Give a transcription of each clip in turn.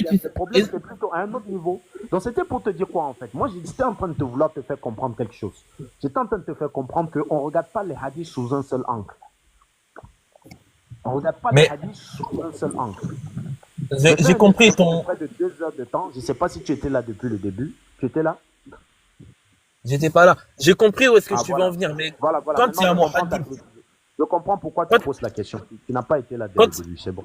Le problème, c'est plutôt à un autre niveau. Donc, c'était pour te dire quoi, en fait? Moi, j'étais en train de te vouloir te faire comprendre quelque chose. J'étais en train de te faire comprendre qu'on ne regarde pas les hadiths sous un seul angle. On ne regarde pas les Mais hadiths sous un seul angle. j'ai compris ton. Près de 2 heures de temps. Je ne sais pas si tu étais là depuis le début. Tu étais là? J'étais pas là. J'ai compris où est-ce que Ah, tu veux en voilà. venir, mais Voilà, voilà. quand il y Maintenant, a je un comprends ta muhaddith, question. Je comprends pourquoi tu quand, poses la question. Tu n'as pas été là dès le quand, début, c'est bon.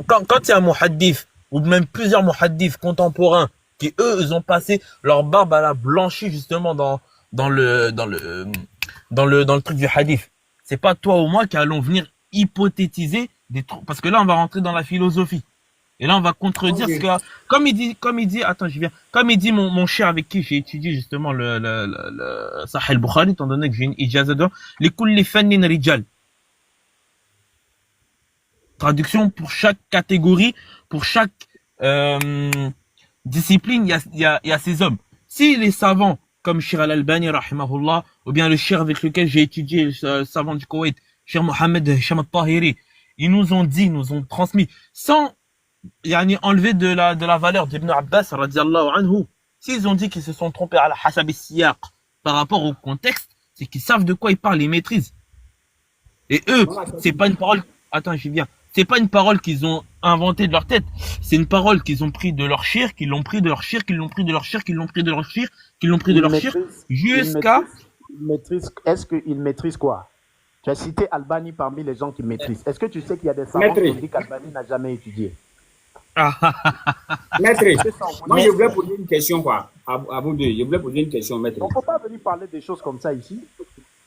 quand il y a un muhaddith, ou même plusieurs muhaddiths contemporains, qui eux, ils ont passé leur barbe à la blanchie justement dans le, dans le, dans le truc du hadith. C'est pas toi ou moi qui allons venir hypothétiser des trucs, parce que là, on va rentrer dans la philosophie. Et là, on va contredire ce Ok. que, comme il dit, attends, je viens, comme il dit mon cher avec qui j'ai étudié justement le Sahih al-Bukhari, étant donné que j'ai une ijaza dedans, les kulli fannin rijal. Traduction pour chaque catégorie, pour chaque discipline, il y a ces hommes. Si les savants, comme Shir al-Albani, rahimahullah, ou bien le Shir avec lequel j'ai étudié, le savant du Koweït, Shir Mohamed Hisham al-Tahiri, ils nous ont dit, nous ont transmis, sans yani, enlever de la valeur d'Ibn Abbas, radiallahu anhu, s'ils ont dit qu'ils se sont trompés à la hasab siyaq par rapport au contexte, c'est qu'ils savent de quoi ils parlent, ils maîtrisent. Et eux, c'est pas une parole, attends, je viens, c'est pas une parole qu'ils ont inventée de leur tête, c'est une parole qu'ils ont pris de leur shir, qu'ils l'ont pris de leur shir, qu'ils l'ont pris de leur shir, qu'ils l'ont pris de leur shir, qu'ils l'ont pris de Il leur shir, maîtrise, jusqu'à, est-ce qu'il maîtrise quoi? Tu as cité Albani parmi les gens qui maîtrisent. Est-ce que tu sais qu'il y a des savants Maître, qui ont dit qu'Albani n'a jamais étudié? maître, C'est ça, on moi connaît. je voulais poser une question quoi, à vous deux. Je voulais poser une question, maître. On ne peut pas venir parler des choses comme ça ici.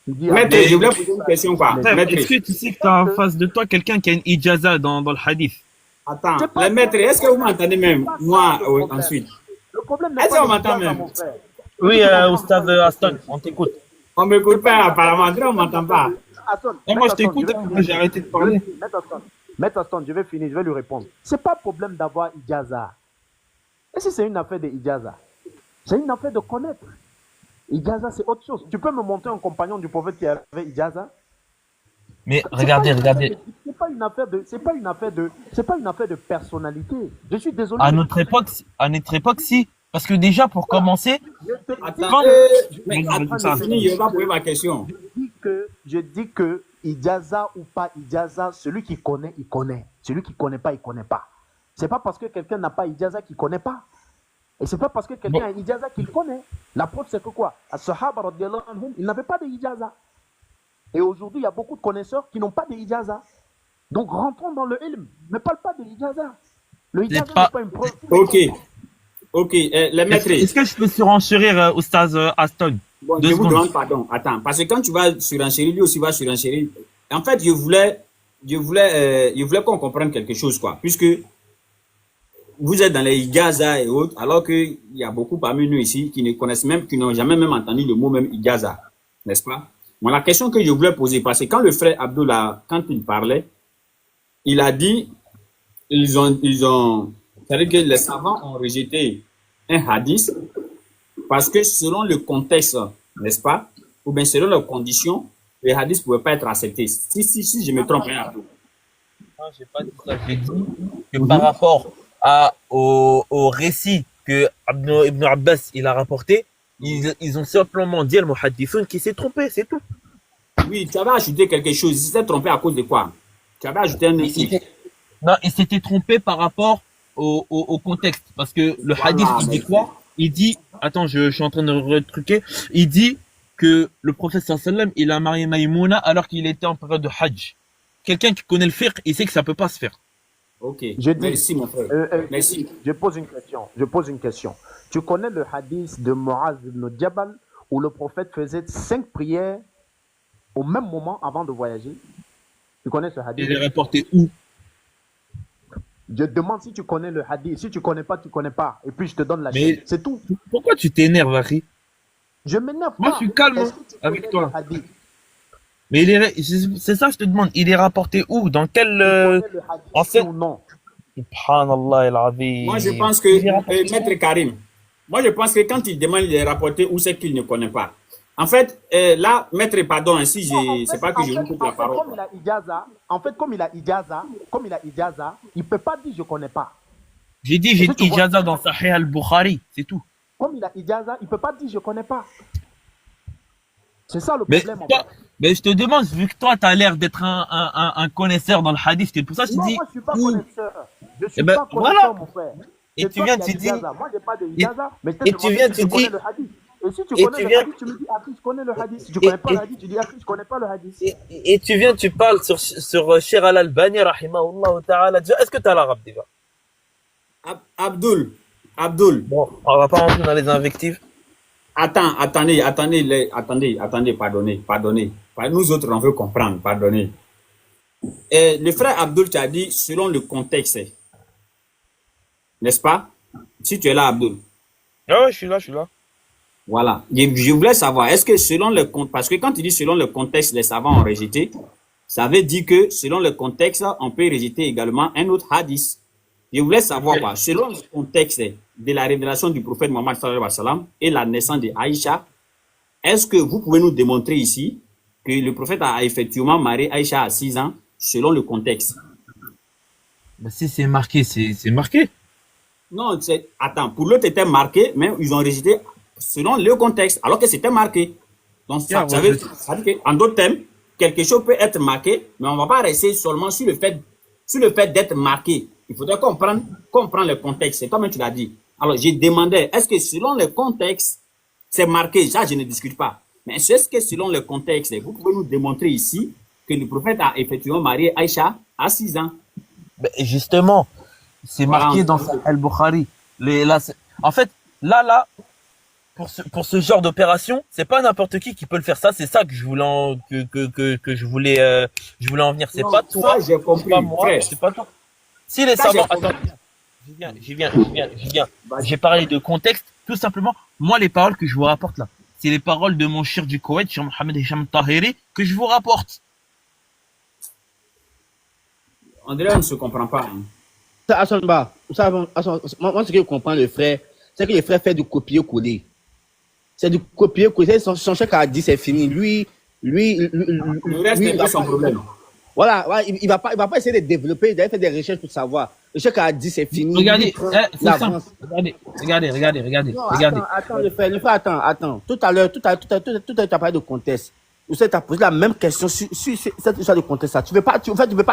Il dit Maître, Albani, je voulais poser une question quoi. mais frère, Maître, est-ce que tu sais que tu as en face de toi quelqu'un qui a une ijaza dans le hadith? attends, c'est pas le maître, est-ce que vous m'entendez même? pas ça Moi, le problème. ensuite. Le problème n'est Est-ce pas qu'on de m'entend l'Ijaza, même? mon frère. Oui, Tu comprends Oustaz pas Aston, on t'écoute. On m'écoute pas, apparemment. On m'entend pas. Attends, Et moi, je Maître Aston, t'écoute, vais hein, finir. moi, j'ai arrêté de parler. Maître Aston, je vais finir, je vais lui répondre. C'est pas problème d'avoir Ijaza. Et si c'est une affaire de Ijaza? C'est une affaire de connaître. Ijaza, c'est autre chose. Tu peux me montrer un compagnon du prophète qui avait Ijaza? Mais C'est pas regardez, une affaire regardez. de- c'est pas une affaire de, c'est pas une affaire de, c'est pas une affaire de personnalité. Je suis désolé. À notre époque, si. Parce que déjà, pour commencer, Attends, quand, mais Vas-y, attends, ça, c'est fini, je vais poser ma question. Je dis que Ijaza ou pas Ijaza, celui qui connaît, il connaît. Celui qui connaît pas, il connaît pas. C'est pas parce que quelqu'un n'a pas Ijaza qu'il connaît pas. Et c'est pas parce que quelqu'un a Ijaza qu'il connaît. La preuve, c'est que quoi? As-Sahaba, radiyallahu anhum, ils n'avaient pas de Ijaza. Et aujourd'hui, il y a beaucoup de connaisseurs qui n'ont pas de Ijaza. Donc rentrons dans le ilm. Ne parle pas de Ijaza. Le Ijaza n'est pas- pas une preuve. Ok, ok, le maître. est-ce que je peux surenchérir, Oustaz Aston? Bon, Deux je vous secondes. demande pardon. Attends, parce que quand tu vas surenchérir, lui aussi va surenchérir. En fait, je voulais qu'on comprenne quelque chose, quoi. Puisque vous êtes dans les Igaza et autres, alors qu'il y a beaucoup parmi nous ici qui ne connaissent même, qui n'ont jamais même entendu le mot même Igaza. N'est-ce pas? Bon, la question que je voulais poser, parce que quand le frère Abdullah, quand il parlait, il a dit, c'est-à-dire que les savants ont rejeté un hadith parce que selon le contexte, n'est-ce pas, ou bien selon les conditions, les hadiths ne pouvaient pas être acceptés. Si je me trompe, hein, Abdou. Non, j'ai pas dit ça. J'ai dit que par rapport au récit que Ibn Abbas il a rapporté, ils ont simplement dit al-Muhaddithun qui s'est trompé, c'est tout. Oui, tu avais ajouté quelque chose. Il s'était trompé à cause de quoi? Tu avais ajouté un écrit. Non, il s'était trompé par rapport au contexte. Parce que le hadith, Voilà, il dit mais- quoi? Il dit, attends, je suis en train de retruquer. Il dit que le prophète sallam, il a marié Maïmouna alors qu'il était en période de Hajj. Quelqu'un qui connaît le fiqh, il sait que ça peut pas se faire. Ok, Je dis- merci mon frère. Merci. Je pose une question. Je pose une question. Tu connais le hadith de Muaz ibn Jabal où le prophète faisait 5 prières au même moment avant de voyager? Tu connais ce hadith? Il est rapporté où? Je demande si tu connais le hadith. Si tu connais pas, tu connais pas. Et puis je te donne la Mais- chaîne. C'est tout. Pourquoi tu t'énerves, Harry? Je m'énerve Moi, pas. je suis calme, Est-ce hein, que tu avec connais toi. le hadith? Mais c'est ça, je te demande. Il est rapporté où? Dans quel, Tu connais le hadith enseigne- ou non? Subhanallah el-Azim. Moi, je pense que, Il est rapporté où? Maître Karim, moi, je pense que quand il demande de rapporter où c'est qu'il ne connaît pas. En fait, là, Maître, pardon, hein, si je, c'est pas que je vous coupe la parole. Comme il a ijaza, comme il a ijaza, il peut pas dire je connais pas. J'ai dit, Est-ce j'ai que tu vois, ijaza dans Sahih al-Bukhari, c'est tout. comme il a ijaza, il ne peut pas dire je ne connais pas. C'est ça le Mais, problème en toi, fait. mais je te demande, vu que toi, tu as l'air d'être un connaisseur dans le hadith, c'est pour ça que je te Non, dis, moi je ne suis pas connaisseur. Je ne eh suis ben, pas voilà. connaisseur, mon frère. Et C'est tu toi viens, qui as tu dis, ijaza. Moi, je n'ai pas de et, ijaza, mais je t'ai et tu demandé viens, si tu tu connais dis, le hadith. Et si tu et connais tu le viens, hadith, tu me dis, ah, je connais le hadith. Si tu ne et, connais pas le hadith, tu dis, ah, je ne connais pas le hadith. et tu viens, tu parles sur Cheikh Al-Albani, rahimahullah ta'ala. Déjà, est-ce que tu as l'arabe déjà? Abdul, Abdul, Bon, on va pas rentrer dans les invectives. attendez, pardonnez. Nous autres, on veut comprendre, pardonnez. Le frère Abdul t'a dit selon le contexte, n'est-ce pas? Si tu es là, Abdul. Ah ouais, je suis là, je suis là. Voilà. Je voulais savoir, est-ce que selon le contexte, parce que quand tu dis selon le contexte, les savants ont rejeté, ça veut dire que selon le contexte, on peut rejeter également un autre hadith. Je voulais savoir quoi, selon le contexte de la révélation du prophète Mohammed sallallahu alayhi wa sallam et la naissance de Aïcha, est-ce que vous pouvez nous démontrer ici que le prophète a effectivement marié Aïcha à 6 ans selon le contexte? Bah, si c'est marqué, c'est marqué. Non, attends, pour l'autre c'était marqué, mais ils ont rejeté selon le contexte, alors que c'était marqué. Donc ça veut dire qu'en d'autres termes, quelque chose peut être marqué, mais on ne va pas rester seulement sur le fait d'être marqué. Il faudrait comprendre le contexte. C'est comme tu l'as dit. Alors, j'ai demandé, est-ce que selon le contexte, c'est marqué? Ça, je ne discute pas. Mais est-ce que selon le contexte, vous pouvez nous démontrer ici que le prophète a effectivement marié Aïcha à 6 ans? Ben, justement, c'est marqué dans Sahih al-Bukhari. En fait, là, pour ce genre d'opération, c'est pas n'importe qui peut le faire. Ça, c'est ça que je voulais je voulais en venir. C'est pas toi, j'ai compris, c'est pas moi, c'est pas toi. Si les savants, attends, j'y viens. J'ai parlé de contexte, tout simplement. Moi, les paroles que je vous rapporte là, c'est les paroles de mon cheikh du Koweït, Cheikh Mohamed Hicham Tahiri, que je vous rapporte. On dirait qu'on ne se comprend pas. Hein. Moi, ce que je comprends, le frère, c'est que le frère fait du copier-coller. C'est du copier-coller. Son chèque a dit c'est fini. Lui, le reste n'est pas son problème. Voilà, il va pas essayer de développer, d'aller faire des recherches pour savoir. Le chèque a dit c'est fini. Regardez, c'est simple. Regardez. Attends, le frère, attends. Tout à l'heure, tu as parlé de contexte. Tu as posé la même question sur cette histoire de contexte. Tu veux pas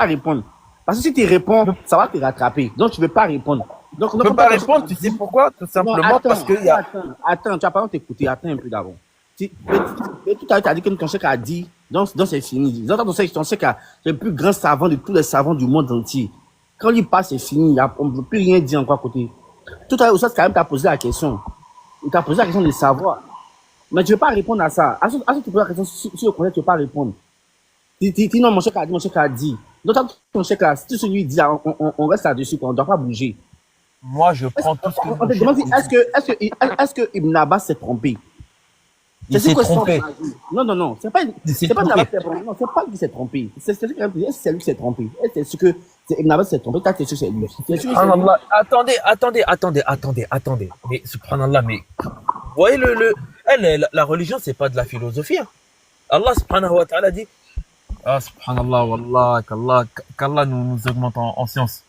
répondre. Parce que si tu réponds, ça va te rattraper. Donc, tu ne veux pas répondre. Donc, tu ne peux pas répondre, tu sais pourquoi? Tout simplement parce que y a... Attends, tu n'as pas t'écouter. Attends un peu d'avant. Tout à l'heure, tu as dit que ton chèque a dit, donc c'est fini. Donc, ton chèque a le plus grand savant de tous les savants du monde entier. Quand il passe, c'est fini. On ne peut plus rien dire encore à côté. Tout à l'heure, ça, quand même, tu as posé la question. Il t'a posé la question de savoir. Mais tu ne veux pas répondre à ça. À ce que tu poses la question sur le contexte, tu ne veux pas répondre. Dis non, mon chèque a dit. Donc, ton chèque là, si tu lui dis, on reste là-dessus, on ne doit pas bouger. Moi, je prends tout ce que on te demande, est-ce que Ibn Abbas s'est trompé? Il s'est trompé. Non, c'est pas Ibn Abbas s'est trompé. Non, c'est pas lui qui s'est trompé. C'est lui qui s'est trompé. Est-ce que Ibn Abbas s'est trompé? T'as sûr c'est lui. Subhanallah. Attendez. Mais, subhanallah, mais, vous voyez la religion, c'est pas de la philosophie, hein. Allah, subhanahu wa ta'ala dit, ah, subhanallah, wallah, qu'Allah nous augmente en science.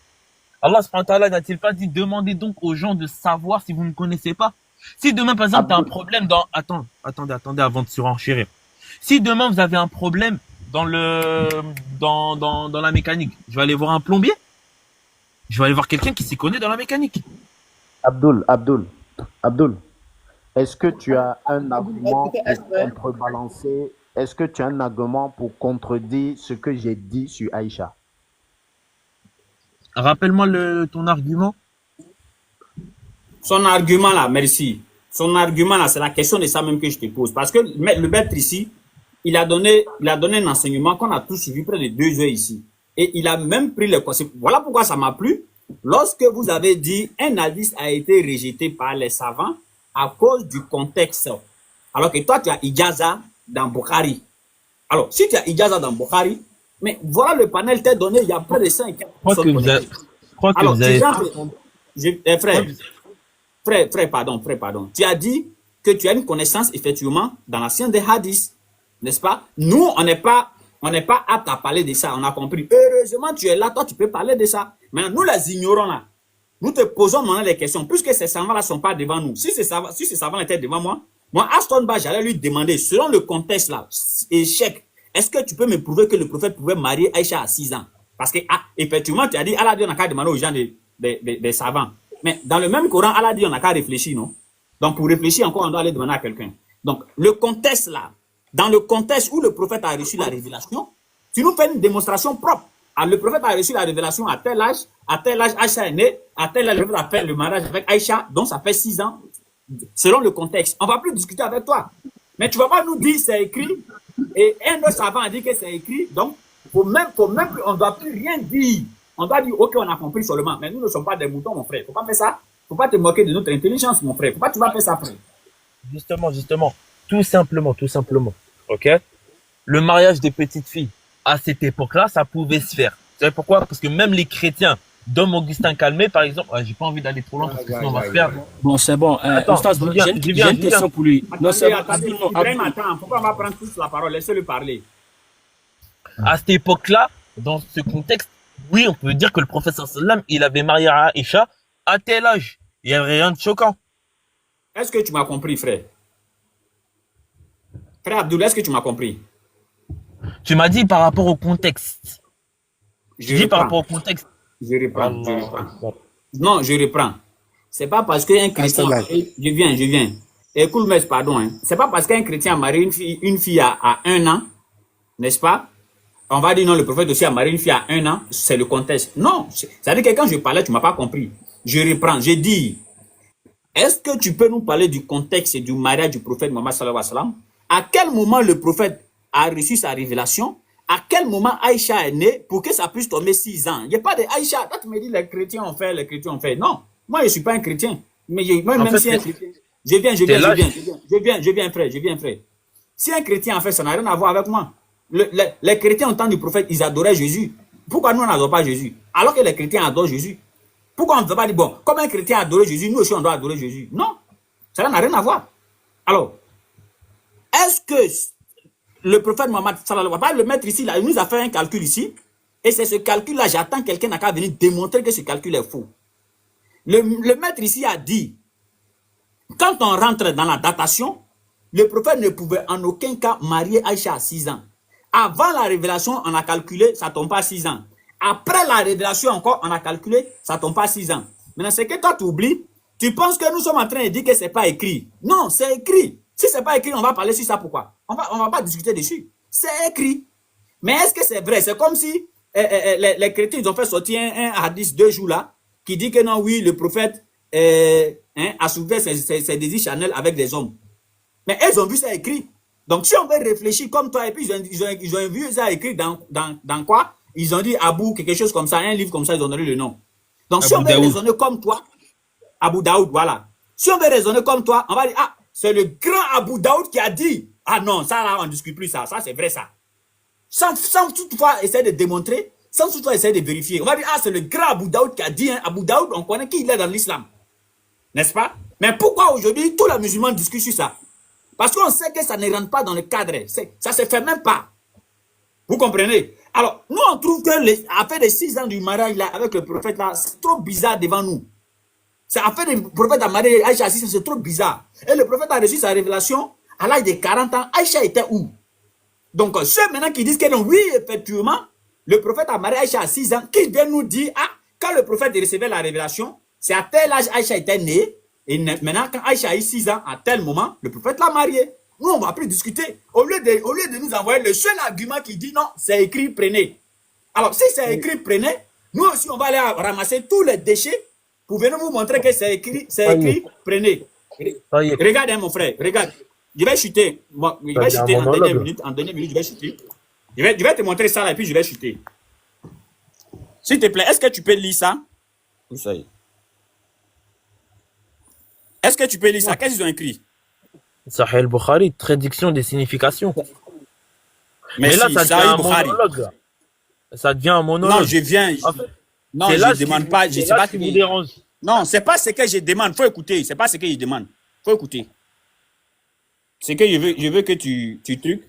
Allah subhanahu wa ta'ala n'a-t-il pas dit, demandez donc aux gens de savoir si vous ne connaissez pas? Si demain, par exemple, tu as un problème dans... Attendez, avant de surenchérir. Si demain, vous avez un problème dans la mécanique, je vais aller voir un plombier. Je vais aller voir quelqu'un qui s'y connaît dans la mécanique. Abdul, est-ce que tu as un argument pour contrebalancer? Est-ce que tu as un argument pour contredire ce que j'ai dit sur Aïcha? Rappelle-moi ton argument. Son argument là, merci. Son argument là, c'est la question de ça même que je te pose. Parce que le maître ici, il a donné un enseignement qu'on a tous suivi près de 2 heures ici. Et il a même pris le concept. Voilà pourquoi ça m'a plu. Lorsque vous avez dit un hadith a été rejeté par les savants à cause du contexte. Alors que toi, tu as ijaza dans Bukhari. Alors, si tu as ijaza dans Bukhari, mais voilà le panel t'est donné, il y a près de 5. Je crois que vous avez... Frère, pardon. Tu as dit que tu as une connaissance, effectivement, dans la science des hadiths. N'est-ce pas? Nous, on n'est pas apte à parler de ça. On a compris. Heureusement, tu es là. Toi, tu peux parler de ça. Maintenant, nous, les ignorants, là, Nous te posons maintenant les questions, puisque ces savants-là ne sont pas devant nous. Si ces savants étaient devant moi, Aston Ba, j'allais lui demander, selon le contexte là, échec, est-ce que tu peux me prouver que le prophète pouvait marier Aïcha à 6 ans? Parce que, effectivement, tu as dit, Allah dit, on n'a qu'à demander aux gens des savants. Mais dans le même Coran, Allah dit, on n'a qu'à réfléchir, non? Donc, pour réfléchir encore, on doit aller demander à quelqu'un. Donc, le contexte là, dans le contexte où le prophète a reçu la révélation, tu nous fais une démonstration propre. Alors, le prophète a reçu la révélation à tel âge, Aïcha est née, à tel âge, le prophète a fait le mariage avec Aïcha, donc ça fait 6 ans, selon le contexte. On ne va plus discuter avec toi. Mais tu ne vas pas nous dire c'est écrit, et un autre savant a dit que c'est écrit, donc, on ne doit plus rien dire. On doit dire, ok, on a compris seulement, mais nous ne sommes pas des moutons, mon frère. Il ne faut pas faire ça. Il ne faut pas te moquer de notre intelligence, mon frère. Il ne faut pas que tu vas faire ça après. Justement. Tout simplement. Ok? Le mariage des petites filles, à cette époque-là, ça pouvait se faire. Vous savez pourquoi? Parce que même les chrétiens, Dom Augustin Calmé, par exemple, j'ai pas envie d'aller trop loin parce que sinon on va se perdre. Bon, c'est bon. Attends, Oustaz, j'ai une question pour lui. Non, c'est bon. Ibrahim, attends, pourquoi on va prendre tous la parole? Laissez-le parler. À cette époque-là, dans ce contexte, oui, on peut dire que le prophète sallam, il avait marié Aïcha à tel âge. Il n'y avait rien de choquant. Est-ce que tu m'as compris, frère? Frère Abdoul, est-ce que tu m'as compris? Tu m'as dit par rapport au contexte. Par rapport au contexte. Je reprends. Non, je reprends. C'est pas parce qu'un chrétien... Je viens. Écoute, mais pardon. Hein. C'est pas parce qu'un chrétien a marié une fille à 1 an, n'est-ce pas? On va dire non, le prophète aussi a marié une fille à 1 an, c'est le contexte. Non, c'est-à-dire que quand je parlais, tu ne m'as pas compris. Je reprends, j'ai dit, est-ce que tu peux nous parler du contexte du mariage du prophète Mohammed sallallahu alayhi wa sallam? À quel moment le prophète a reçu sa révélation? À quel moment Aïcha est née pour que ça puisse tomber 6 ans? Il n'y a pas de Aïcha. Quand tu me dis les chrétiens ont fait. Non, moi je ne suis pas un chrétien. Mais moi, même si un chrétien. Je viens, frère. Si un chrétien en fait, ça n'a rien à voir avec moi. Les chrétiens au temps du prophète, ils adoraient Jésus. Pourquoi nous on n'adore pas Jésus? Alors que les chrétiens adorent Jésus. Pourquoi on ne veut pas dire, bon, comme un chrétien adore Jésus, nous aussi on doit adorer Jésus? Non, ça n'a rien à voir. Alors, est-ce que le prophète Mohammed, le maître ici, là, il nous a fait un calcul ici, et c'est ce calcul-là, j'attends quelqu'un qui a venir démontrer que ce calcul est faux. Le maître ici a dit, quand on rentre dans la datation, le prophète ne pouvait en aucun cas marier Aïcha à 6 ans. Avant la révélation, on a calculé, ça ne tombe pas 6 ans. Après la révélation encore, on a calculé, ça ne tombe pas 6 ans. Maintenant, c'est que toi, tu oublies, tu penses que nous sommes en train de dire que ce n'est pas écrit. Non, c'est écrit. Si ce n'est pas écrit, on va parler sur ça. Pourquoi? On va pas discuter dessus. C'est écrit. Mais est-ce que c'est vrai? C'est comme si les chrétiens ils ont fait sortir un hadith 2 jours là, qui dit que non, oui, le prophète a soulevé ses désirs charnels avec des hommes. Mais ils ont vu ça écrit. Donc, si on veut réfléchir comme toi, et puis ils ont vu ça écrit dans quoi? Ils ont dit Abou, quelque chose comme ça, un livre comme ça, ils ont donné le nom. Donc, si on veut raisonner comme toi, Abou Daoud, voilà. Si on veut raisonner comme toi, on va dire, ah, c'est le grand Abou Daoud qui a dit, ah non, ça là, on ne discute plus ça, c'est vrai ça. Sans toutefois essayer de démontrer, sans toutefois essayer de vérifier. On va dire, ah, c'est le grand Abou Daoud qui a dit, hein, Abou Daoud, on connaît qui il est dans l'islam. N'est-ce pas? Mais pourquoi aujourd'hui, tous les musulmans discutent sur ça? Parce qu'on sait que ça ne rentre pas dans le cadre. Ça ne se fait même pas. Vous comprenez? Alors, nous, on trouve que l'affaire de 6 ans du mariage là, avec le prophète, là, c'est trop bizarre devant nous. C'est l'affaire du prophète à marier Aïcha à 6 ans, c'est trop bizarre. Et le prophète a reçu sa révélation à l'âge de 40 ans. Aïcha était où? Donc, ceux maintenant qui disent que non, oui, effectivement, le prophète a marié Aïcha à 6 ans, qui vient nous dire, ah, quand le prophète recevait la révélation, c'est à tel âge Aïcha était née. Et maintenant, quand Aïcha a eu 6 ans, à tel moment, le prophète l'a marié. Nous, on ne va plus discuter. Au lieu de nous envoyer le seul argument qui dit non, c'est écrit, prenez. Alors, si c'est écrit, prenez, nous aussi, on va aller ramasser tous les déchets pour venir vous montrer que c'est écrit, prenez. Regarde, hein, mon frère, regarde. Je vais chuter. Bon, je vais chuter en dernière minute. En dernière minute, je vais chuter. Je vais te montrer ça là, et puis je vais chuter. S'il te plaît, est-ce que tu peux lire ça? Oui, ça y est. Est-ce que tu peux lire ça? Qu'est-ce qu'ils ont écrit? Sahih al-Bukhari, traduction des significations. Mais là, si, ça devient un monologue. Ça devient un monologue. Non, je viens. En fait, non, je ne demande pas. Je sais pas qui vous dérange. Non, c'est pas ce que je demande. Faut écouter. C'est pas ce que je demande. Faut écouter. C'est que je veux que tu trucs.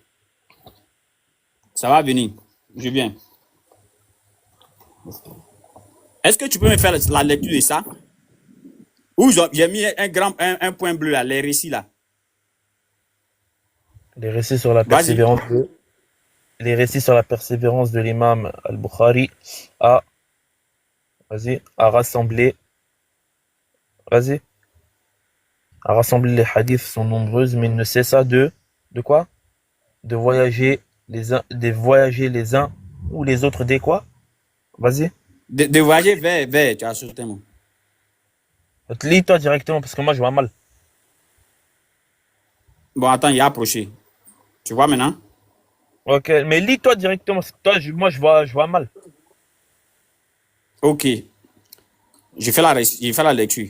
Ça va venir. Je viens. Est-ce que tu peux me faire la lecture de ça? Où j'ai mis un point bleu là, les récits là. Les récits sur la Vas-y. persévérance de, les récits sur la persévérance de l'imam al-Bukhari a, vas-y, a rassemblé, vas-y, a rassemblé les hadiths sont nombreuses, mais il ne cessa de quoi? De voyager les uns ou les autres des quoi? Vas-y. De voyager vers, tu as sauté un mot. Lis-toi directement parce que moi je vois mal. Bon, attends, il a approché. Tu vois maintenant? Ok, mais lis-toi directement parce que toi, moi je vois mal. Ok. J'ai fait la lecture.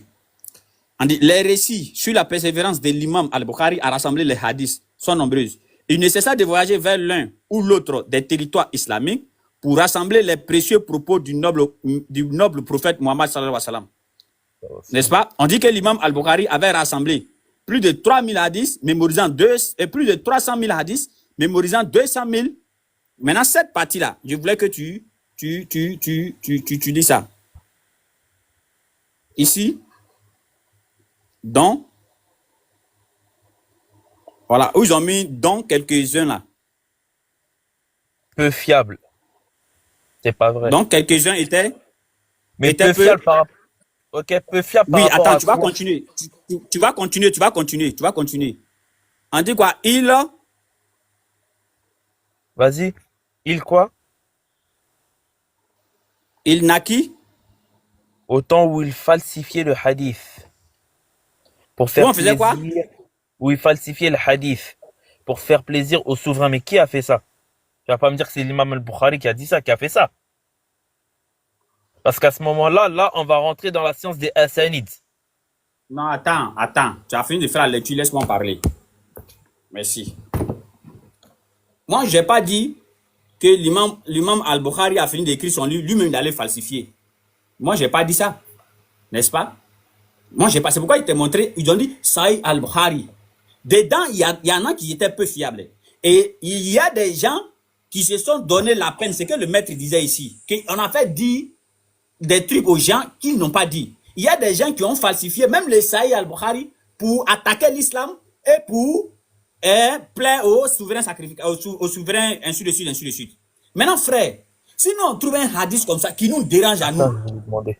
On dit, les récits sur la persévérance de l'imam al-Bukhari a rassemblé les hadiths sont nombreuses. Il ne cessa de voyager vers l'un ou l'autre des territoires islamiques pour rassembler les précieux propos du noble prophète Mohammed sallallahu alayhi wa sallam. N'est-ce pas? On dit que l'imam al-Bukhari avait rassemblé plus de 3000 hadiths, mémorisant plus de 300 000 hadiths, mémorisant 200 000. Maintenant, cette partie-là, je voulais que tu dis ça. Ici, donc, voilà, où ils ont mis donc quelques-uns là. Peu fiable. C'est pas vrai. Donc, quelques-uns étaient. Mais peu fiable par rapport. Ok, peu fiable par oui, rapport attends, à tu vas quoi? continuer. Tu vas continuer. On dit quoi? Vas-y. Il quoi? Il naquit. Au temps où il falsifiait le hadith. Pour faire Où on faisait quoi? Où il falsifiait le hadith. Pour faire plaisir au souverain. Mais qui a fait ça? Tu vas pas me dire que c'est l'imam al-Bukhari qui a dit ça, qui a fait ça. Parce qu'à ce moment-là, là, on va rentrer dans la science des Hassanides. Non, attends. Tu as fini de faire la lecture, laisse-moi parler. Merci. Moi, je n'ai pas dit que l'imam al-Bukhari a fini d'écrire son livre, lui-même d'aller falsifier. Moi, je n'ai pas dit ça. N'est-ce pas? Moi, j'ai pas. C'est pourquoi ils t'ont montré, ils ont dit Sahih al-Bukhari. Dedans, il y en a qui étaient peu fiables. Et il y a des gens qui se sont donné la peine. C'est que le maître disait ici. Qu'on a fait dire des trucs aux gens qu'ils n'ont pas dit. Il y a des gens qui ont falsifié même le Sahih al-Bukhari pour attaquer l'islam et pour plaire aux souverains sacrificateurs, aux souverains, ainsi de suite. Maintenant, frère, si nous on trouve un hadith comme ça qui nous dérange à nous,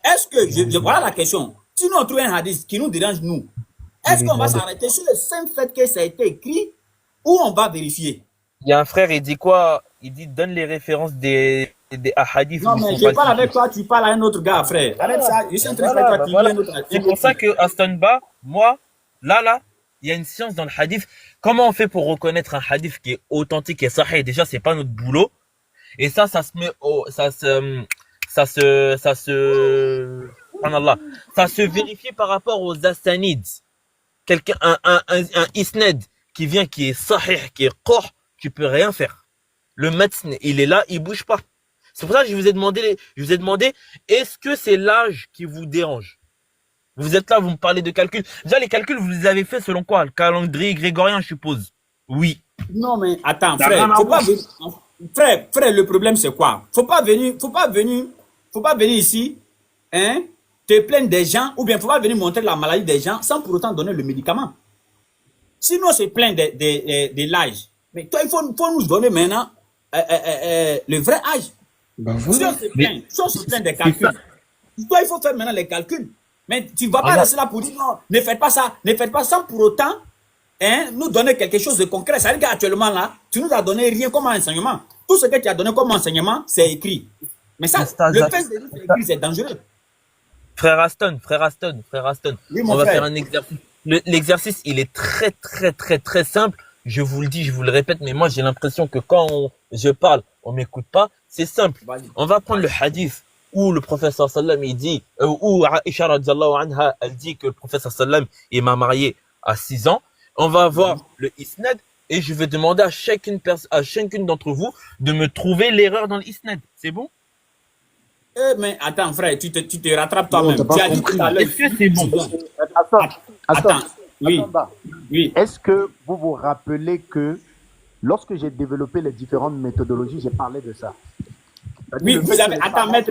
est-ce que, voilà la question, si nous on trouve un hadith qui nous dérange nous, est-ce qu'on va s'arrêter sur le simple fait que ça a été écrit ou on va vérifier? Il y a un frère, il dit quoi? Il dit donne les références des hadiths. Non, mais je parle avec toi, tu parles à un autre gars, frère. Arrête ça, je suis en train de faire toi, tu lis un autre. C'est pour ça que Astonba, moi, là, il y a une science dans le hadith. Comment on fait pour reconnaître un hadith qui est authentique et sahih? Déjà, c'est pas notre boulot. Et ça se vérifie par rapport aux Hassanides. Un isnad qui vient, qui est sahih, qui est qah, tu peux rien faire. Le matn, il est là, il bouge pas. C'est pour ça que je vous ai demandé, est-ce que c'est l'âge qui vous dérange? Vous êtes là, vous me parlez de calcul. Déjà, les calculs, vous les avez fait selon quoi? Le calendrier grégorien, je suppose. Oui. Non, mais attends, frère, faut pas venir. Frère, le problème, c'est quoi? Faut pas venir ici, hein, te plaindre des gens, ou bien faut pas venir montrer la maladie des gens sans pour autant donner le médicament. Sinon, c'est plein de l'âge. Mais toi, il faut nous donner maintenant le vrai âge. Ben Si voilà. on se plaint des calculs, toi, il faut faire maintenant les calculs. Mais tu ne vas pas rester là pour dire non, ne faites pas ça sans pour autant nous donner quelque chose de concret. C'est-à-dire qu'actuellement là, tu nous as donné rien comme enseignement. Tout ce que tu as donné comme enseignement, c'est écrit. Mais ça, le fait de dire c'est écrit, c'est dangereux. Frère Aston, Oui, mon on va frère. faire un exercice. L'exercice, il est très, très, très, très simple. Je vous le dis, je vous le répète, mais moi, j'ai l'impression que quand je parle, on m'écoute pas. C'est simple. Vas-y. On va prendre le hadith où le professeur sallam, il dit, où Aisha radiallahu anha, elle dit que le professeur sallam, il m'a marié à 6 ans. On va voir le isnad et je vais demander à chacune d'entre vous de me trouver l'erreur dans le isnad. C'est bon? Mais attends, frère, tu te rattrapes toi-même. t'as pas Tu as dit compris. tout à l'heure. Est-ce que c'est bon? Attends. Oui. Oui. Est-ce que vous vous rappelez que lorsque j'ai développé les différentes méthodologies, j'ai parlé de ça? Oui, vous avez. Attends, maître.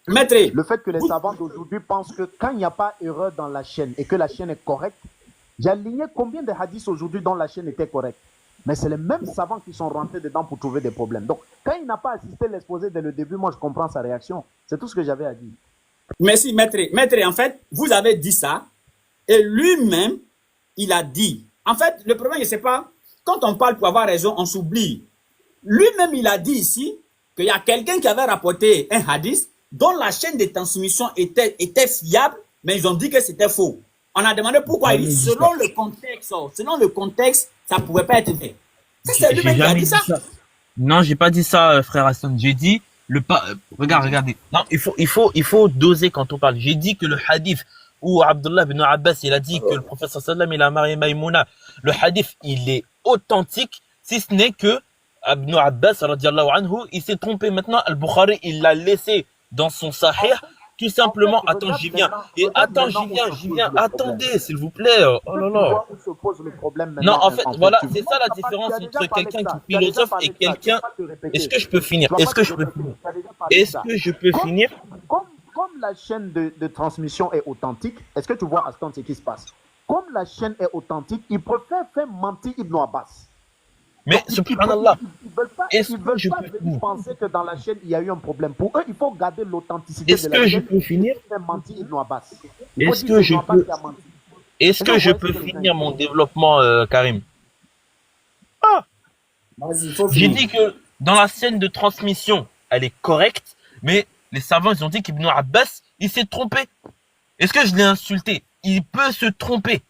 Maître, Le fait que les savants d'aujourd'hui pensent que quand il n'y a pas erreur dans la chaîne et que la chaîne est correcte, j'ai aligné combien de hadiths aujourd'hui dont la chaîne était correcte. Mais c'est les mêmes savants qui sont rentrés dedans pour trouver des problèmes. Donc, quand il n'a pas assisté l'exposé dès le début, moi je comprends sa réaction. C'est tout ce que j'avais à dire. merci, maître. Maître, en fait, vous avez dit ça et lui-même, il a dit. En fait, le problème, je ne sais pas, quand on parle pour avoir raison, on s'oublie. Lui-même, il a dit ici qu'il y a quelqu'un qui avait rapporté un hadith dont la chaîne de transmission était fiable, mais ils ont dit que c'était faux. On a demandé pourquoi. Il dit, selon le contexte, ça ne pouvait pas être fait. C'est lui-même qui a dit ça. Non, j'ai pas dit ça, frère Hassan. J'ai dit regardez. Non, il faut doser quand on parle. J'ai dit que le hadith où Abdullah ibn Abbas, il a dit que le prophète sallallahu alayhi wa sallam, il a marié Maïmouna. Le hadith, il est authentique, si ce n'est que Ibn Abbas, radiallahu anhu, il s'est trompé. Maintenant, Al-Bukhari, il l'a laissé dans son sahih. Tout simplement, attends, j'y viens. Et attends, j'y viens. Attendez, s'il vous plaît. Oh là là. Non, en fait, voilà, c'est ça la différence entre quelqu'un qui philosophe et quelqu'un. Est-ce que je peux finir? Comme la chaîne de transmission est authentique, est-ce que tu vois, Aston, ce qui se passe? Comme la chaîne est authentique, ils préfèrent faire mentir Ibn Abbas. Mais, subhanallah, ils veulent pas penser que dans la chaîne, il y a eu un problème. Pour eux, il faut garder l'authenticité de la chaîne. Est-ce que je peux finir? Est-ce que je peux finir mon développement, Karim? J'ai dit que dans la scène de transmission, elle est correcte, mais les savants, ils ont dit qu'Ibn Abbas, il s'est trompé. Est-ce que je l'ai insulté? Il peut se tromper.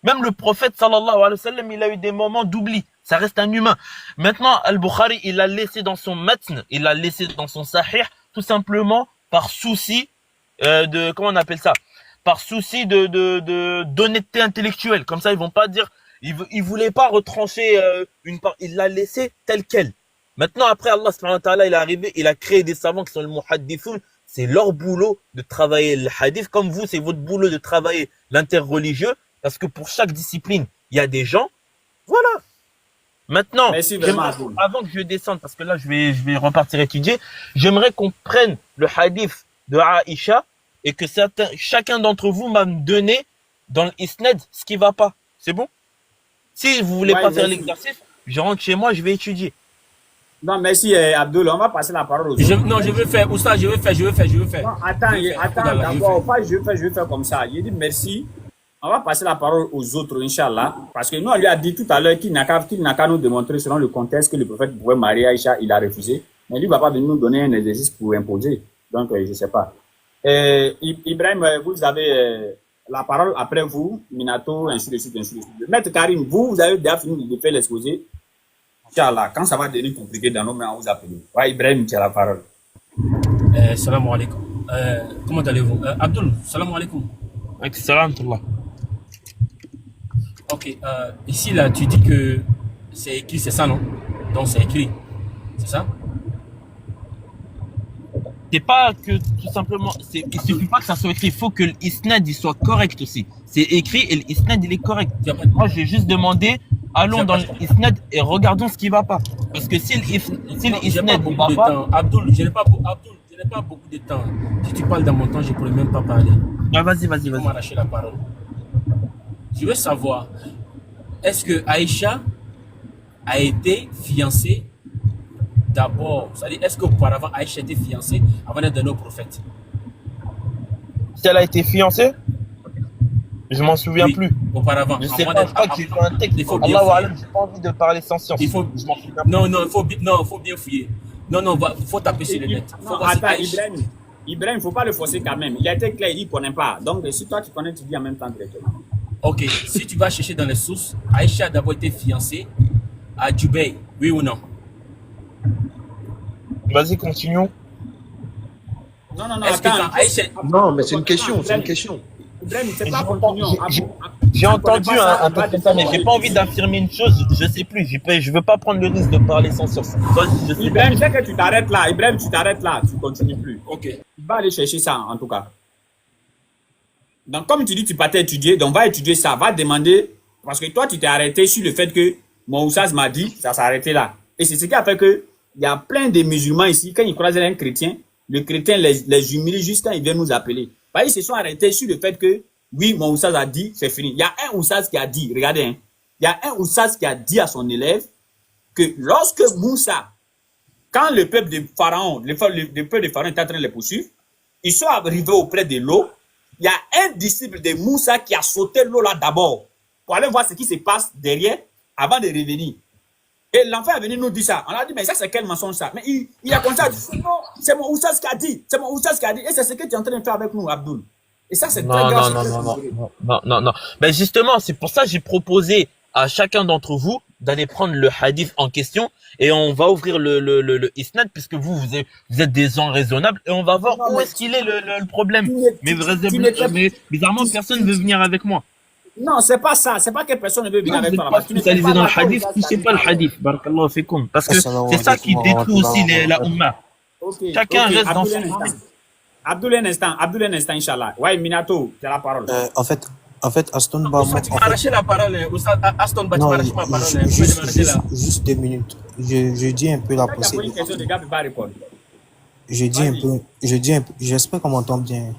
Même le prophète, sallallahu alayhi wa sallam, il a eu des moments d'oubli. Ça reste un humain. Maintenant, Al-Bukhari, il l'a laissé dans son matn, il l'a laissé dans son sahih, tout simplement par souci de, comment on appelle ça? Par souci d'honnêteté intellectuelle. Comme ça, ils vont pas dire, ils voulaient pas retrancher une part, il l'a laissé tel quel. Maintenant, après, Allah subhanahu wa ta'ala, il est arrivé, il a créé des savants qui sont le muhaddithoun. C'est leur boulot de travailler le hadith. Comme vous, c'est votre boulot de travailler l'interreligieux. Parce que pour chaque discipline, il y a des gens. Voilà. Maintenant, avant que je descende, parce que là, je vais repartir étudier, j'aimerais qu'on prenne le hadith de Aïcha et que chacun d'entre vous m'a donné dans l'isnad ce qui va pas. C'est bon? Si vous voulez pas faire l'exercice, je rentre chez moi, je vais étudier. Non, merci Abdul, on va passer la parole aux autres. Non, je vais faire. Oustaz, je vais faire. Non, attends, d'abord, pas je vais faire comme ça. Il dit merci. On va passer la parole aux autres, Inch'Allah. Parce que nous, on lui a dit tout à l'heure qu'il n'a qu'à nous démontrer selon le contexte que le prophète pouvait marier Aïcha, il a refusé. Mais lui, il ne va pas venir nous donner un exercice pour imposer. Donc, je ne sais pas. Ibrahim, vous avez la parole après vous, Minato, ainsi de suite. Maître Karim, vous avez déjà fini de faire l'exposé. Inch'Allah, quand ça va devenir compliqué dans nos mains, on vous appelle. Ouais, Ibrahim, tu as la parole. Salam alaikum. Comment allez-vous? Abdul, salam alaikum. Salam alaikum. Ok, ici, là, tu dis que c'est écrit, c'est ça, non? Donc, c'est écrit, c'est ça? C'est pas que, tout simplement, il suffit pas que ça soit écrit, il faut que l'isnad, il soit correct aussi. C'est écrit et l'isnad, il est correct. Moi, j'ai juste demandé, allons dans l'isnad et regardons ce qui va pas. Parce que si l'isnad ne va pas... Abdul, je n'ai pas beaucoup de temps. Si tu parles dans mon temps, je ne pourrais même pas parler. Ah, vas-y. On m'a lâché la parole. Je veux savoir, est-ce que Aïcha a été fiancée d'abord? C'est-à-dire, est-ce qu'auparavant Aïcha était fiancée avant d'être donné au prophète? Si elle a été fiancée? Je m'en souviens plus. Auparavant. Je sais pas, je crois que j'ai fait un texte. Allah, j'ai pas envie de parler sans science. Il faut bien fouiller. Non, faut taper sur le net. Attends, Ibrahim, il ne faut pas le forcer quand même. Il a été clair, il ne connaît pas. Donc, si toi tu connais, tu dis en même temps directement. Ok, si tu vas chercher dans les sources, Aïcha a d'abord été fiancée à Dubaï, oui ou non? Vas-y, continuons. Non, attends. Non, mais c'est une question, Ibrahim, c'est pas continuons. J'ai entendu un truc comme ça, mais j'ai pas envie d'affirmer une chose, je sais plus, je veux pas prendre le risque de parler sans source. Ibrahim, dès que tu t'arrêtes là, tu continues plus. Ok. Tu vas aller chercher ça, en tout cas. Donc, comme tu dis, tu partais étudier, donc va étudier ça, va demander, parce que toi, tu t'es arrêté sur le fait que mon Oussaz m'a dit, ça s'est arrêté là. Et c'est ce qui a fait que il y a plein de musulmans ici, quand ils croisent un chrétien, le chrétien les humilie jusqu'à ils viennent nous appeler. Parce qu'ils se sont arrêtés sur le fait que, oui, mon Oussaz a dit, c'est fini. Il y a un Oussaz qui a dit, regardez, hein, il y a un Oussaz qui a dit à son élève que lorsque Moussa, quand le peuple de Pharaon, le peuple de Pharaon était en train de les poursuivre, ils sont arrivés auprès de l'eau. Il y a un disciple de Moussa qui a sauté l'eau là d'abord pour aller voir ce qui se passe derrière avant de revenir. Et l'enfant est venu nous dire ça. On a dit, mais ça, c'est quel mensonge ça? Mais il a commencé à dire, non, c'est mon Oussaz qui a dit. C'est mon Oussaz qui a dit. Et c'est ce que tu es en train de faire avec nous, Abdoul. Et ça, c'est très Non, grave. non, non, non, non, non, non, non. Ben justement, c'est pour ça que j'ai proposé à chacun d'entre vous d'aller prendre le hadith en question et on va ouvrir le isnad puisque vous êtes des gens raisonnables et on va voir Non, où mais est-ce qu'il est le problème. Mais, tu bizarrement, personne ne veut venir avec moi. non, c'est pas ça. C'est pas que personne ne veut venir Non, vous avec n'êtes toi pas là-bas. Tu n'étais spécialisé pas dans le d'accord hadith, déjà touchez pas le hadith. Barakallahu fikoum. Parce que Assalamu c'est ça qui alaikum wa détruit aussi rahmatullahi wa la barakatuh. Ummah. Ok, Chacun ok. reste dans Abdoul, son un instant. domaine. Abdoul, un instant, Inch'Allah. Ouais, Minato, tu as la parole. En fait, Aston Ba, Oustaz, tu m'as arraché la parole. Aston, tu m'as non, arraché ma parole. Vous pouvez m'arrêter là. juste 2 minutes. Je dis un peu la Quand tu as pensée posé de une question, le Abdul. gars ne peut pas répondre. Je dis un peu, j'espère qu'on m'entend bien.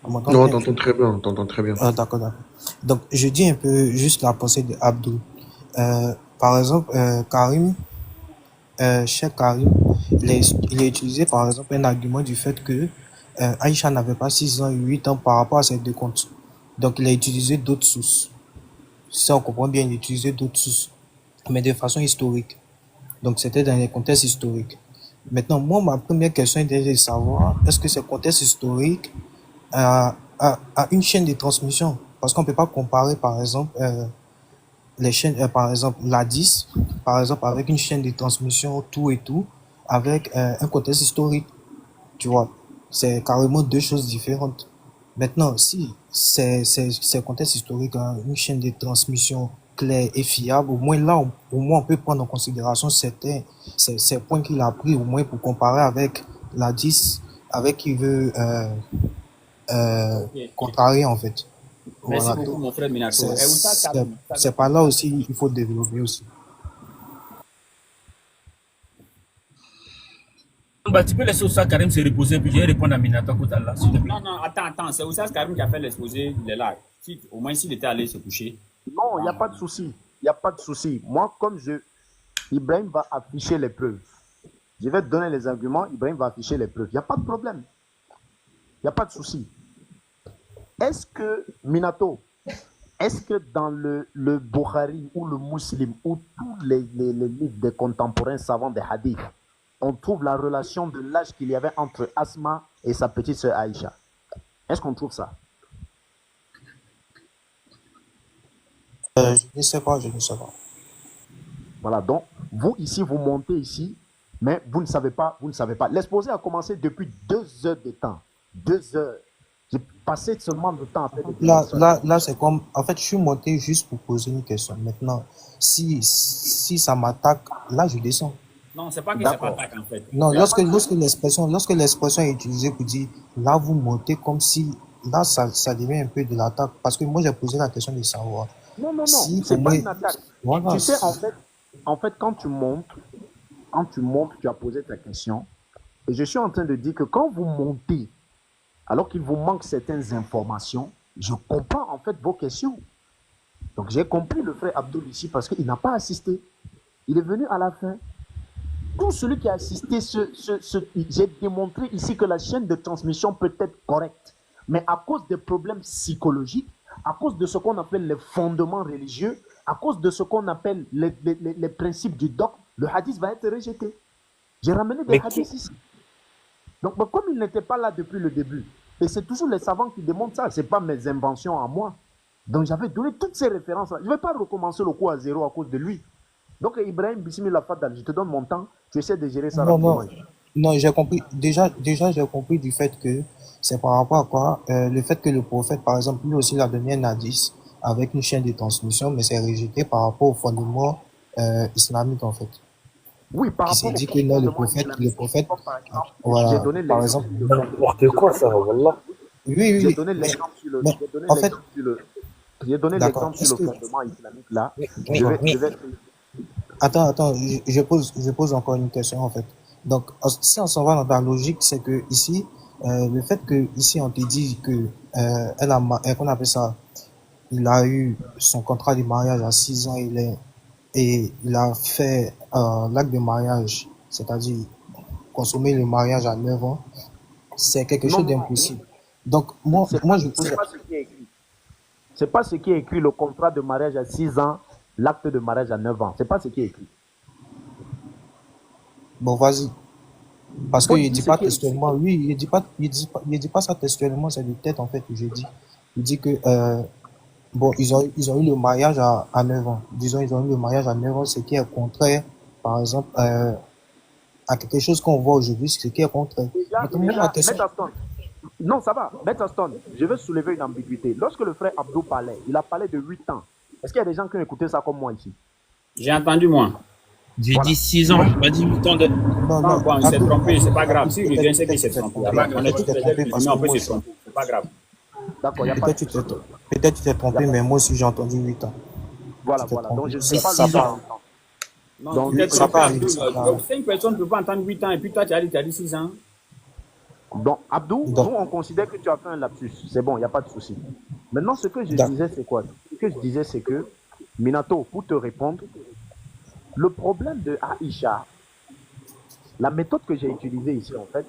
On m'entend Non, on bien. t'entend très bien, on t'entend très bien. Ah, d'accord, d'accord. Donc, je dis un peu juste la pensée de Abdul. Par exemple, Karim, Cheikh Karim, il a utilisé par exemple un argument du fait que Aïcha n'avait pas 6 ans et 8 ans par rapport à ses deux comptes. Donc, il a utilisé d'autres sources. Si on comprend bien, il a utilisé d'autres sources, mais de façon historique. Donc, c'était dans les contextes historiques. Maintenant, moi, ma première question était de savoir, est-ce que ce contexte historique a une chaîne de transmission? Parce qu'on ne peut pas comparer, par exemple, les chaînes, par exemple, la 10, par exemple, avec une chaîne de transmission, tout et tout, avec un contexte historique, tu vois. C'est carrément deux choses différentes. Maintenant, si c'est contexte historique, hein, une chaîne de transmission claire et fiable, au moins là, au moins on peut prendre en considération ces points qu'il a pris, au moins pour comparer avec la 10, avec qui veut Ok. contrarier en fait. Merci Voilà. beaucoup, mon frère Minato. C'est Et Oussaz c'est- Karim, c'est par là aussi il faut développer aussi. Bah, tu peux laisser Oustaz Karim se reposer, puis je vais répondre à Minato Koutala, s'il te plaît. non, non, attends, c'est Oussaz Karim qui a fait l'exposé, il est là. Si, au moins, s'il était allé se coucher. Non, il n'y a pas de souci. Il n'y a pas de souci. Moi, Ibrahim va afficher les preuves. Je vais te donner les arguments, Ibrahim va afficher les preuves. Il n'y a pas de problème. Il n'y a pas de souci. Est-ce que, Minato, est-ce que dans le Bukhari ou le Muslim ou tous les livres des contemporains savants des hadiths, on trouve la relation de l'âge qu'il y avait entre Asma et sa petite sœur Aïcha? Est-ce qu'on trouve ça? Je ne sais pas, je ne sais pas. Voilà, donc, vous ici, vous montez ici, mais vous ne savez pas, vous ne savez pas. L'exposé a commencé depuis 2 heures de temps. 2 heures. J'ai passé seulement le temps à faire des Là, c'est comme, en fait, je suis monté juste pour poser une question. Maintenant, si ça m'attaque, là, je descends. Non, c'est pas que c'est pas D'accord. attaque en fait. Non, Il y a pas- lorsque l'expression est utilisée pour dire, là, vous montez comme si, là, ça devient un peu de l'attaque. Parce que moi, j'ai posé la question de savoir Non, non, non, si, c'est au pas moins, une attaque. voilà, Tu sais, en fait, quand tu montes, tu as posé ta question, et je suis en train de dire que quand vous montez, alors qu'il vous manque certaines informations, je comprends en fait vos questions. Donc j'ai compris le frère Abdul ici parce qu'il n'a pas assisté. Il est venu à la fin. Tout celui qui a assisté, j'ai démontré ici que la chaîne de transmission peut être correcte. Mais à cause des problèmes psychologiques, à cause de ce qu'on appelle les fondements religieux, à cause de ce qu'on appelle les principes du dogme, le hadith va être rejeté. J'ai ramené des hadiths ici. Donc, mais comme il n'était pas là depuis le début, et c'est toujours les savants qui démontrent ça, ce n'est pas mes inventions à moi. Donc, j'avais donné toutes ces références-là. Je ne vais pas recommencer le coup à zéro à cause de lui. Donc, Ibrahim Bismillah Fadal, je te donne mon temps, tu essaies de gérer ça non, rapidement. non, j'ai compris. Déjà, j'ai compris du fait que c'est par rapport à quoi, le fait que le prophète, par exemple, lui aussi, il a donné un hadith avec une chaîne de transmission, mais c'est rejeté par rapport au fondement islamique, en fait. Oui, par Qui s'est rapport dit au que non, le fondement prophète, islamique, par exemple, voilà, j'ai donné par l'exemple exemple, sur le N'importe quoi, ça, voilà. oui, J'ai oui, donné mais, l'exemple sur le, mais, j'ai donné en fait, l'exemple sur le, j'ai donné d'accord, l'exemple sur le fondement islamique là. mais, Je vais, attends, je pose encore une question, en fait. Donc, si on s'en va dans ta logique, c'est que ici, le fait que ici on te dit que qu'on appelle ça, il a eu son contrat de mariage à 6 ans, et il a fait l'acte de mariage, c'est-à-dire consommer le mariage à 9 ans, c'est quelque Non, chose non, d'impossible. Donc, moi, c'est moi pas, je, c'est pas ce qui est écrit. C'est pas ce qui est écrit, le contrat de mariage à 6 ans, l'acte de mariage à 9 ans. C'est pas ce qui est écrit. bon, vas-y. Parce Moi, qu'il je ne dis dit ce pas qui est écrit. textuellement, oui, il dit pas ça textuellement, c'est de tête en fait que j'ai dit. Il dit que, bon, ils ont eu le mariage à 9 ans. Disons, ils ont eu le mariage à 9 ans, ce qui est contraire, par exemple, à quelque chose qu'on voit aujourd'hui, ce qui est contraire. Maintenant, moi, la question, Maître Aston. Non, ça va. Maître Aston, je veux soulever une ambiguïté. Lorsque le frère Abdou parlait, il a parlé de 8 ans. Est-ce qu'il y a des gens qui ont écouté ça comme moi ici? J'ai entendu, moi. J'ai Voilà. dit 6 ans, j'ai pas dit 8 ans de... non, Non, bon, il s'est Abdou, trompé, c'est pas grave. Abdou, S'il revient, c'est qu'il s'est trompé. On est tous peut-être tu t'es les trompé êtres parce humains, que on peut moi se aussi, tromper. C'est pas grave. D'accord, il n'y a pas peut-être de souci. peut-être tu t'es Y a trompé, pas- mais moi aussi j'ai entendu 8 ans. Voilà, Tu t'es voilà. trompé. Donc, je ne C'est sais pas six le ans. temps. Non, Donc, tu t'es Ça trompé, part Abdul. ça part. Donc, 5 personnes ne peuvent pas entendre 8 ans et puis toi, tu as dit 6 ans. Donc, Abdou, nous, Donc, on considère que tu as fait un lapsus. C'est bon, il n'y a pas de souci. Maintenant, ce que je d'ac- disais, c'est quoi? Ce que je disais, c'est que, Minato, pour te répondre, le problème de Aïcha, la méthode que j'ai utilisée ici, en fait,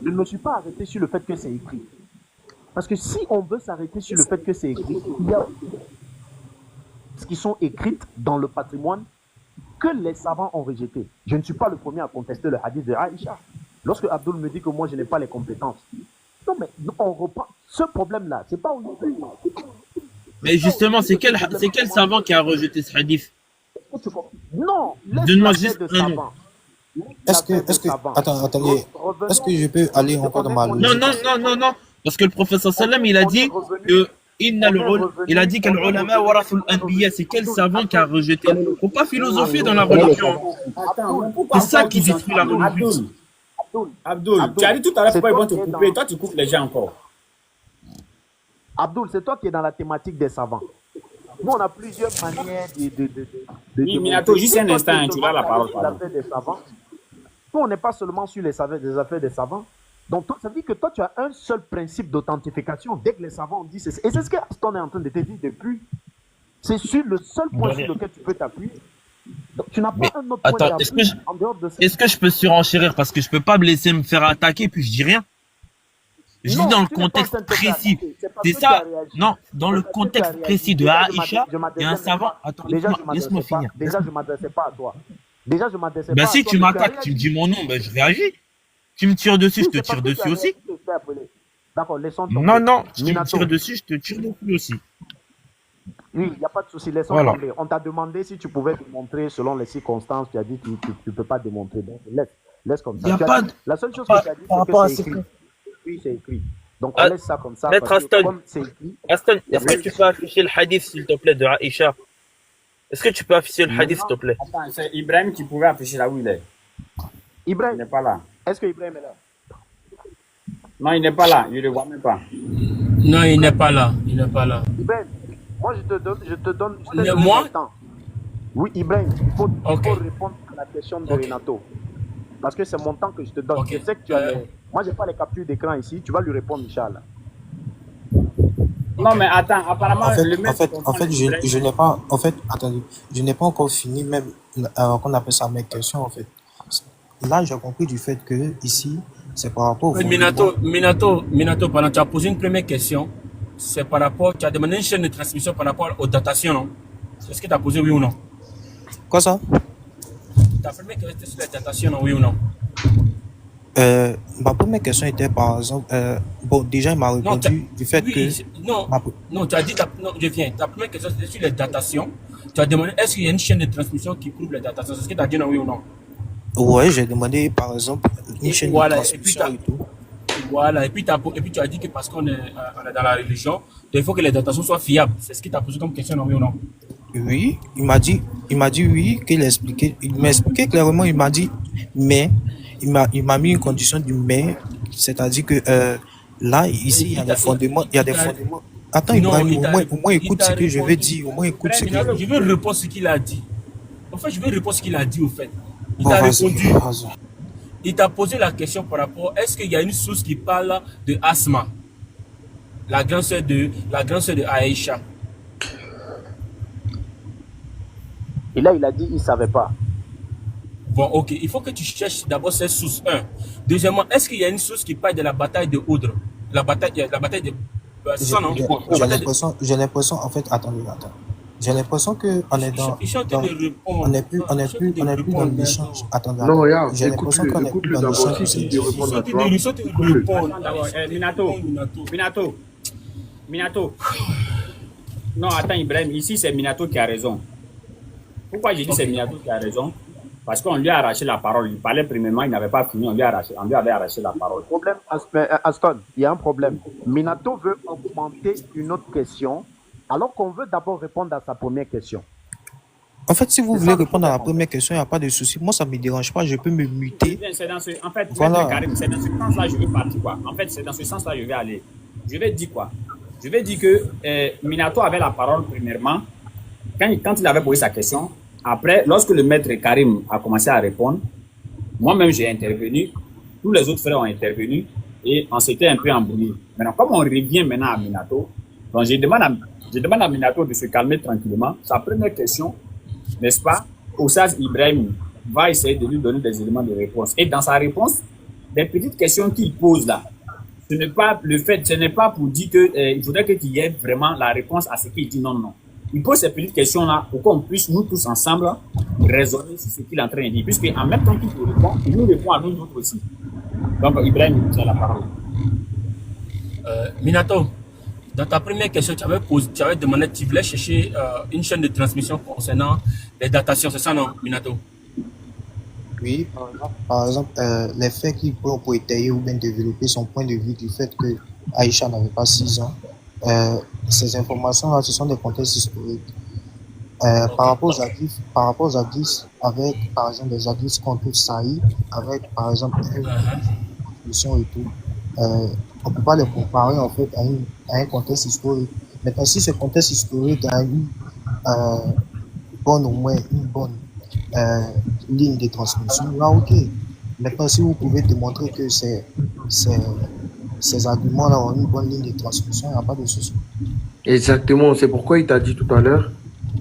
je ne me suis pas arrêté sur le fait que c'est écrit. Parce que si on veut s'arrêter sur le fait que c'est écrit, il y a ce qui sont écrites dans le patrimoine que les savants ont rejeté. Je ne suis pas le premier à contester le hadith de Aïcha. Lorsque Abdul me dit que moi je n'ai pas les compétences. Non, mais on reprend ce problème-là. C'est pas aujourd'hui. Mais justement, c'est quel savant qui a rejeté ce hadith? Non, laisse Donne-moi l'affaire juste de un nom. savant. Laisse l'affaire de savant. attendez, est-ce que je peux aller encore dans ma Non, logique? non, non, non, non. Parce que le professeur Sallam, il a dit que il a dit que l'ulama warathul anbiya, c'est quel savant qui a rejeté? Faut pas philosopher dans la religion. Attends, pourquoi C'est ça qui détruit la religion. Abdul, tu as dit tout à l'heure c'est pourquoi ils vont toi te qui es couper. dans- Toi, tu coupes les gens encore. Abdul, c'est toi qui es dans la thématique des savants. Nous, on a plusieurs manières de Oui, Minato, juste un instant, hein, tu as la parole, Les pardon. affaires des savants. Nous, on n'est pas seulement sur les affaires des savants. Donc, toi, ça veut dire que toi, tu as un seul principe d'authentification. Dès que les savants ont dit, et c'est ce que Aston est en train de te dire depuis. C'est sur le seul point sur lequel tu peux t'appuyer. Donc, tu n'as pas Mais un autre point attends, d'appui en dehors de ça. est-ce que je peux surenchérir parce que je peux pas me laisser me faire attaquer puis je dis rien? Je dis dans le tu n'es pas en train contexte de te faire précis. attaquer. C'est parce C'est que tu as ça. réagi. Non, dans le C'est parce que tu as contexte réagi. précis de Déjà, Aïcha, je m'adressais il y a un même savant. pas. Attends, Déjà, laisse-moi finir. Déjà, je ne m'adressais pas à toi. Déjà, je m'adressais Ben pas à si toi. tu mais tu as m'attaques, tu me réagi. dis mon nom, ben je réagis. Tu me tires dessus, Oui, je te c'est parce tire que tu as dessus aussi. réagi que je t'ai appelé. D'accord, laissons tomber. Non, non, si tu me Minato. tires dessus, je te tire dessus aussi. Oui, il n'y a pas de souci, laissons Voilà. tomber. On t'a demandé si tu pouvais démontrer selon les circonstances. Tu as dit que tu ne peux pas démontrer. Donc, laisse comme ça. Y a Tu as pas dit- de- La seule chose par- que tu as dit, par c'est rapport que à c'est ce écrit. que- Oui, c'est écrit. Donc, Ah, on laisse ça comme ça. Maître parce que Aston. comme c'est écrit, Aston, est-ce que tu peux afficher le hadith, s'il te plaît, de Aïcha? Est-ce que tu peux afficher le hadith, s'il te plaît? Attends, c'est Ibrahim qui pouvait afficher là où il est. Il Ibrahim, n'est pas là. est-ce que Ibrahim est là? Non, il n'est pas là. Je ne le vois même pas. Non, il n'est pas là. Il n'est pas là. Ibrahim, moi, je te donne Moi? le temps. Oui, Ibrahim, il faut Ok. répondre à la question de Ok. Renato. Parce que c'est mon temps que je te donne. Ok. Je sais que tu as Moi, je n'ai pas les captures d'écran ici. Tu vas lui répondre, Inch'Allah. Non, mais attends, apparemment, le maître En fait, je n'ai pas, en fait, attendez, je n'ai pas encore fini même, qu'on appelle ça mes questions, en fait. Là, j'ai compris du fait que ici, c'est par rapport au Minato, pendant tu as posé une première question, c'est par rapport, tu as demandé une chaîne de transmission par rapport aux datations, non? Est-ce que tu as posé oui ou non? Quoi ça? Ta première question était sur les datations, non, oui ou non? Ma première question était par exemple, bon, déjà, il m'a répondu du fait que, non, ma- non, tu as dit, non, je viens. Ta première question c'était sur les datations. Tu as demandé, est-ce qu'il y a une chaîne de transmission qui prouve les datations? Est-ce que tu as dit non, oui ou non? ouais, j'ai demandé par exemple une Et chaîne voilà, de et puis transmission et tout. Voilà, et puis tu as dit que parce qu'on est, on est dans la religion, il faut que les datations soient fiables. C'est ce que tu as posé comme question, non, oui ou non? Oui, il m'a dit oui, il m'a expliqué clairement, il m'a dit, mais, il m'a mis une condition du mais, c'est-à-dire que, là, ici, il y a des fondements, Attends, Non, Ibrahim, au moins il écoute t'a ce que je vais répondu. dire, au moins écoute ce que Je veux répondre ce qu'il a dit. En fait, je veux répondre ce qu'il a dit, au fait. Il Bon, t'a vas-y, répondu. vas-y. Il t'a posé la question par rapport, est-ce qu'il y a une source qui parle de Asma, la grande sœur de Aïcha? Et là, il a dit il ne savait pas. Bon, ok. Il faut que tu cherches d'abord cette source. Un. Deuxièmement, est-ce qu'il y a une source qui parle de la bataille de Oudre? La bataille de... C'est ça, non? La bataille de... J'ai l'impression, en fait, attendez. J'ai l'impression que on est Je suis en train de répondre. on n'est plus dans l'échange. Attendez. Non, regarde, J'ai l'impression qu'on est plus écoute-le dans d'abord. l'échange. Si il répond à toi, Ils sont en train de écoute-le. répondre. D'abord, Minato. Non, attends, Ibrahim, ici c'est Minato qui a raison. Pourquoi j'ai dit c'est Minato qui a raison? Parce qu'on lui a arraché la parole. Il parlait premièrement, il n'avait pas fini, on lui avait arraché la parole. Problème, Aston, il y a un problème. Minato veut augmenter une autre question, alors qu'on veut d'abord répondre à sa première question. En fait, si vous C'est voulez ça le répondre à la problème. première question, il n'y a pas de souci. Moi, ça ne me dérange pas. Je peux me muter. C'est dans ce, en fait, Voilà. Maître Karim, c'est dans ce sens-là que je veux partir, quoi. En fait, c'est dans ce sens-là que je vais aller. Je vais dire quoi? Je vais dire que Minato avait la parole premièrement quand il avait posé sa question. Après, lorsque le maître Karim a commencé à répondre, moi-même j'ai intervenu, tous les autres frères ont intervenu et on s'était un peu embrouillé. Maintenant, comme on revient maintenant à Minato, donc je demande à Minato de se calmer tranquillement. Sa première question, n'est-ce pas? Oussaz Ibrahim va essayer de lui donner des éléments de réponse. Et dans sa réponse, des petites questions qu'il pose là, ce n'est pas pour dire que il faudrait qu'il y ait vraiment la réponse à ce qu'il dit non. Il pose ces petites questions-là pour qu'on puisse, nous tous ensemble, raisonner sur ce qu'il est en train de dire. Puisque en même temps qu'il nous répond, il nous répond à nous autres aussi. Donc, Ibrahim, tu as la parole. Minato, dans ta première question, tu avais demandé, tu voulais chercher une chaîne de transmission concernant les datations. C'est ça, non, Minato? Oui, par exemple, les faits qui pour étayer ou bien développer son point de vue du fait que Aïcha n'avait pas 6 ans, ces informations-là, ce sont des contextes historiques. Par rapport aux hadiths, avec par exemple des hadiths contre Saïd, avec par exemple une discussion et tout, on ne peut pas les comparer en fait à un contexte historique. Maintenant, si ce contexte historique a eu au moins une bonne ligne de transmission, là ok. Maintenant, si vous pouvez démontrer que ces arguments-là ont une bonne ligne de transmission, il n'y a pas de souci. Exactement, c'est pourquoi il t'a dit tout à l'heure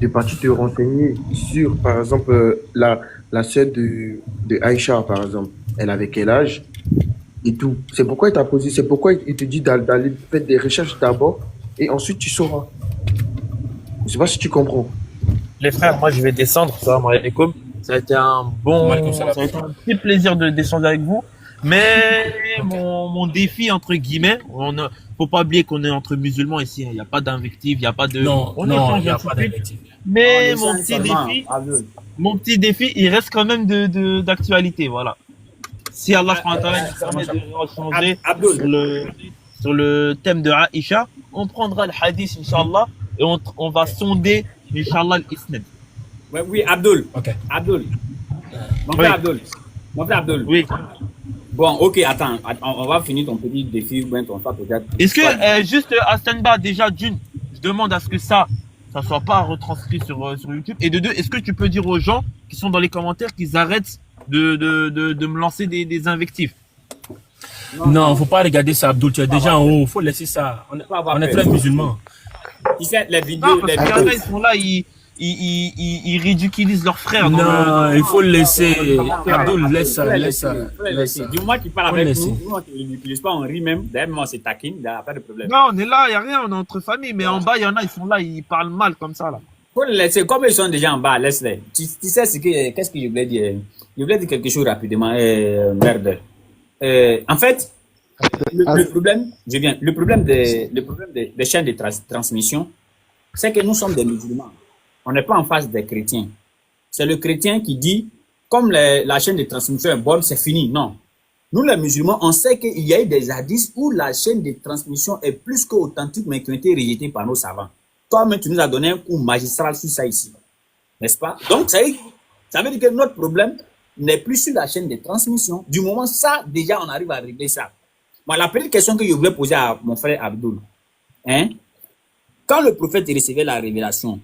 de partir te renseigner sur, par exemple, la sœur de Aïcha, par exemple. Elle avait quel âge et tout. C'est pourquoi il t'a posé, c'est pourquoi il te dit d'aller faire des recherches d'abord et ensuite tu sauras. Je ne sais pas si tu comprends. Les frères, moi je vais descendre. Salam alaikum. Ça a été un petit plaisir de descendre avec vous. Mais mon défi, entre guillemets, faut pas oublier qu'on est entre musulmans ici. Il n'y a pas d'invective, il n'y a pas de. Non, On il est n'y a pas d'invective. Mais Non, mon petit défi, il reste quand même d'actualité. Voilà. Si Allah nous permet de changer sur le thème de Aïcha, on prendra le hadith, Inch'Allah, et on va sonder, Inch'Allah, l'islam. Oui, Abdul. Ok. Abdul. Mon frère Abdul. Oui. Bon, ok, attends. On va finir ton petit défi. Ton peut-être. Est-ce que, juste à Stanba, déjà, d'une, je demande à ce que ça soit pas retranscrit sur YouTube. Et de deux, est-ce que tu peux dire aux gens qui sont dans les commentaires qu'ils arrêtent de me lancer des invectives? Non, faut pas regarder ça, Abdul. Tu es déjà en haut. Faut laisser ça. On est très musulmans. Tu sais, les vidéos. Non, parce qu'il y en a, ils sont là, ils ridiculisent leurs frères. Non, il faut le laisser. Abdul, laisse ça. Du moment qu'il parle avec nous, on ne l'utilise pas, on rit même. D'ailleurs, on se taquine, il n'y a pas de problème. Non, on est là, il n'y a rien, on est entre familles. Mais en bas, il y en a, ils sont là, ils parlent mal comme ça. Là. Faut le laisser. Comme ils sont déjà en bas, laisse-les. Tu sais qu'est-ce que je voulais dire? Je voulais dire quelque chose rapidement. Merde. En fait, le problème des chaînes de transmission, c'est que nous sommes des musulmans. On n'est pas en face des chrétiens. C'est le chrétien qui dit, comme la chaîne de transmission est bonne, c'est fini. Non. Nous, les musulmans, on sait qu'il y a eu des hadiths où la chaîne de transmission est plus qu'authentique, mais qui ont été rejetées par nos savants. Toi-même, tu nous as donné un coup magistral sur ça ici. N'est-ce pas? Donc, ça veut dire que notre problème n'est plus sur la chaîne de transmission. Du moment ça, déjà, on arrive à régler ça. Bon, la première question que je voulais poser à mon frère Abdul, quand le prophète recevait la révélation,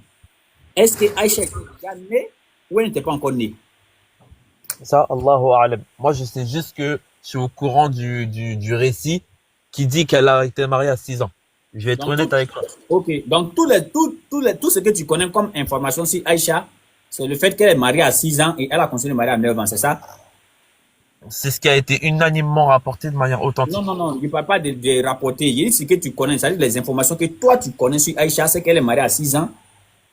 est-ce que Aïcha était déjà née ou elle n'était pas encore née? Ça, Allahu A'lam. Moi, je sais juste que je suis au courant du récit qui dit qu'elle a été mariée à 6 ans. Je vais être Donc, honnête avec toi. ok. Donc, tout ce que tu connais comme information sur Aïcha, c'est le fait qu'elle est mariée à 6 ans et elle a continué de marier à 9 ans, c'est ça? C'est ce qui a été unanimement rapporté de manière Non, authentique. non, non, je ne parle pas de rapporter. Il y a ce que tu connais, c'est-à-dire les informations que toi tu connais sur Aïcha, c'est qu'elle est mariée à 6 ans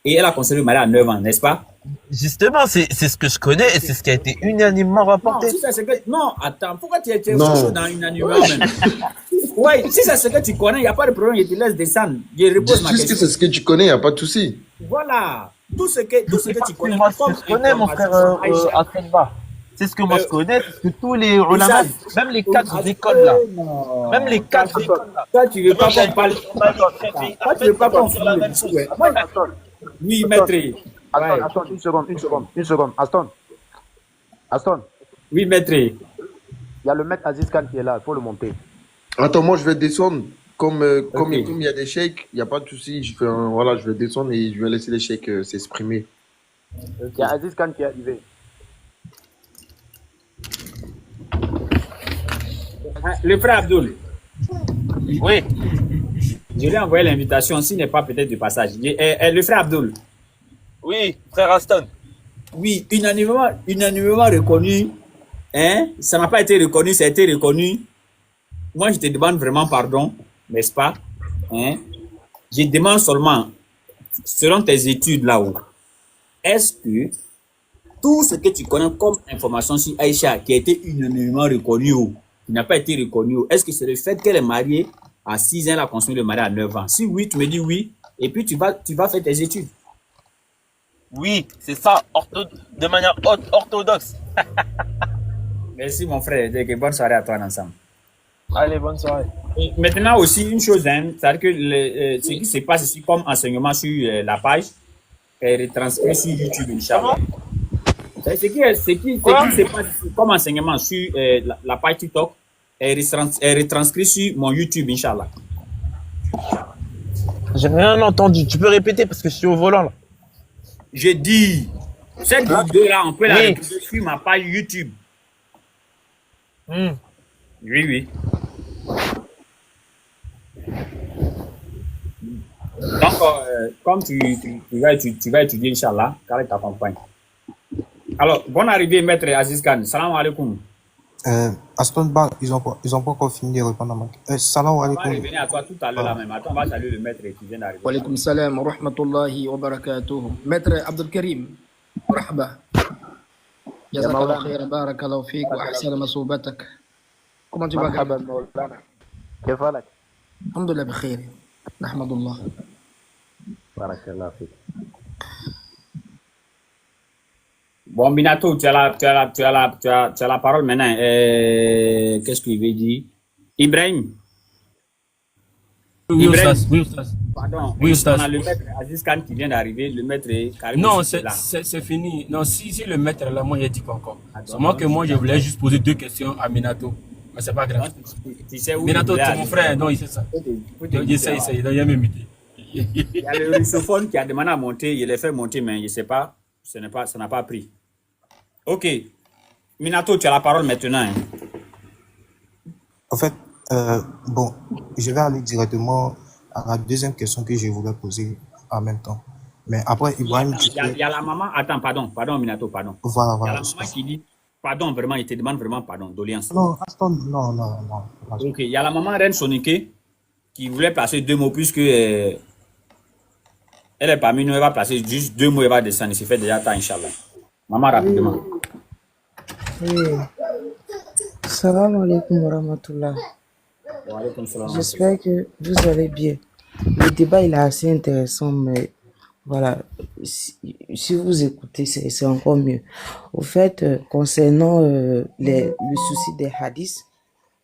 et elle a continué de marier à 9 ans, n'est-ce pas? Justement, c'est ce que je connais et c'est ce qui a été unanimement Non, rapporté. si c'est ce que. Non, attends, pourquoi tu es chaud Non. dans une animal même? Ouais, si c'est ce que tu connais, il n'y a pas de problème, je te laisse descendre. Je Dis repose ma juste que question. c'est ce que tu connais, il n'y a pas de souci. Voilà. Tout ce que tu connais Moi, ce comme que je connais, mon frère information sur Aïcha. Atenba, c'est ce que moi je Euh, connais, c'est ce que tous les ulama, Issa, même les quatre écoles là, non. même les quatre écoles là. Toi, tu veux pas qu'on parle. Shafi'i, Toi, tu veux pas qu'on sur la finisse le même discours. chose. Ouais. Moi, Aston, oui, maître. Aston, Ouais. Aston, une seconde. Aston, Oui, maître. il y a le maître Aziz Khan qui est là, il faut le monter. Attends, moi, je vais descendre. Comme Ok. il y a des sheikhs, il n'y a pas de souci. Voilà, je vais descendre et je vais laisser les sheikhs s'exprimer. Il y a Aziz Khan qui est arrivé. Ah, le frère Abdul, Oui, je lui ai envoyé l'invitation, s'il n'est pas peut-être du passage. Le frère Abdul, oui, frère Aston. oui, unanimement reconnu. Hein? Ça n'a pas été reconnu, ça a été reconnu. Moi, je te demande vraiment pardon, n'est-ce pas? Hein? Je demande seulement, selon tes études là-haut, est-ce que tout ce que tu connais comme information sur Aïcha qui a été unanimement reconnu ou qui n'a pas été reconnu, est-ce que c'est le fait qu'elle est mariée à 6 ans, elle a continué de marier à 9 ans? Si oui, tu me dis oui, et puis tu vas faire tes études. Oui, c'est ça, de manière orthodoxe. Merci mon frère, et bonne soirée à toi ensemble. Allez, bonne soirée. Et maintenant aussi, une chose, hein, c'est-à-dire que ce qui se passe ici comme enseignement sur la page est retranscrit sur YouTube, Inch'Allah. Ce qui se passe ici comme enseignement sur la page TikTok est retranscrit sur mon YouTube, Inch'Allah. J'ai rien entendu. Tu peux répéter parce que je suis au volant là. Je dis, cette vidéo-là, on peut la Oui. retrouver sur ma page YouTube. Hmm. Oui, oui. Donc, comme tu vas étudier, Inch'Allah, car il t'accompagne. Alors, bonne arrivée, maître Aziz Khan. Salam alaikum. Aston Bar, ils ont pas encore fini de répondre à ma salam On va alaikum. revenir à toi tout à l'heure là même. Attends, on va saluer le maître qui vient d'arriver. وعليكم السلام ورحمة الله وبركاته متر عبد الكريم مرحبا جزاك الله مولانا. خيرا بارك الله فيك وأحسن مصوبتك كما تبقى مرحبا مولانا. كيف حالك؟ الحمد لله بخير نحمد الله بارك الله فيك. Bon, Minato, tu as la parole maintenant. Qu'est-ce qu'il veut dire? Ibrahim, Oui, Ibrahim. Oustaz, oui, Oustaz. pardon. Oui, On Oustaz. a le maître Aziz Khan qui vient d'arriver. Le maître Karim Non, aussi est là. c'est fini. Non, si le maître est là, moi, j'ai dit pas encore. Attends, C'est moi que moi, je voulais juste poser 2 questions à Minato. Mais c'est pas grave. Tu sais où Minato, il est c'est mon frère, non, il sait ça. Il sait, donc il a même idée. Il y a le russophone qui a demandé à monter. Il l'a fait monter, mais je ne sais pas. Ça n'a pas pris. Ok. Minato, tu as la parole maintenant. Hein. En fait, bon, je vais aller directement à la deuxième question que je voulais poser en même temps. Mais après, Ibrahim, tu Il y a la maman. Attends, pardon, Minato, pardon. Voilà, Il y a voilà. la maman qui dit pardon, vraiment, il te demande vraiment pardon, doléance. Non, Aston, non. Ok, il y a la maman Reine Sonique qui voulait placer 2 mots puisque elle est parmi nous, elle va placer juste 2 mots, elle va descendre. Il s'est fait déjà temps, Inch'Allah. Maman, rapidement. Oui. Salam alaikum wa rahmatullah. Wa alaykoum salam. J'espère que vous allez bien. Le débat il est assez intéressant, mais voilà, si vous écoutez, c'est encore mieux. Au fait, concernant le souci des hadiths,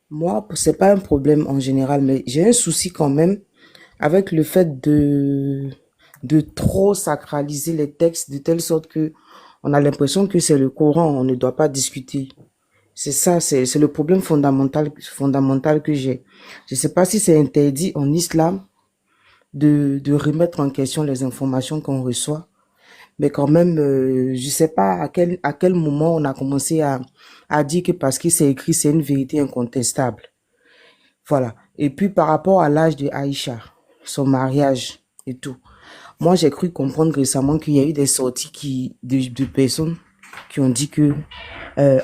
moi, c'est pas un problème en général, mais j'ai un souci quand même avec le fait de trop sacraliser les textes de telle sorte que on a l'impression que c'est le Coran, on ne doit pas discuter. C'est ça, c'est le problème fondamental que j'ai. Je sais pas si c'est interdit en islam de remettre en question les informations qu'on reçoit, mais quand même, je sais pas à quel moment on a commencé à dire que parce que c'est écrit, c'est une vérité incontestable. Voilà. Et puis par rapport à l'âge de Aïcha, son mariage et tout, moi j'ai cru comprendre récemment qu'il y a eu des sorties de personnes qui ont dit que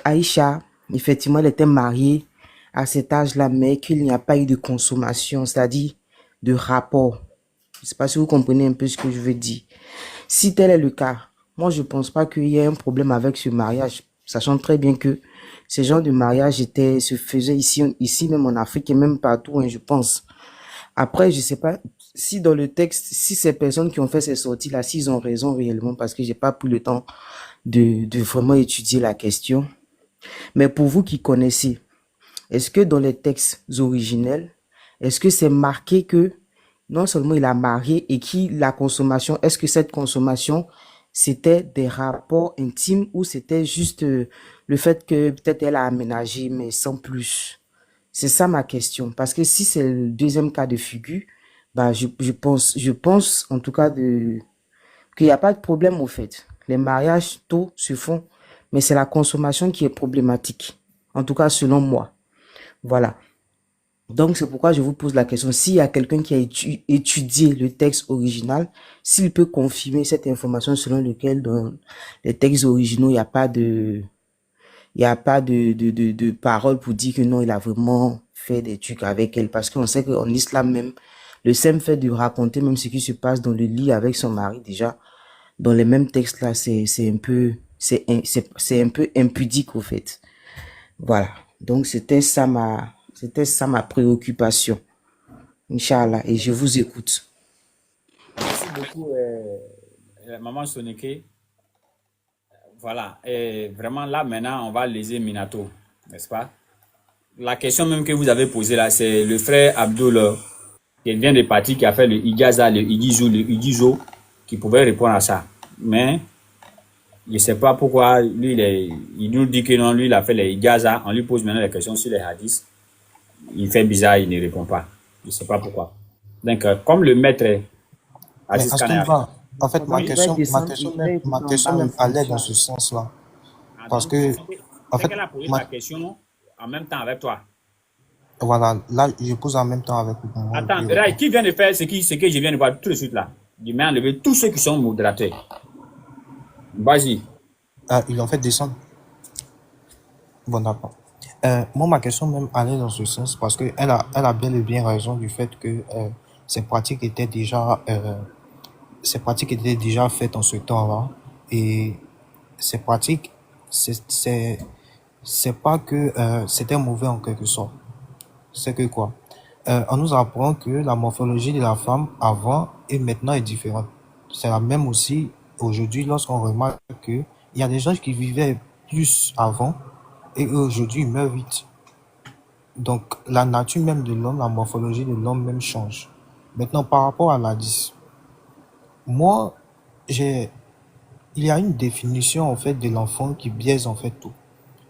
Aïcha, effectivement, elle était mariée à cet âge-là, mais qu'il n'y a pas eu de consommation, c'est-à-dire de rapport. Je sais pas si vous comprenez un peu ce que je veux dire. Si tel est le cas, moi je pense pas qu'il y ait un problème avec ce mariage, sachant très bien que ces genres de mariage se faisaient ici même en Afrique et même partout, hein, je pense. Après, je sais pas si dans le texte, si ces personnes qui ont fait ces sorties-là, s'ils ont raison réellement, parce que j'ai pas pris le temps de vraiment étudier la question. Mais pour vous qui connaissez, est-ce que dans les textes originels, est-ce que c'est marqué que non seulement il a marié et la consommation, est-ce que cette consommation, c'était des rapports intimes ou c'était juste le fait que peut-être elle a aménagé, mais sans plus? C'est ça ma question. Parce que si c'est le deuxième cas de figure, bah, je pense en tout cas qu'il n'y a pas de problème au fait. Les mariages tôt se font, mais c'est la consommation qui est problématique. En tout cas, selon moi. Voilà. Donc, c'est pourquoi je vous pose la question. S'il y a quelqu'un qui a étudié le texte original, s'il peut confirmer cette information selon laquelle dans les textes originaux, il n'y a pas de parole pour dire que non, il a vraiment fait des trucs avec elle. Parce qu'on sait qu'en islam même, le simple fait de raconter même ce qui se passe dans le lit avec son mari, déjà, dans les mêmes textes là, c'est un peu impudique au fait. Voilà. Donc, c'était ça ma préoccupation. Inch'Allah. Et je vous écoute. Merci beaucoup, Maman Soneke. Voilà. Et vraiment, là, maintenant, on va léser Minato, n'est-ce pas? La question même que vous avez posée là, c'est le frère Abdul, qui vient des partis, qui a fait le Ijaza, le Igizo, qui pouvait répondre à ça. Mais, je ne sais pas pourquoi, lui, il nous dit que non, lui, il a fait les Ijaza. On lui pose maintenant les questions sur les hadiths. Il fait bizarre, il ne répond pas. Je ne sais pas pourquoi. Donc, comme le maître Aziz Mais Kane en fait, ma question même allait dans ce sens-là. Parce que, en fait, qu'elle a posé la question en même temps avec toi. voilà, là, je pose en même temps avec vous. Attends, Rai, qui vient de faire ce que je viens de voir tout de suite là? Je mets enlever tous ceux qui sont modérateurs. Vas-y. Ils l'ont fait descendre. Bon, d'accord. Moi, ma question même allait dans ce sens parce que elle a bel et bien raison du fait que ces pratiques étaient déjà faites en ce temps-là. Et ces pratiques, c'est pas que c'était mauvais en quelque sorte. C'est que quoi? On nous apprend que la morphologie de la femme avant et maintenant est différente. C'est la même aussi aujourd'hui lorsqu'on remarque que il y a des gens qui vivaient plus avant et aujourd'hui ils meurent vite. Donc la nature même de l'homme, la morphologie de l'homme même change. Maintenant par rapport à l'hadith, moi il y a une définition en fait de l'enfant qui biaise en fait tout.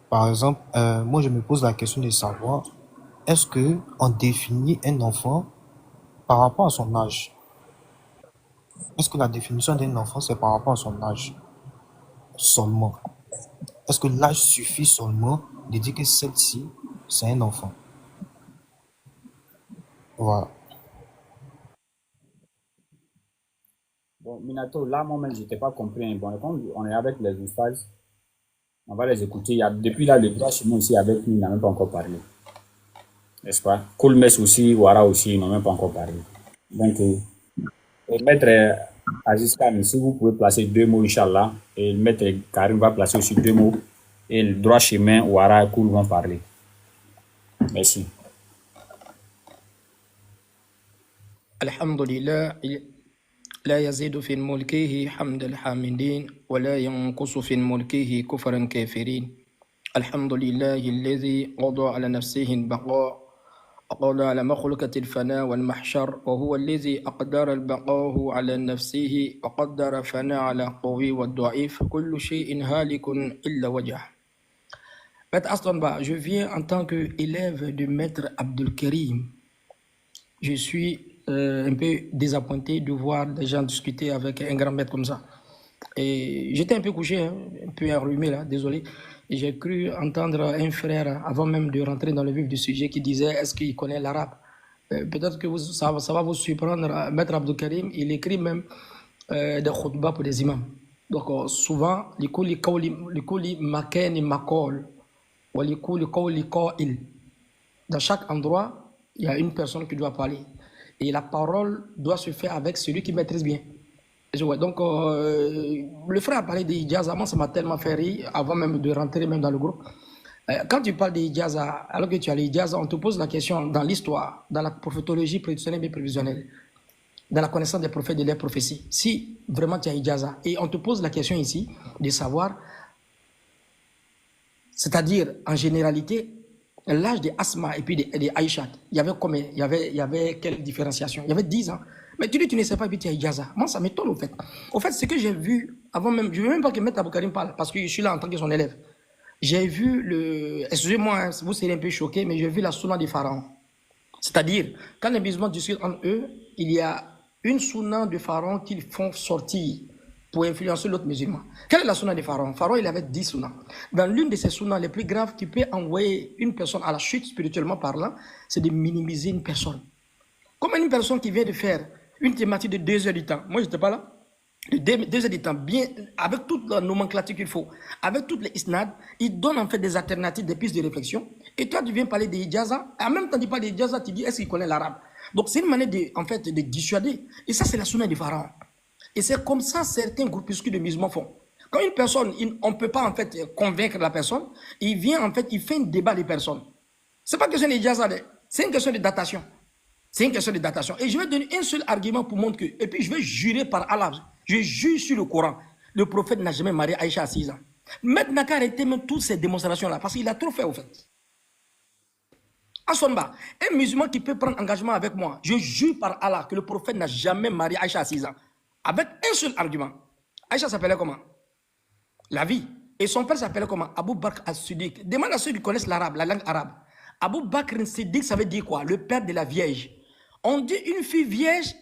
Par exemple, moi je me pose la question de savoir est-ce que on définit un enfant par rapport à son âge? Est-ce que la définition d'un enfant c'est par rapport à son âge seulement? Est-ce que l'âge suffit seulement de dire que celle-ci c'est un enfant? Voilà. Bon, Minato, là, moi-même, je n'étais pas compris. Bon, comme on est avec les ustads, on va les écouter. Depuis là, le droit chez moi aussi avec nous, il n'a même pas encore parlé. N'est-ce pas? Koulmes aussi, Ouara aussi, ils n'ont même pas encore parlé. Donc, maître Aziz Khan, si vous pouvez placer 2 mots, Inch'Allah, et le maître Karim va placer aussi 2 mots, et le droit chemin, Ouara et Koul vont parler. Merci. Alhamdulillah, لا يزيد في ملكه حمد الحامدين ولا ينقص في ملكه كفر كافرين. الحمد لله الذي قضى على نفسه البقاء وقضى على مخلوقة الفناء والمحشر وهو الذي أقدر البقاء على نفسه وقدر فناء على القوي والضعيف كل شيء هالك إلا وجهه. Maître Astonba, je viens en tant qu'élève du maître Abdul Karim. Je suis un peu désappointé de voir des gens discuter avec un grand maître comme ça. Et j'étais un peu couché, hein, un peu enrhumé là, désolé. Et j'ai cru entendre un frère, avant même de rentrer dans le vif du sujet, qui disait est-ce qu'il connaît l'arabe? Peut-être que ça va vous surprendre. Maître Abdou Karim, il écrit même des khutbahs pour des imams. Donc souvent, likuli makani makol, ou likuli qawli qa'il. Dans chaque endroit, il y a une personne qui doit parler. Et la parole doit se faire avec celui qui maîtrise bien. Donc, le frère a parlé des Hijaza, moi ça m'a tellement fait rire, avant même de rentrer même dans le groupe. Quand tu parles des Hijaza, alors que tu as les Hijaza, on te pose la question dans l'histoire, dans la prophétologie prédictionnelle et prévisionnelle, dans la connaissance des prophètes et des prophéties, si vraiment tu as Hijaza, et on te pose la question ici de savoir, c'est-à-dire en généralité, l'âge des Asma et puis des Aïcha, il y avait combien? Il y avait quelle différenciation? Il y avait 10 ans. Mais tu dis tu ne sais pas et puis tu as Hijaza. Moi ça m'étonne au fait. Au fait, ce que j'ai vu, avant même, je ne veux même pas que Maître Abou Karim parle, parce que je suis là en tant que son élève. J'ai vu excusez-moi, hein, vous serez un peu choqué, mais j'ai vu la sunna des pharaons. C'est-à-dire, quand les musulmans discutent entre eux, il y a une sunna de pharaons qu'ils font sortir pour influencer l'autre musulman. Quelle est la sunna des pharaons? Pharaon, il avait 10 sunnas. Dans l'une de ces sunnas les plus graves qui peut envoyer une personne à la chute spirituellement parlant, c'est de minimiser une personne. Comme une personne qui vient de faire une thématique de 2 heures du temps. Moi, je n'étais pas là. De 2 heures du temps, bien, avec toute la nomenclature qu'il faut, avec toutes les isnad, il donne en fait des alternatives, des pistes de réflexion. Et toi, tu viens parler des Hijaza. En même temps, tu parles des Hijaza, tu dis, est-ce qu'il connaît l'arabe? Donc, c'est une manière en fait, de dissuader. Et ça, c'est la sunna du pharaon. Et c'est comme ça certains groupuscules de musulmans font. Quand une personne, on ne peut pas en fait convaincre la personne, il vient en fait, il fait un débat des personnes. Ce n'est pas une question d'Hijaza, c'est une question de datation. C'est une question de datation. Et je vais donner un seul argument pour montrer que, et puis je vais jurer par Allah, je jure sur le Coran, le prophète n'a jamais marié Aïcha à 6 ans. Maintenant qu'à arrêter même toutes ces démonstrations-là, parce qu'il a trop fait au fait. À son bas, un musulman qui peut prendre engagement avec moi, je jure par Allah que le prophète n'a jamais marié Aïcha à 6 ans. Avec un seul argument. Aïcha s'appelait comment? La vie. Et son père s'appelait comment? Abu Bakr as-Siddiq. Demande à ceux qui connaissent l'arabe, la langue arabe. Abu Bakr as-Siddiq, ça veut dire quoi? Le père de la Vierge. On dit une fille vierge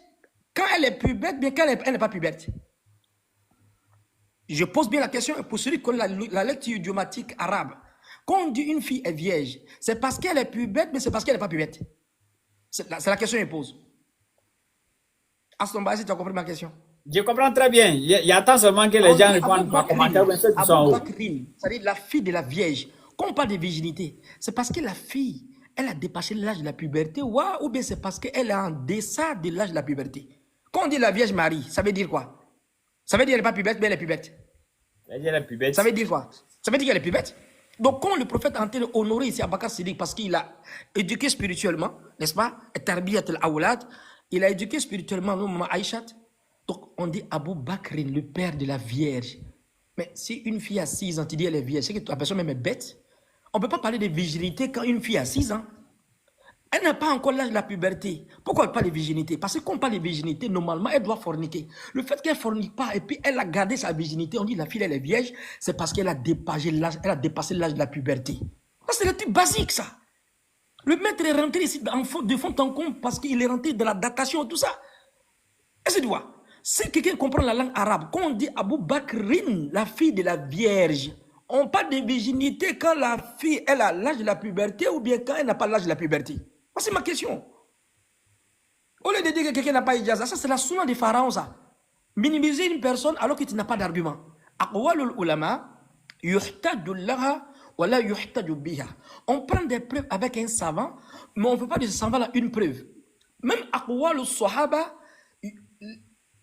quand elle est puberte, bien quand elle n'est pas puberte. Je pose bien la question pour celui qui connaît la lecture idiomatique arabe. Quand on dit une fille est vierge, c'est parce qu'elle est puberte, mais c'est parce qu'elle n'est pas puberte. C'est la question que je pose. Aston, si tu as compris ma question. Je comprends très bien. Il y a tant seulement que les gens répondent par commentaire. C'est-à-dire la fille de la Vierge. Quand on parle de virginité, c'est parce que la fille, elle a dépassé l'âge de la puberté, ou bien c'est parce qu'elle est en deçà de l'âge de la puberté. Quand on dit la Vierge Marie, ça veut dire quoi? Ça veut dire qu'elle n'est pas puberte, mais elle est puberte. Ça veut dire quoi? Ça veut dire qu'elle est puberte. Donc quand le prophète a en train d'honorer ici Abakar Siddiq parce qu'il a éduqué spirituellement, n'est-ce pas? Tarbiyat al-awlad, il a éduqué spirituellement maman Aïcha. Donc on dit Abu Bakr, le père de la Vierge. Mais si une fille a 6 ans, tu dis elle est vierge, c'est que la personne même est bête. On ne peut pas parler de virginité quand une fille a 6 ans. Elle n'a pas encore l'âge de la puberté. Pourquoi elle parle de virginité? Parce que quand on parle de virginité, normalement, elle doit forniquer. Le fait qu'elle ne fornique pas et puis elle a gardé sa virginité, on dit la fille elle est vierge, c'est parce qu'elle a dépassé l'âge de la puberté. C'est le truc basique ça. Le maître est rentré ici de fond en comble parce qu'il est rentré dans la datation et tout ça. Est-ce que tu vois? Si quelqu'un comprend la langue arabe, quand on dit Abu Bakrin, la fille de la Vierge, on parle de virginité quand la fille elle a l'âge de la puberté ou bien quand elle n'a pas l'âge de la puberté. C'est ma question. Au lieu de dire que quelqu'un n'a pas Hijaza, ça c'est la sunna des pharaons ça. Minimiser une personne alors que tu n'as pas d'argument. Aqwalul ulama yuhtaju laha wa la yuhtaju biha. On prend des preuves avec un savant, mais on ne veut pas de ce savant-là une preuve. Même aqwalul sahaba,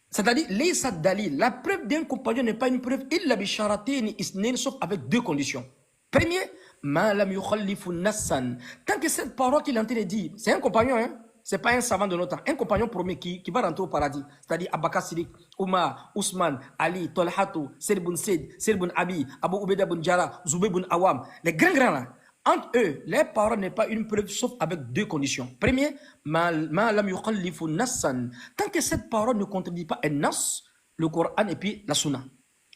c'est-à-dire, la preuve d'un compagnon n'est pas une preuve, illa bisharatayni isnayn, sauf avec 2 conditions. Premier, ma lam yukhallifu nassan. Tant que cette parole qu'il est en train de dire, c'est un compagnon, hein? C'est pas un savant de notre temps, un compagnon promis qui va rentrer au paradis. C'est-à-dire Abakar Siddiq, Umar, Ousmane, Ali, Tolhatou, Saïd ibn Saïd, Saïd ibn Abi, Abu Ubaidah ibn Jarrah, Zubayr ibn Awam, les grands là. Entre eux, les paroles n'est pas une preuve sauf avec 2 conditions. Premier, ma lam yukhallifu nassan. Tant que cette parole ne contredit pas un nas, le Coran et puis la Sunna.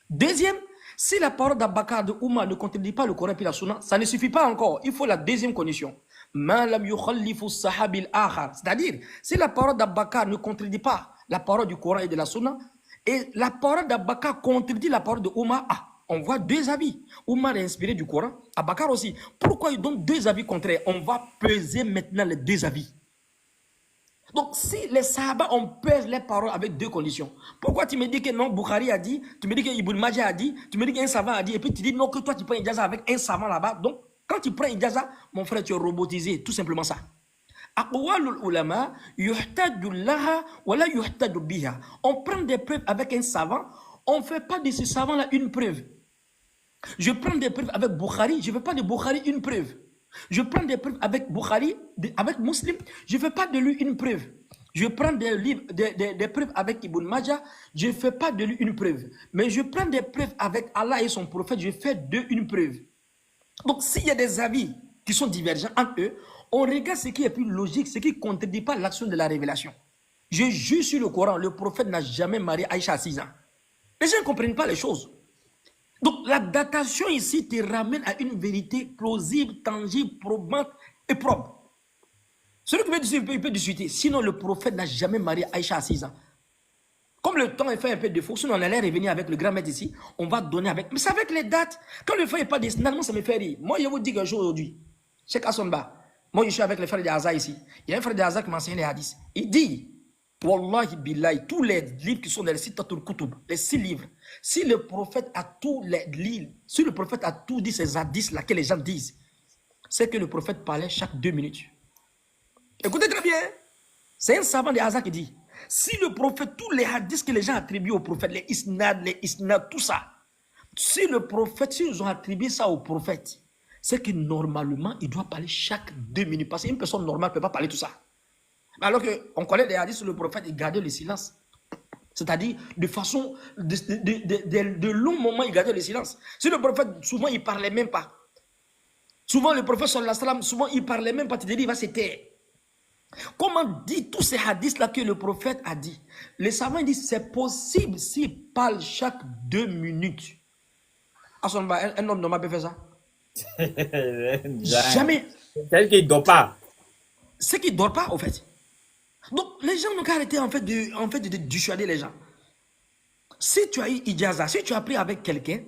Deuxième, si la parole d'Abakar de Oumar ne contredit pas le Coran et puis la Sunna, ça ne suffit pas encore. Il faut la deuxième condition. Ma lam yukhallifu sahabil akhar. C'est-à-dire, si la parole d'Abakar ne contredit pas la parole du Coran et de la Sunna, Et la parole d'Abakar contredit la parole de Omar. Ah, on voit deux avis. Omar est inspiré du Coran, Abakar aussi. Pourquoi il donne deux avis contraires? On va peser maintenant les deux avis. Donc, si les Sahaba, on pèse les paroles avec deux conditions. Pourquoi tu me dis que non, Bukhari a dit, tu me dis que Ibn Majah a dit, tu me dis qu'un savant a dit, et puis tu dis non, que toi tu prends Ijaza avec un savant là-bas. Donc, quand tu prends Ijaza, mon frère, tu es robotisé, tout simplement ça. Aqwalul ulama yuhtaju laha wala yuhtaju biha. On prend des preuves avec un savant, on ne fait pas de ce savant-là une preuve. Je prends des preuves avec Bukhari, je ne fais pas de Bukhari une preuve. Je prends des preuves avec Bukhari, avec Muslim, je ne fais pas de lui une preuve. Je prends des livres, des preuves avec Ibn Majah, je ne fais pas de lui une preuve. Mais je prends des preuves avec Allah et son prophète, je fais d'eux une preuve. Donc s'il y a des avis qui sont divergents entre eux, on regarde ce qui est plus logique, ce qui ne contredit pas l'action de la révélation. Je jure sur le Coran, le prophète n'a jamais marié Aïcha à 6 ans. Les gens ne comprennent pas les choses. Donc la datation ici te ramène à une vérité plausible, tangible, probante et propre. Celui qui veut discuter, il peut discuter. Sinon, le prophète n'a jamais marié Aïcha à 6 ans. Comme le temps est fait un peu de faux, sinon on allait revenir avec le grand maître ici, on va donner avec. Mais c'est avec les dates. Quand le frère n'est pas destiné, ça me fait rire. Moi, je vous dis quelque chose aujourd'hui. Cheikh Assonba. Moi, je suis avec les frères de Hazza ici. Il y a un frère de Hazza qui m'enseigne les hadiths. Il dit, Wallahi billahi, tous les livres qui sont dans les Sitatul Kutub, les 6 livres, si le prophète a tous les livres, si le prophète a tout dit ces hadiths-là que les gens disent, c'est que le prophète parlait chaque 2 minutes. Écoutez très bien. C'est un savant de Hazza qui dit, si le prophète, tous les hadiths que les gens attribuent au prophète, les isnad, tout ça, si le prophète, s'ils ont attribué ça au prophète, c'est que normalement, il doit parler chaque 2 minutes. Parce qu'une personne normale ne peut pas parler tout ça. Alors qu'on connaît des hadiths sur le prophète, il gardait le silence. C'est-à-dire, de façon, de longs moments, il gardait le silence. Si le prophète, souvent, il ne parlait même pas. Souvent, le prophète, sallallahu alayhi wa sallam, souvent, il ne parlait même pas. Tu te dis, il va se taire. Comment dit tous ces hadiths-là que le prophète a dit? Les savants disent, c'est possible s'il parle chaque 2 minutes. À son bas, un homme normal peut faire ça? Jamais. C'est qu'il ne dort pas. C'est qu'il ne dort pas, au fait. Donc, les gens n'ont qu'à arrêter de dissuader les gens. Si tu as eu Ijaza, si tu as pris avec quelqu'un,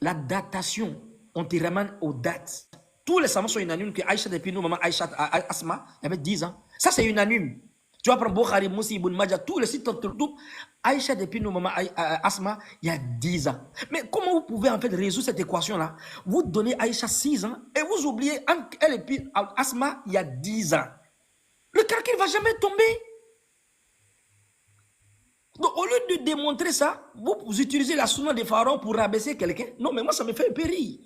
la datation, on te ramène aux dates. Tous les savants sont unanimes que Aïcha depuis nous, maman Aïcha, Asma, il avait 10 ans. Ça, c'est unanime. Tu vas prendre Bukhari, Moussi, Ibn Majah, tous les sites, tout. Aïcha depuis nous, maman Asma, il y a 10 ans. Mais comment vous pouvez en fait résoudre cette équation-là? Vous donnez Aïcha 6 ans et vous oubliez elle et puis Asma, il y a 10 ans. Le calcul ne va jamais tomber. Donc, au lieu de démontrer ça, vous utilisez la sunna des pharaons pour rabaisser quelqu'un. Non, mais moi, ça me fait un peu rire.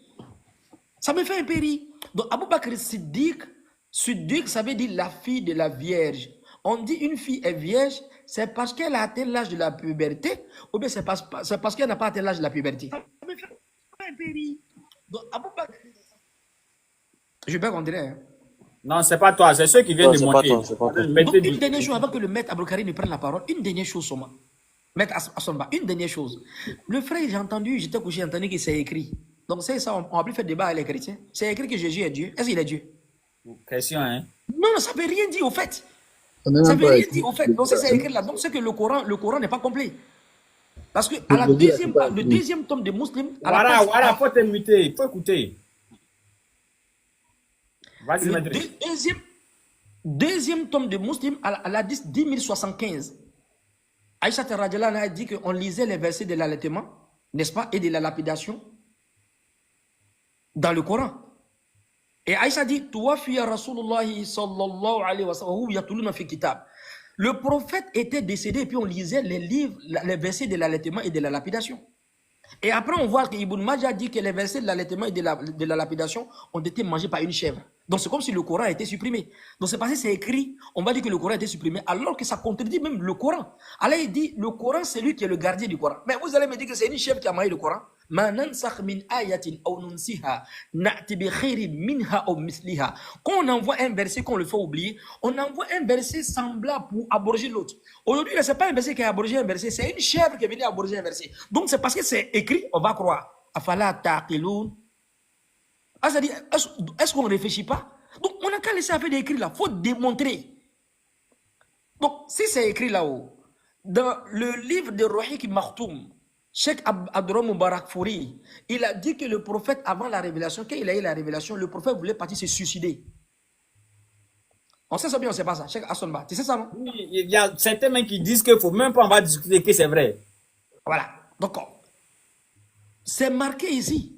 Ça me fait un peu rire. Donc, Abu Bakr Siddiq, ça veut dire la fille de la Vierge. On dit une fille est vierge, c'est parce qu'elle a atteint l'âge de la puberté, ou bien c'est parce qu'elle n'a pas atteint l'âge de la puberté. Ça me fait un peu rire. Donc, Abu Bakr, je ne vais pas continuer. Hein. Non, c'est pas toi, c'est ceux qui viennent de monter. Donc, une dernière chose, avant que le maître Aboukari ne prenne la parole, une dernière chose seulement. Maître Assonba, une dernière chose. Le frère, j'ai entendu, j'étais couché, j'ai entendu qu'il s'est écrit. Donc, c'est ça, on va plus faire débat avec les chrétiens. C'est écrit que Jésus est Dieu. Est-ce qu'il est Dieu? Question, hein? Non, ça ne veut rien dire au fait. Ça ne veut rien dire au fait. Donc, c'est écrit là. Donc, c'est que le Coran n'est pas complet. Parce que le deuxième tome de Muslim. Voilà, faut t'inviter, il faut écouter. Le deuxième tome de Muslim, à la 10 075, Aïcha Radhiyallahu anha a dit qu'on lisait les versets de l'allaitement, n'est-ce pas, et de la lapidation dans le Coran. Et Aïcha dit, le prophète était décédé et puis on lisait les livres, les versets de l'allaitement et de la lapidation. Et après, on voit qu'Ibn Majah dit que les versets de l'allaitement et de la lapidation ont été mangés par une chèvre. Donc, c'est comme si le Coran a été supprimé. Donc, c'est parce que c'est écrit, on va dire que le Coran a été supprimé, alors que ça contredit même le Coran. Allah, il dit, le Coran, c'est lui qui est le gardien du Coran. Mais vous allez me dire que c'est une chèvre qui a mangé le Coran. Quand on envoie un verset qu'on le fait oublier, on envoie un verset semblable pour abroger l'autre. Aujourd'hui, ce n'est pas un verset qui a abrogé un verset, c'est une chèvre qui est venue abroger un verset. Donc, c'est parce que c'est écrit, on va croire. Afala taqiloun. Ah, c'est-à-dire, est-ce qu'on ne réfléchit pas? Donc, on n'a qu'à laisser faire des écrits là. Il faut démontrer. Donc, si c'est écrit là-haut, Dans le livre de Rohik Maktoum, Cheikh Abdurrahman Moubarak Fouri, il a dit que le prophète, avant la révélation, quand il a eu la révélation, le prophète voulait partir se suicider. On sait ça bien, on ne sait pas ça. Cheikh Assonba, tu sais ça, non? Oui, il y a certains mecs qui disent qu'il ne faut même pas, on va discuter que c'est vrai. Voilà. Donc, c'est marqué ici.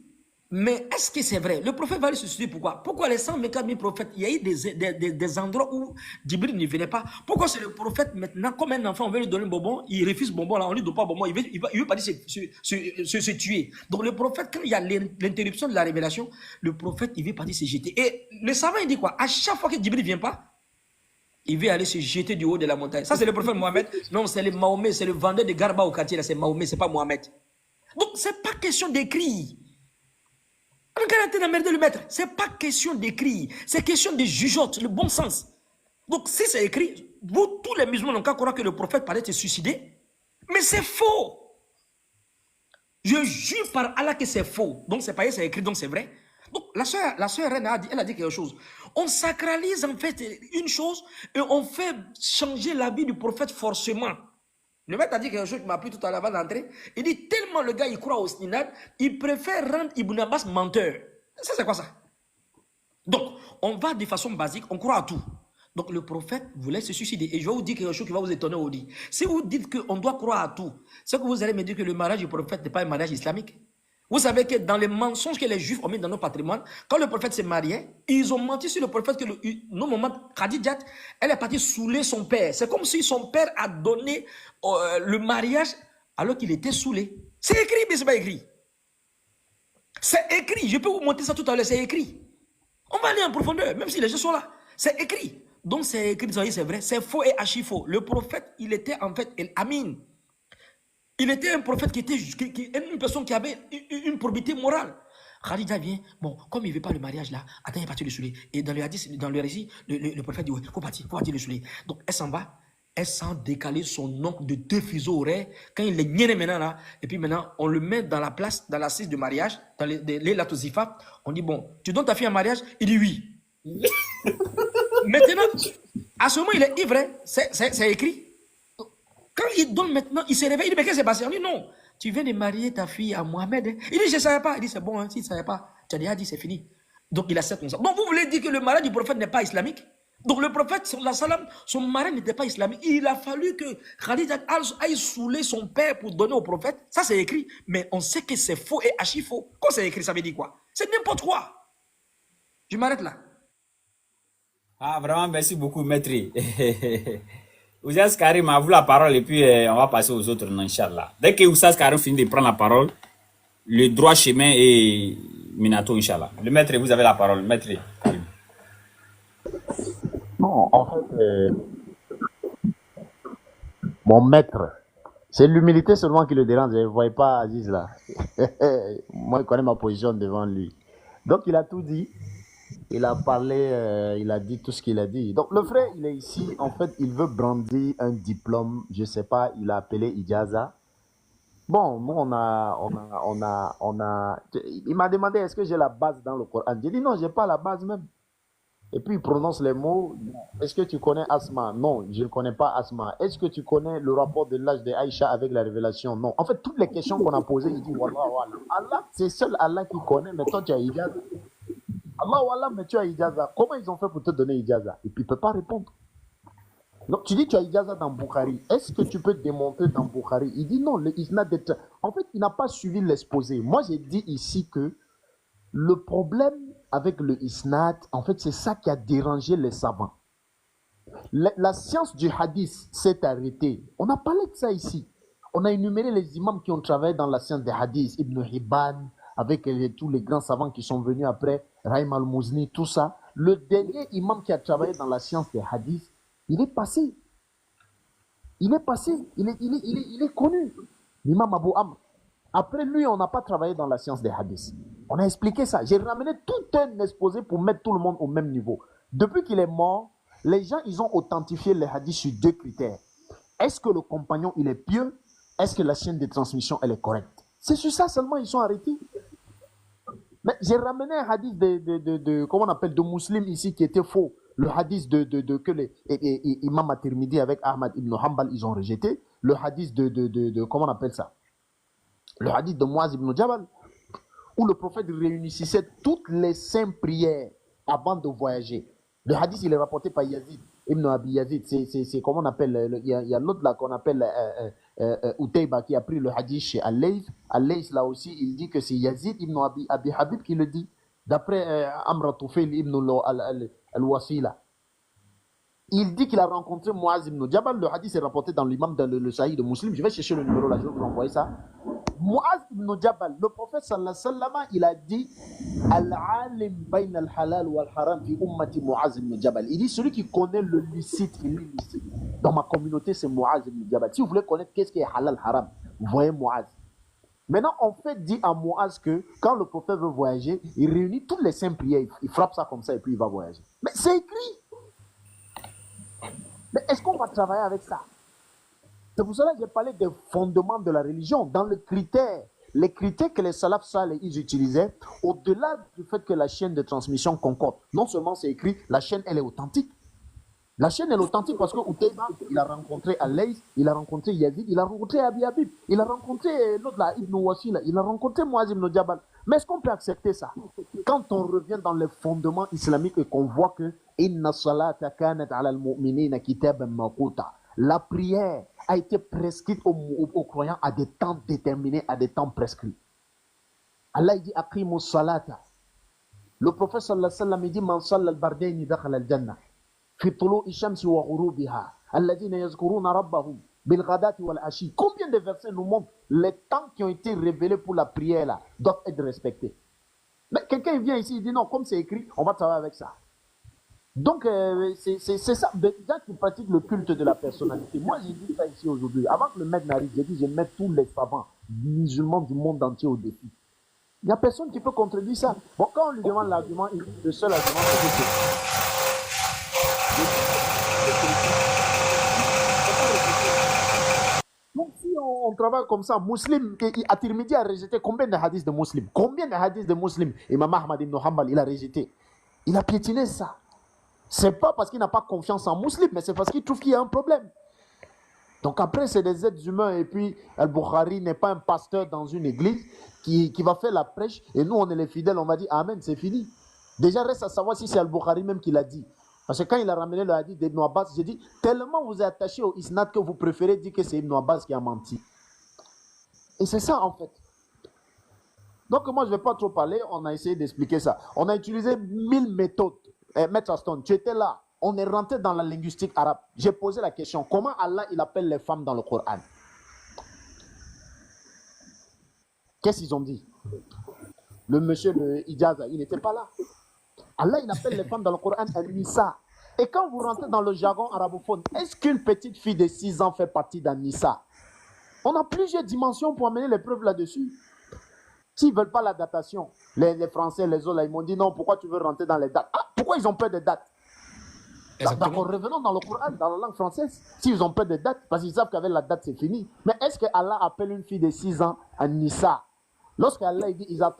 Mais est-ce que c'est vrai? Le prophète va aller se suicider. Pourquoi? Pourquoi les 124 000 prophètes, il y a eu des endroits où Djibril ne venait pas. Pourquoi c'est le prophète maintenant, comme un enfant, on veut lui donner un bonbon, il refuse bonbon, là, on ne lui donne pas bonbon, il veut pas dire se tuer. Donc le prophète, quand il y a l'interruption de la révélation, le prophète, il veut pas dire se jeter. Et le savant, il dit quoi? À chaque fois que Djibril ne vient pas, il veut aller se jeter du haut de la montagne. Ça, c'est le prophète Mohamed. Non, c'est le Mahomet, c'est le vendeur de garba au quartier, là, c'est Mahomet, c'est pas Mohamed. Donc, c'est pas question d'écrire. Regardez d'emmerder le maître. C'est pas question d'écrire. C'est question de jugeote, le bon sens. Donc, si c'est écrit, vous, tous les musulmans n'ont qu'à croire que le prophète parlait de se suicider. Mais c'est faux. Je jure par Allah que c'est faux. Donc, c'est pas c'est écrit, donc c'est vrai. Donc, la soeur Reine elle a dit quelque chose. On sacralise en fait une chose et on fait changer la vie du prophète forcément. Le maître a dit quelque chose qui m'a pris tout à l'heure avant d'entrer. Il dit tellement le gars il croit au sninad, il préfère rendre Ibn Abbas menteur. Ça c'est quoi ça? Donc, on va de façon basique, on croit à tout. Donc, le prophète voulait se suicider. Et je vais vous dire quelque chose qui va vous étonner aujourd'hui. Si vous dites qu'on doit croire à tout, c'est que vous allez me dire que le mariage du prophète n'est pas un mariage islamique. Vous savez que dans les mensonges que les juifs ont mis dans nos patrimoines, quand le prophète s'est marié, ils ont menti sur le prophète que nos mamans Khadijat, elle est partie saouler son père. C'est comme si son père a donné le mariage alors qu'il était saoulé. C'est écrit, mais ce n'est pas écrit. C'est écrit. Je peux vous montrer ça tout à l'heure. C'est écrit. On va aller en profondeur, même si les gens sont là. C'est écrit. Donc c'est écrit, vous voyez, c'est vrai. C'est faux et archi faux. Le prophète, il était en fait El Amin. Il était un prophète qui était une personne qui avait une probité morale. Khadija vient, bon, comme il ne veut pas le mariage là, attends, il est parti le saouler. Et dans le récit, le prophète dit, ouais, faut partir le saouler. Donc elle s'en va, elle sent décaler son oncle de 2 fuseaux horaires, quand il est nié maintenant là, et puis maintenant, on le met dans la place, dans l'assise de mariage, dans les latosifa, on dit, bon, tu donnes ta fille en mariage? Il dit oui. Maintenant, à ce moment, il est ivre, c'est écrit. Quand il donne maintenant, il se réveille, il dit, mais qu'est-ce qui s'est passé? On dit, non, tu viens de marier ta fille à Mohamed. Il dit, je ne savais pas. Il dit, c'est bon, s'il ne savait pas, tu as déjà dit, c'est fini. Donc, il accepte comme ça. Donc, vous voulez dire que le mariage du prophète n'est pas islamique? Donc, le prophète, son mariage n'était pas islamique. Il a fallu que Khadija aille saouler son père pour donner au prophète. Ça, c'est écrit. Mais on sait que c'est faux et archi faux. Quand c'est écrit, ça veut dire quoi? C'est n'importe quoi. Je m'arrête là. Ah, vraiment, merci beaucoup, maître. Oussas Karim a vous la parole et puis on va passer aux autres, Inch'Allah. Dès que Oussas Karim finit de prendre la parole, le droit chemin est Minato, Inch'Allah. Le maître, vous avez la parole, maître Karim. Non, en fait, mon maître, c'est l'humilité seulement qui le dérange. Je ne voyais pas Aziz là. Moi, je connais ma position devant lui. Donc, il a tout dit. Il a parlé, il a dit tout ce qu'il a dit. Donc, le frère, il est ici. En fait, il veut brandir un diplôme. Je ne sais pas, il a appelé Ijaza. Bon, moi, il m'a demandé est-ce que j'ai la base dans le Coran. J'ai dit non, je n'ai pas la base même. Et puis, il prononce les mots. Est-ce que tu connais Asma? Non, je ne connais pas Asma. Est-ce que tu connais le rapport de l'âge de Aïcha avec la révélation? Non. En fait, toutes les questions qu'on a posées, il dit Wallah, Wallah. Allah, c'est seul Allah qui connaît, mais toi, tu as Ijaza. Allah, Wallah, mais tu as Ijaza. Comment ils ont fait pour te donner Ijaza? Et puis, il ne peut pas répondre. Donc, tu dis tu as Ijaza dans Bukhari. Est-ce que tu peux démontrer dans Bukhari? Il dit non, le isnad d'être. En fait, il n'a pas suivi l'exposé. Moi, j'ai dit ici que le problème avec le isnad, en fait, c'est ça qui a dérangé les savants. La science du hadith s'est arrêtée. On a parlé de ça ici. On a énuméré les imams qui ont travaillé dans la science des hadiths, Ibn Hibban, avec tous les grands savants qui sont venus après, Rahim al-Muzni, tout ça. Le dernier imam qui a travaillé dans la science des hadiths, il est passé. Il est passé. Il est connu. L'imam Abu Amr. Après lui, on n'a pas travaillé dans la science des hadiths. On a expliqué ça. J'ai ramené tout un exposé pour mettre tout le monde au même niveau. Depuis qu'il est mort, les gens, ils ont authentifié les hadiths sur 2 critères. Est-ce que le compagnon, il est pieux? Est-ce que la chaîne de transmission, elle est correcte? C'est sur ça seulement ils sont arrêtés. Mais j'ai ramené un hadith comment on appelle, de musulmans ici qui était faux. Le hadith que les Imam At-Tirmidhi avec Ahmad ibn Hanbal, ils ont rejeté. le hadith comment on appelle ça? Le hadith de Muaz ibn Jabal, où le prophète réunissait toutes les 5 prières avant de voyager. Le hadith, il est rapporté par Yazid, Ibn Abi Yazid. C'est comment on appelle, il y a l'autre là qu'on appelle Utayba qui a pris le hadith chez Al-Layth. Al-Layth là aussi, il dit que c'est Yazid Ibn Abi Habib qui le dit, d'après Amr Tufail Ibn al-Wasila. Il dit qu'il a rencontré Muaz ibn Jabal. Le hadith est rapporté dans l'imam dans le Sahih de Muslim. Je vais chercher le numéro là, je vais vous envoyer ça. Muaz ibn Jabal, le prophète sallallahu alayhi wa sallam, il a dit Al-alim bayn al-halal wal-haram fi ummati Muaz ibn Jabal. Il dit celui qui connaît le licite et l'illicite dans ma communauté, c'est Muaz ibn Jabal. Si vous voulez connaître qu'est-ce qui est halal, haram, vous voyez Muaz. Maintenant, on fait dit à Muaz que quand le prophète veut voyager, il réunit toutes les 5 prières, il frappe ça comme ça et puis il va voyager. Mais c'est écrit. Mais est-ce qu'on va travailler avec ça? C'est pour cela que j'ai parlé des fondements de la religion. Dans les critères que les salafs salih ils utilisaient, au-delà du fait que la chaîne de transmission concorde, non seulement c'est écrit, la chaîne elle est authentique. La chaîne est authentique parce que Utayba, il a rencontré Al-Layth, il a rencontré Yazid, il a rencontré Abi Habib, il a rencontré l'autre là, Ibn Wasila, il a rencontré Muaz ibn Jabal. Mais est-ce qu'on peut accepter ça? Quand on revient dans les fondements islamiques et qu'on voit que Inna salata kanat ala al-mu'minina kitaban mawquta. La prière a été prescrite aux croyants à des temps déterminés, à des temps prescrits. Allah il dit aqimu salata. Le prophète sallallahu alayhi wa sallam il dit man salla al-bardayni dakhala al-jannah. في طلوع الشمس وغروبها الذين يذكرون ربهم بالغداة والعشي. Combien de versets nous montrent les temps qui ont été révélés pour la prière là doivent être respectés. Mais quelqu'un vient ici, il dit non, comme c'est écrit, on va travailler avec ça. Donc c'est ça. Des gens qui pratiquent le culte de la personnalité. Moi j'ai dit ça ici aujourd'hui. Avant que le maître n'arrive, j'ai dit je mets tous les savants musulmans du monde entier au défi. Il n'y a personne qui peut contredire ça. Bon, quand on lui demande l'argument, il dit le seul argument c'est que donc si on travaille comme ça, Muslim, At-Tirmidhi a rejeté combien de hadiths de Muslim? Combien de hadiths de Muslim Imam Ahmad ibn Hanbal, il a rejeté. Il a piétiné ça. C'est pas parce qu'il n'a pas confiance en Muslim, mais c'est parce qu'il trouve qu'il y a un problème. Donc après, c'est des êtres humains et puis Al-Bukhari n'est pas un pasteur dans une église qui va faire la prêche et nous, on est les fidèles, on va dire Amen, c'est fini. Déjà, reste à savoir si c'est Al-Bukhari même qui l'a dit. Parce que quand il a ramené le hadith d'Ibn Abbas, j'ai dit, tellement vous êtes attaché au isnad que vous préférez dire que c'est Ibn Abbas qui a menti. Et c'est ça en fait. Donc moi je ne vais pas trop parler, on a essayé d'expliquer ça. On a utilisé 1000 méthodes. Maître Aston, tu étais là, on est rentré dans la linguistique arabe. J'ai posé la question, comment Allah il appelle les femmes dans le Coran? Qu'est-ce qu'ils ont dit? Le monsieur de Ijaza, il n'était pas là. Allah, il appelle les femmes dans le Coran An-Nisa. Et quand vous rentrez dans le jargon arabophone, est-ce qu'une petite fille de 6 ans fait partie d'An-Nisa? On a plusieurs dimensions pour amener les preuves là-dessus. S'ils ne veulent pas la datation, les Français, les autres, là, ils m'ont dit non, pourquoi tu veux rentrer dans les dates? Ah, pourquoi ils ont peur des dates? D'accord, revenons dans le Coran, dans la langue française. S'ils ont peur des dates, parce qu'ils savent qu'avec la date, c'est fini. Mais est-ce que Allah appelle une fille de 6 ans An-Nisa? Lorsqu'Allah dit Nisa,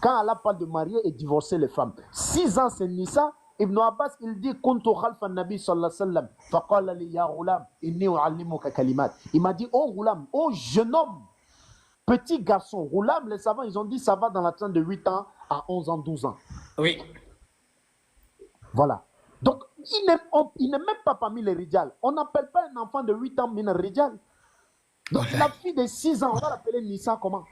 quand Allah parle de marier et divorcer les femmes, 6 ans c'est Nisa. Ibn Abbas il dit Kuntu khalfa nabi sallallahu alayhi wa sallam faqala li ya ghulam inni u'allimuka kalimat. Il m'a dit oh ghulam, oh jeune homme, petit garçon. Ghulam, les savants ils ont dit ça va dans la tranche de 8 ans à 11 ans, 12 ans. Oui. Voilà. Donc il n'est même pas parmi les rijal. On n'appelle pas un enfant de 8 ans min rijal. Donc la fille de 6 ans, on va l'appeler Nisa comment?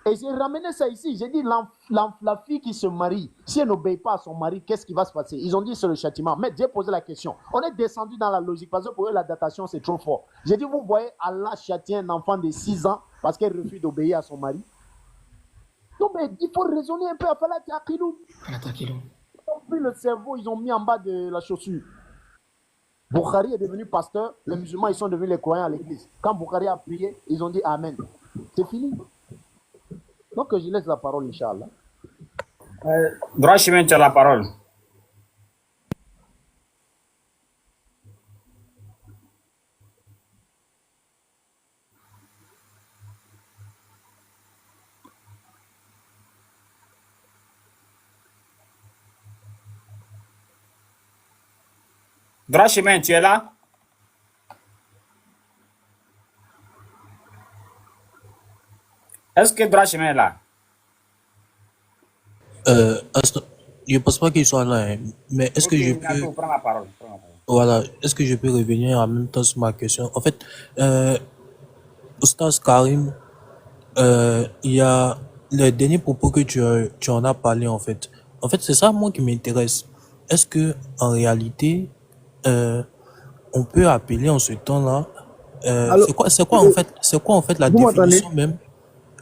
Et j'ai ramené ça ici. J'ai dit la fille qui se marie, si elle n'obéit pas à son mari, qu'est-ce qui va se passer? Ils ont dit c'est le châtiment. Mais j'ai posé la question. On est descendu dans la logique parce que pour eux la datation c'est trop fort. J'ai dit vous voyez Allah châtie un enfant de 6 ans parce qu'elle refuse d'obéir à son mari. Non mais il faut raisonner un peu. Ils ont pris le cerveau, ils ont mis en bas de la chaussure. Bukhari est devenu pasteur, les musulmans ils sont devenus les croyants à l'église. Quand Bukhari a prié, ils ont dit Amen. C'est fini. Donc je laisse la parole, Inch'Allah. Droit chemin, tu as la parole. Droit chemin, tu es là? Est-ce que droit chemin est là? Je ne pense pas qu'il soit là, hein, mais est-ce Ok, que je peux, Nato, prends la parole. Prends la parole. voilà, est-ce que je peux revenir en même temps sur ma question? En fait, Oustaz Karim, il y a le dernier propos que tu en as parlé, en fait. En fait, c'est ça, moi, qui m'intéresse. Est-ce que, en réalité, on peut appeler en ce temps-là, Alors, c'est quoi, en fait, la vous m'entendez? définition même?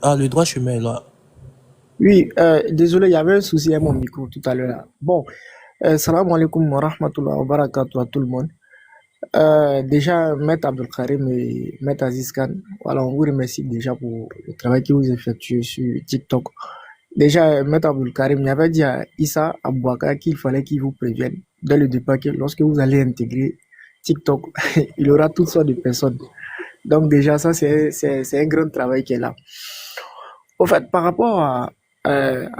Ah, le droit chemin, là. Oui, désolé, il y avait un souci à mon micro tout à l'heure là. Bon, salam alaikum wa rahmatullahi wa barakatuh à tout le monde. Déjà, Maître Abdul Karim et Maître Aziz Khan, voilà, on vous remercie déjà pour le travail que vous effectuez sur TikTok. Déjà, Maître Abdul Karim, il avait dit à Issa Abouaka qu'il fallait qu'il vous prévienne dès le départ que lorsque vous allez intégrer TikTok, il y aura toutes sortes de personnes. Donc déjà, ça, c'est un grand travail qui est là. Au fait, par rapport à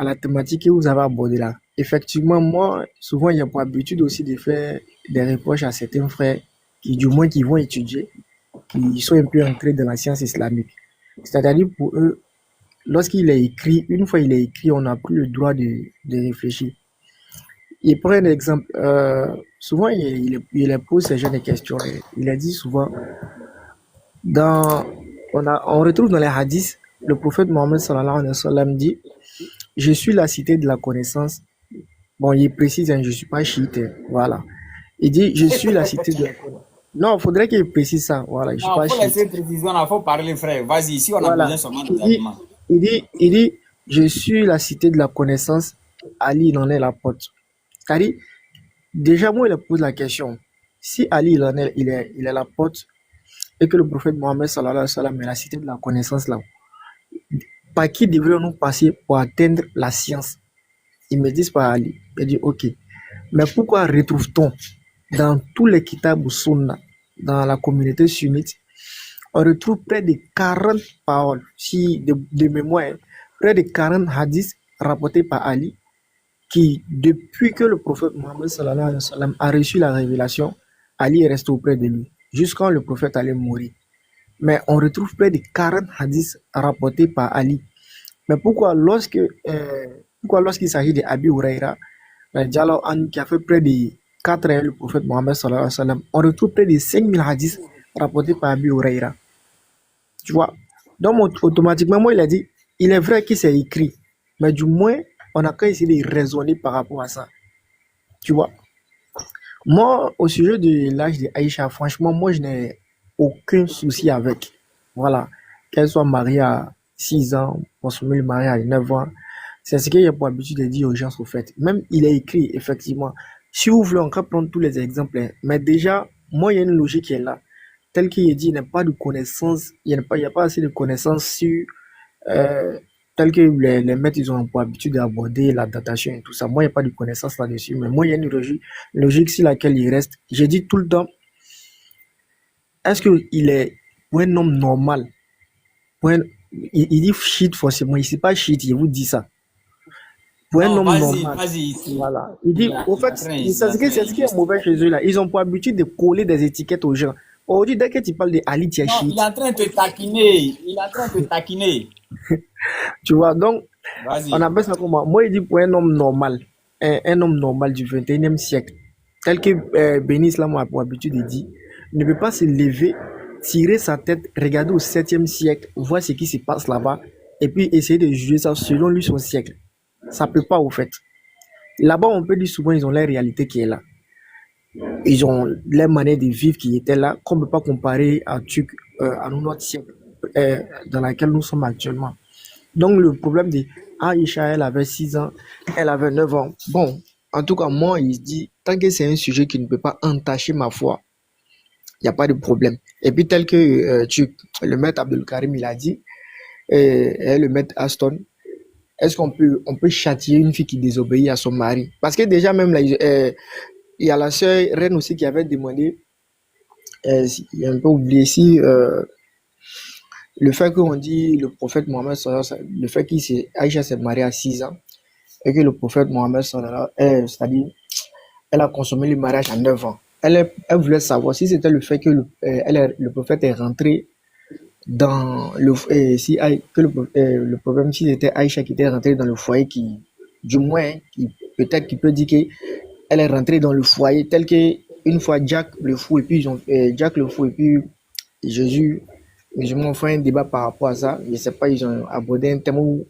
la thématique que vous avez abordée là, effectivement, moi, souvent, il y a pour habitude aussi de faire des reproches à certains frères qui, du moins, qui vont étudier, qui sont un peu ancrés dans la science islamique. C'est-à-dire pour eux, lorsqu'il est écrit, une fois il est écrit, on n'a plus le droit de réfléchir. Il prend un exemple. Souvent, il pose ces jeunes questions. Il a dit souvent, on retrouve dans les hadiths, le prophète Mohammed sallallahu alayhi wa sallam dit, je suis la cité de la connaissance. Bon, il précise, hein, je ne suis pas chiite. Voilà. Il dit, je suis la cité de la connaissance. Non, il faudrait qu'il précise ça. Voilà, je ne suis Non, pas il faut chiite. laisser précision, il faut parler, frère. Vas-y, ici, on a Voilà. besoin seulement Il des dit, arguments. il dit, je suis la cité de la connaissance. Ali, il en est la porte. C'est-à-dire, déjà, moi, il pose la question. Si Ali, il est la porte, et que le prophète Mohammed sallallahu alayhi wa sallam est la cité de la connaissance là, par qui devrions-nous passer pour atteindre la science? Ils me disent par Ali. Je dis ok. Mais pourquoi retrouve-t-on dans tous les kitab ou sunna, dans la communauté sunnite, on retrouve près de 40 paroles, si de mémoire, près de 40 hadiths rapportés par Ali, qui, depuis que le prophète Mohammed sallallahu alayhi wa sallam a reçu la révélation, Ali est resté auprès de lui, jusqu'à le prophète allait mourir. Mais on retrouve près de 40 hadiths rapportés par Ali. Mais pourquoi lorsqu'il s'agit de Abi Huraira, qui a fait près de 4 ans le prophète Mohammed sallallahu alayhi wa sallam, on retrouve près de 5000 hadiths rapportés par Abi Huraira. Tu vois? Donc automatiquement, moi, il a dit, il est vrai que c'est écrit, mais du moins, on a qu'à essayer de raisonner par rapport à ça. Tu vois? Moi, au sujet de l'âge de Aïcha, franchement, moi, je n'ai aucun souci avec. Voilà. Qu'elle soit mariée à 6 ans, on se met le mariage à 9 ans. C'est ce qu'il y a pour habitude de dire aux gens au fait. Même, il est écrit, effectivement. Si vous voulez, on peut prendre tous les exemples. Hein. Mais déjà, moi, il y a une logique qui est là. Tel qu'il est dit, il n'y a pas de connaissance, il n'y a pas assez de connaissances sur, tel que les maîtres, ils ont pour habitude d'aborder la datation et tout ça. Moi, il n'y a pas de connaissance là-dessus. Mais moi, il y a une logique sur laquelle il reste. J'ai dit tout le temps, est-ce qu'il est pour un homme normal? Il dit shit forcément, il ne sait pas shit, il vous dit ça. Pour un Non, homme normal. vas-y. Voilà. Il dit, au fait, c'est ce qui est mauvais chez eux là. Ils ont pour habitude de coller des étiquettes aux gens. Aujourd'hui, dès que tu parles de Ali, tu es Non, shit. il est en train de te taquiner. Tu vois, donc, Vas-y. on appelle ça comment? Moi, il dit pour un homme normal, un homme normal du 21e siècle, tel que Béni Islam a pour habitude de dire, ne peut pas se lever, tirer sa tête, regarder au 7e siècle, voir ce qui se passe là-bas, et puis essayer de juger ça selon lui son siècle. Ça peut pas, au fait. Là-bas, on peut dire souvent, ils ont la réalité qui est là. Ils ont les manières de vivre qui étaient là, qu'on ne peut pas comparer à notre siècle dans laquelle nous sommes actuellement. Donc, le problème de Aïcha, elle avait 6 ans, elle avait 9 ans. Bon, en tout cas, moi, il se dit, tant que c'est un sujet qui ne peut pas entacher ma foi, il n'y a pas de problème. Et puis, tel que le maître Abdul Karim, il a dit, et le maître Aston, est-ce qu'on peut châtier une fille qui désobéit à son mari? Parce que déjà, même là, il y a la sœur Reine aussi qui avait demandé, il a un peu oublié ici, le fait qu'on dit le prophète Mohammed sallallahu alayhi wa sallam, le fait qu'Aïcha s'est mariée à 6 ans et que le prophète Mohammed sallallahu alayhi wa sallam, c'est-à-dire elle a consommé le mariage à 9 ans. Elle voulait savoir si c'était le fait que le prophète est rentré dans le si que le problème si c'était Aïcha qui était rentrée dans le foyer qui du moins hein, qui peut-être qui peut dire que elle est rentrée dans le foyer tel que une fois Jack le fou et puis Jack le fou et puis Jésus musulmans ont fait un débat par rapport à ça. Je sais pas, ils ont abordé un thème où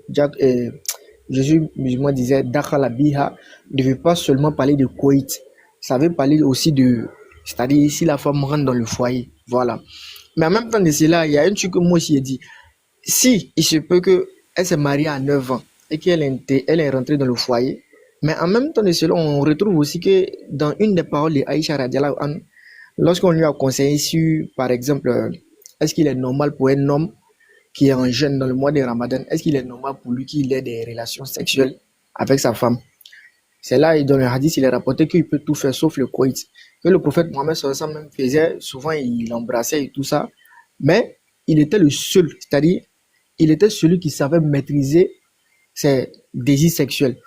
Jésus musulman disait Dakhala biha ne veut pas seulement parler de coït, ça veut parler aussi de, c'est-à-dire si la femme rentre dans le foyer, voilà. Mais en même temps de cela, il y a un truc que moi aussi j'ai dit. Si il se peut que elle s'est mariée à 9 ans et qu'elle elle est rentrée dans le foyer, mais en même temps de cela, on retrouve aussi que dans une des paroles de Aïcha radiallahu anha, lorsqu'on lui a conseillé sur, par exemple, est-ce qu'il est normal pour un homme qui est en jeûne dans le mois de Ramadan, est-ce qu'il est normal pour lui qu'il ait des relations sexuelles avec sa femme? C'est là, dans le hadith, il est rapporté qu'il peut tout faire sauf le coït. Que le prophète Mohammed sallallahu alayhi wa sallam même faisait, souvent il embrassait et tout ça, mais il était le seul, c'est-à-dire, il était celui qui savait maîtriser ses désirs sexuels.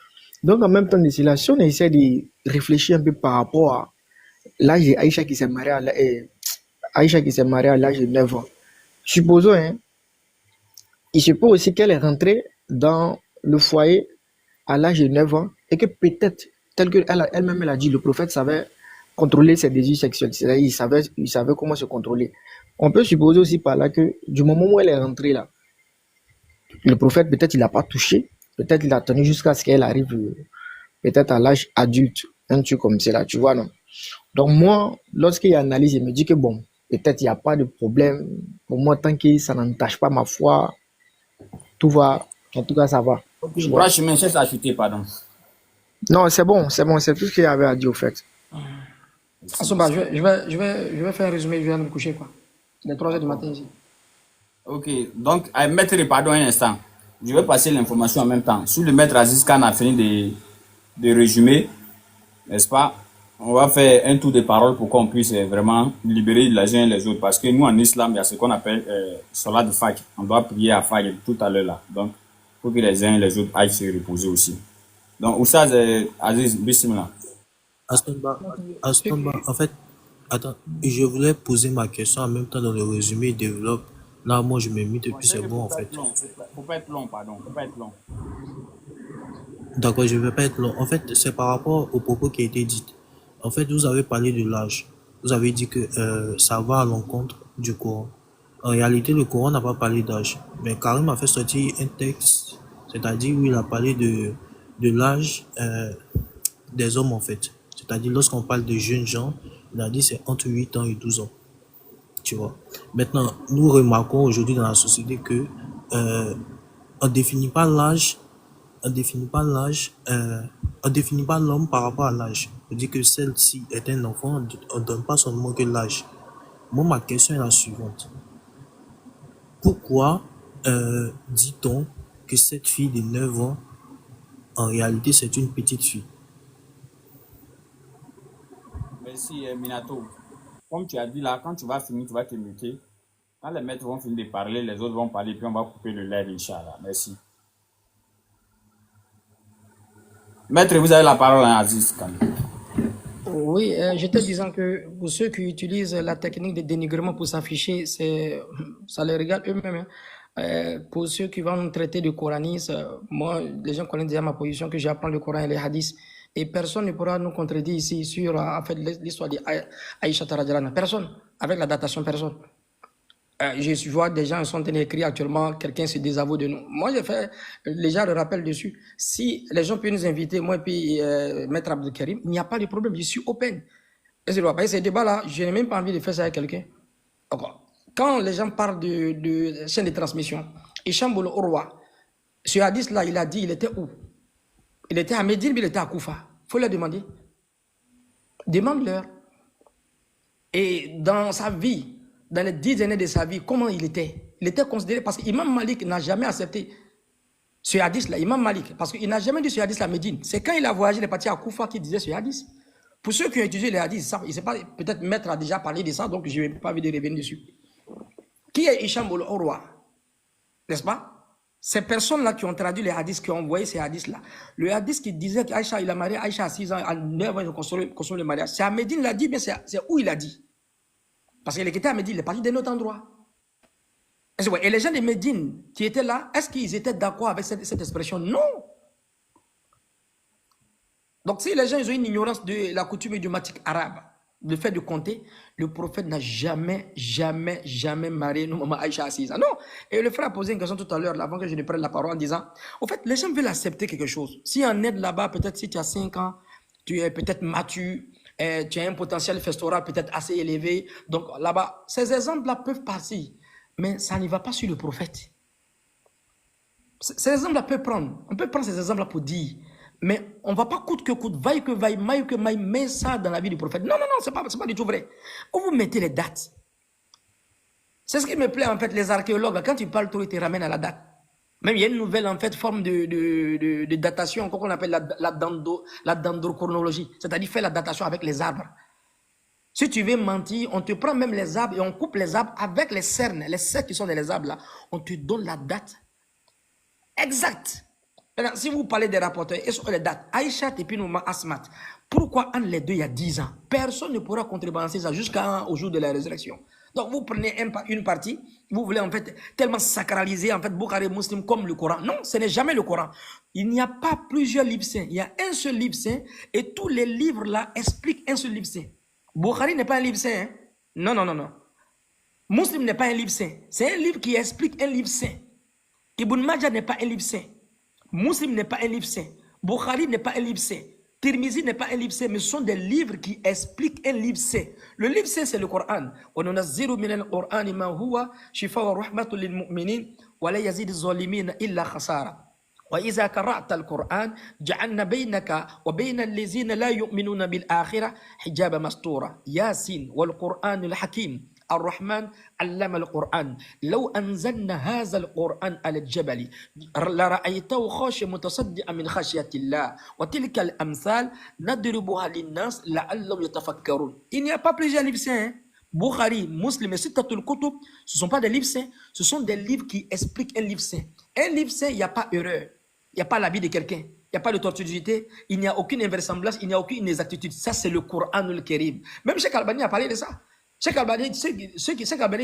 Donc, en même temps de cela, si on essaie de réfléchir un peu par rapport à l'âge d'Aïcha qui s'est mariée à l'âge de 9 ans, supposons, hein, il se peut aussi qu'elle est rentrée dans le foyer à l'âge de 9 ans et que peut-être, tel qu'elle-même elle a dit, le prophète savait contrôler ses désirs sexuels, c'est-à-dire il savait comment se contrôler. On peut supposer aussi par là que du moment où elle est rentrée là, le prophète peut-être il n'a pas touché, peut-être il a attendu jusqu'à ce qu'elle arrive peut-être à l'âge adulte, un truc comme cela, tu vois, non? Donc moi, lorsqu'il analyse, il me dit que bon, peut-être il n'y a pas de problème. Pour moi, tant que ça n'entache pas ma foi, tout va, en tout cas, ça va. Ok, Brachman, c'est acheté, pardon. Non, c'est bon, c'est tout ce qu'il y avait à dire au fait. Assoba, je vais faire un résumé, je vais me coucher, quoi. Il est 3 h du matin ici. Ok, donc, maître, pardon un instant. Je vais passer l'information en même temps. Sous le maître Aziz Khan a fini de résumer, n'est-ce pas? On va faire un tour de parole pour qu'on puisse vraiment libérer les uns et les autres. Parce que nous, en islam, il y a ce qu'on appelle Salat de Fajr. On doit prier à Fajr tout à l'heure là. Donc, il faut que les uns et les autres aillent se reposer aussi. Donc, Oussaz Aziz, bismillah. Astomba, en fait, attends, je voulais poser ma question en même temps dans le résumé, développe. Là, moi, je me mute et puis c'est bon, en fait. Faut pas être long, pardon. Faut pas être long. D'accord, je ne vais pas être long. En fait, c'est par rapport au propos qui a été dit. En fait, vous avez parlé de l'âge. Vous avez dit que ça va à l'encontre du Coran. En réalité, le Coran n'a pas parlé d'âge. Mais Karim a fait sortir un texte, c'est-à-dire où il a parlé de l'âge des hommes, en fait. C'est-à-dire, lorsqu'on parle de jeunes gens, il a dit c'est entre 8 ans et 12 ans. Tu vois. Maintenant, nous remarquons aujourd'hui dans la société que on définit pas l'âge, on définit pas l'homme par rapport à l'âge. On dit que celle-ci est un enfant, on donne pas seulement que l'âge. Moi, ma question est la suivante. Pourquoi dit-on que cette fille de 9 ans, en réalité, c'est une petite fille? Merci, Minato. Comme tu as dit là, quand tu vas finir, tu vas te muter. Quand les maîtres vont finir de parler, les autres vont parler, puis on va couper le live, Inch'Allah. Merci. Maître, vous avez la parole, hein, Aziz Khan. Oui, j'étais disant que pour ceux qui utilisent la technique de dénigrement pour s'afficher, ça les regarde eux-mêmes. Hein. Pour ceux qui vont traiter de coranisme, moi, les gens connaissent déjà ma position, que j'apprends le Coran et les hadiths. Et personne ne pourra nous contredire ici sur en fait, l'histoire d'Aïcha Taradjalana. Personne, avec la datation, personne. Je vois des gens sont en train d'écrire actuellement, quelqu'un se désavoue de nous. Moi, j'ai fait, les gens le rappellent dessus. Si les gens peuvent nous inviter, moi et puis Maître Abdel Karim, il n'y a pas de problème, je suis open. Et c'est pas ces débats-là, je n'ai même pas envie de faire ça avec quelqu'un. Quand les gens parlent de chaîne de transmission, Hicham Boulo Urwa, ce hadith-là, il a dit, il était où? Il était à Médine, mais il était à Koufa. Il faut leur demander. Demande-leur. Et dans sa vie, dans les 10 années de sa vie, comment il était? Il était considéré, parce qu'Imam Malik n'a jamais accepté ce hadith-là. Imam Malik, parce qu'il n'a jamais dit ce hadith-là à Médine. C'est quand il a voyagé, il est parti à Koufa qu'il disait ce hadith. Pour ceux qui ont étudié les hadiths, il ne sait pas, peut-être Maître a déjà parlé de ça, donc je n'ai pas envie de revenir dessus. Qui est Hicham Boulo Urwa? N'est-ce pas? Ces personnes-là qui ont traduit les hadiths, qui ont envoyé ces hadiths-là, le hadith qui disait qu'Aïcha, il a marié Aïcha à 6 ans, à 9 ans, ils ont construit le mariage. C'est à Médine, il a dit, mais c'est où il a dit? Parce qu'il était à Médine, il est parti d'un autre endroit. Et les gens de Médine qui étaient là, est-ce qu'ils étaient d'accord avec cette expression? Non. Donc, si les gens ils ont une ignorance de la coutume idiomatique arabe, le fait de compter, le prophète n'a jamais marié nos mamans Aïcha Assisa. Non. Et le frère a posé une question tout à l'heure, avant que je ne prenne la parole, en disant, au fait, les gens veulent accepter quelque chose. Si en aide là-bas, peut-être si tu as 5 ans, tu es peut-être mature, tu as un potentiel festoral peut-être assez élevé. Donc là-bas, ces exemples-là peuvent passer, mais ça ne va pas sur le prophète. Ces exemples-là peuvent prendre. On peut prendre ces exemples-là pour dire, mais on ne va pas coûte que coûte, vaille que vaille, maille que maille, mettre ça dans la vie du prophète. Non, ce n'est pas du tout vrai. Où vous mettez les dates? C'est ce qui me plaît en fait, les archéologues, là, quand tu parles trop, ils te ramènent à la date. Même il y a une nouvelle en fait forme de datation qu'on appelle la dendrochronologie, c'est-à-dire faire la datation avec les arbres. Si tu veux mentir, on te prend même les arbres et on coupe les arbres avec les cernes qui sont dans les arbres là. On te donne la date exacte. Maintenant, si vous parlez des rapporteurs, et sur les dates, Aïcha et puis Asmat, pourquoi entre les deux il y a 10 ans? Personne ne pourra contrebalancer ça jusqu'au jour de la résurrection. Donc vous prenez une partie, vous voulez en fait tellement sacraliser en fait Bukhari Muslim comme le Coran. Non, ce n'est jamais le Coran. Il n'y a pas plusieurs livres saints, il y a un seul livre saint et tous les livres là expliquent un seul livre saint. Bukhari n'est pas un livre saint. Hein? Non. Muslim n'est pas un livre saint. C'est un livre qui explique un livre saint. Ibn Majah n'est pas un livre saint. Muslim n'est pas un livre saint. Bukhari n'est pas un livre saint. Tirmizi n'est pas un livre saint, mais ce sont des livres qui expliquent un livre saint. Le livre saint, c'est le Coran. وَنُنَزِّلُ مِنَ الْقُرْآنِ مَا هُوَ شِفَاءٌ وَرَحْمَةٌ لِلْمُؤْمِنِينَ وَلَا يَزِيدُ الظَّالِمِينَ إِلَّا خَسَارًا وَإِذَا قَرَأْتَ الْقُرْآنَ جَعَلْنَا بَيْنَكَ وَبَيْنَ الَّذِينَ لَا يُؤْمِنُونَ بِالْآخِرَةِ حِجَابًا مَسْتُورًا ياسين والقرآن الحكيم الرحمن علم القرآن لو أنزلنا هذا القرآن على الجبل لرأيته خاشعا متصدعا من خشية الله وتلك الأمثال نضربها للناس لعلهم يتفكرون. Il n'y a pas plusieurs livres saints. Bukhari, Muslim et Sittatul Kutub, ce ne sont pas des livres saints, ce sont des livres qui expliquent un livre saint. Un livre saint, il n'y a pas erreur, il n'y a pas l'avis de quelqu'un, il n'y a pas de tortuosité, il n'y a aucune invraisemblance, il n'y a aucune inexactitude. Ça, c'est le Coran al-Karim. Même Cheikh Albani a parlé de ça. Cheikh Albani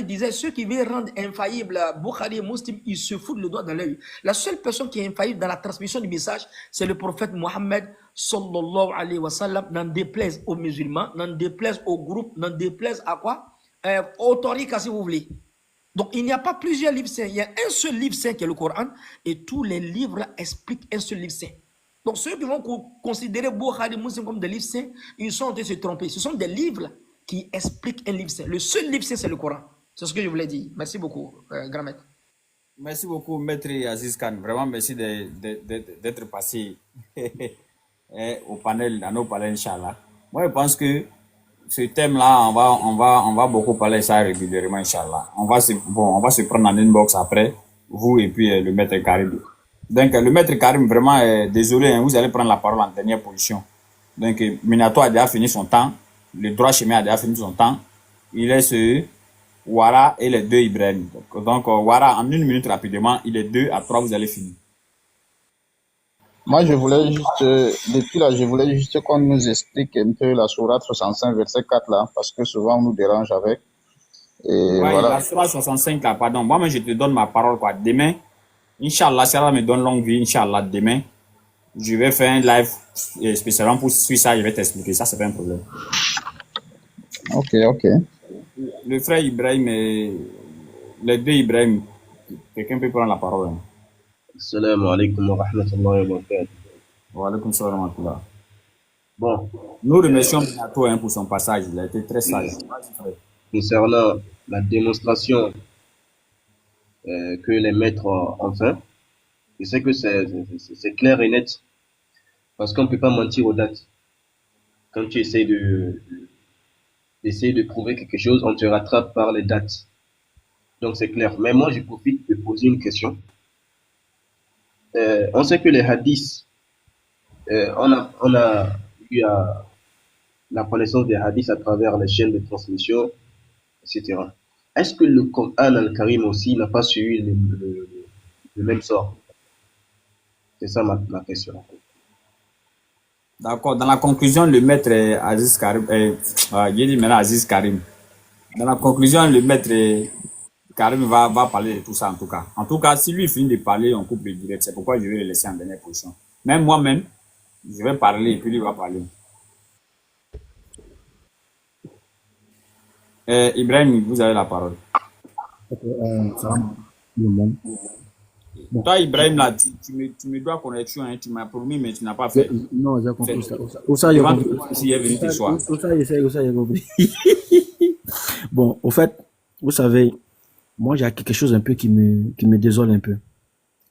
disait, ceux qui veulent rendre infaillible Bukhari et Muslim, ils se foutent le doigt dans l'œil. La seule personne qui est infaillible dans la transmission du message, c'est le prophète Mohammed sallallahu alayhi wa sallam, n'en déplaise aux musulmans, n'en déplaise aux groupes, n'en déplaise à quoi? Aux tariqas, si vous voulez. Donc il n'y a pas plusieurs livres saints, il y a un seul livre saint qui est le Coran, et tous les livres là expliquent un seul livre saint. Donc ceux qui vont considérer Bukhari et Muslim comme des livres saints, ils sont en train de se tromper. Ce sont des livres qui explique un livre saint. Le seul livre saint, c'est le Coran. C'est ce que je voulais dire. Merci beaucoup, grand maître. Merci beaucoup, maître Aziz Khan. Vraiment, merci d'être passé au panel, à nos panels, Inch'Allah. Moi, je pense que ce thème-là, on va beaucoup parler de ça régulièrement, Inch'Allah. On va se prendre en inbox après, vous et puis le maître Karim. Donc, le maître Karim, vraiment, désolé, hein, vous allez prendre la parole en dernière position. Donc, Minato a déjà fini son temps. Le droit chemin a déjà fini son temps. Il est ce Wara et les deux Ibrahim. Donc, Wara, en 1 minute rapidement, il est 2 à 3, vous allez finir. Moi, je voulais juste qu'on nous explique un peu la sourate 65, verset 4 là, parce que souvent on nous dérange avec. Et ouais, voilà. La sourate 65 là, pardon. Moi, je te donne ma parole, quoi. Demain, Inch'Allah, si Allah me donne longue vie, Inch'Allah, demain, je vais faire un live spécialement pour suivre ça, je vais t'expliquer. Ça, c'est pas un problème. Ok. Le frère Ibrahim et les deux Ibrahim, quelqu'un peut prendre la parole. Hein. Assalamu alaikum wa rahmatullahi wa barakatuh. Wa alaikum salam wa rahmatullah. Bon. Nous remercions Minato pour son passage, il a été très sage. Concernant la démonstration que les maîtres ont fait, je sais que c'est clair et net. Parce qu'on ne peut pas mentir aux dates. Quand tu essaies d'essayer de prouver quelque chose, on te rattrape par les dates. Donc c'est clair. Mais moi, je profite de poser une question. On sait que les hadiths, on a eu la connaissance des hadiths à travers les chaînes de transmission, etc. Est-ce que le Coran al-Karim aussi n'a pas suivi le même sort? C'est ça ma question. D'accord. Dans la conclusion, le maître Aziz Karim, j'ai dit maintenant Aziz Karim. Dans la conclusion, le maître Karim va parler de tout ça en tout cas. En tout cas, si lui finit de parler, on coupe le direct. C'est pourquoi je vais le laisser en dernière position. Même moi-même, je vais parler et puis lui va parler. Ibrahim, vous avez la parole. Salam tout le monde. Toi, Ibrahim, là, tu me dois connexion, hein, tu m'as promis, mais tu n'as pas fait. Non, j'ai compris ça. Où ça, j'ai compris. Si est venu ce soir. Où ça, j'ai compris. Bon, au fait, vous savez, moi, j'ai quelque chose un peu qui me désole un peu.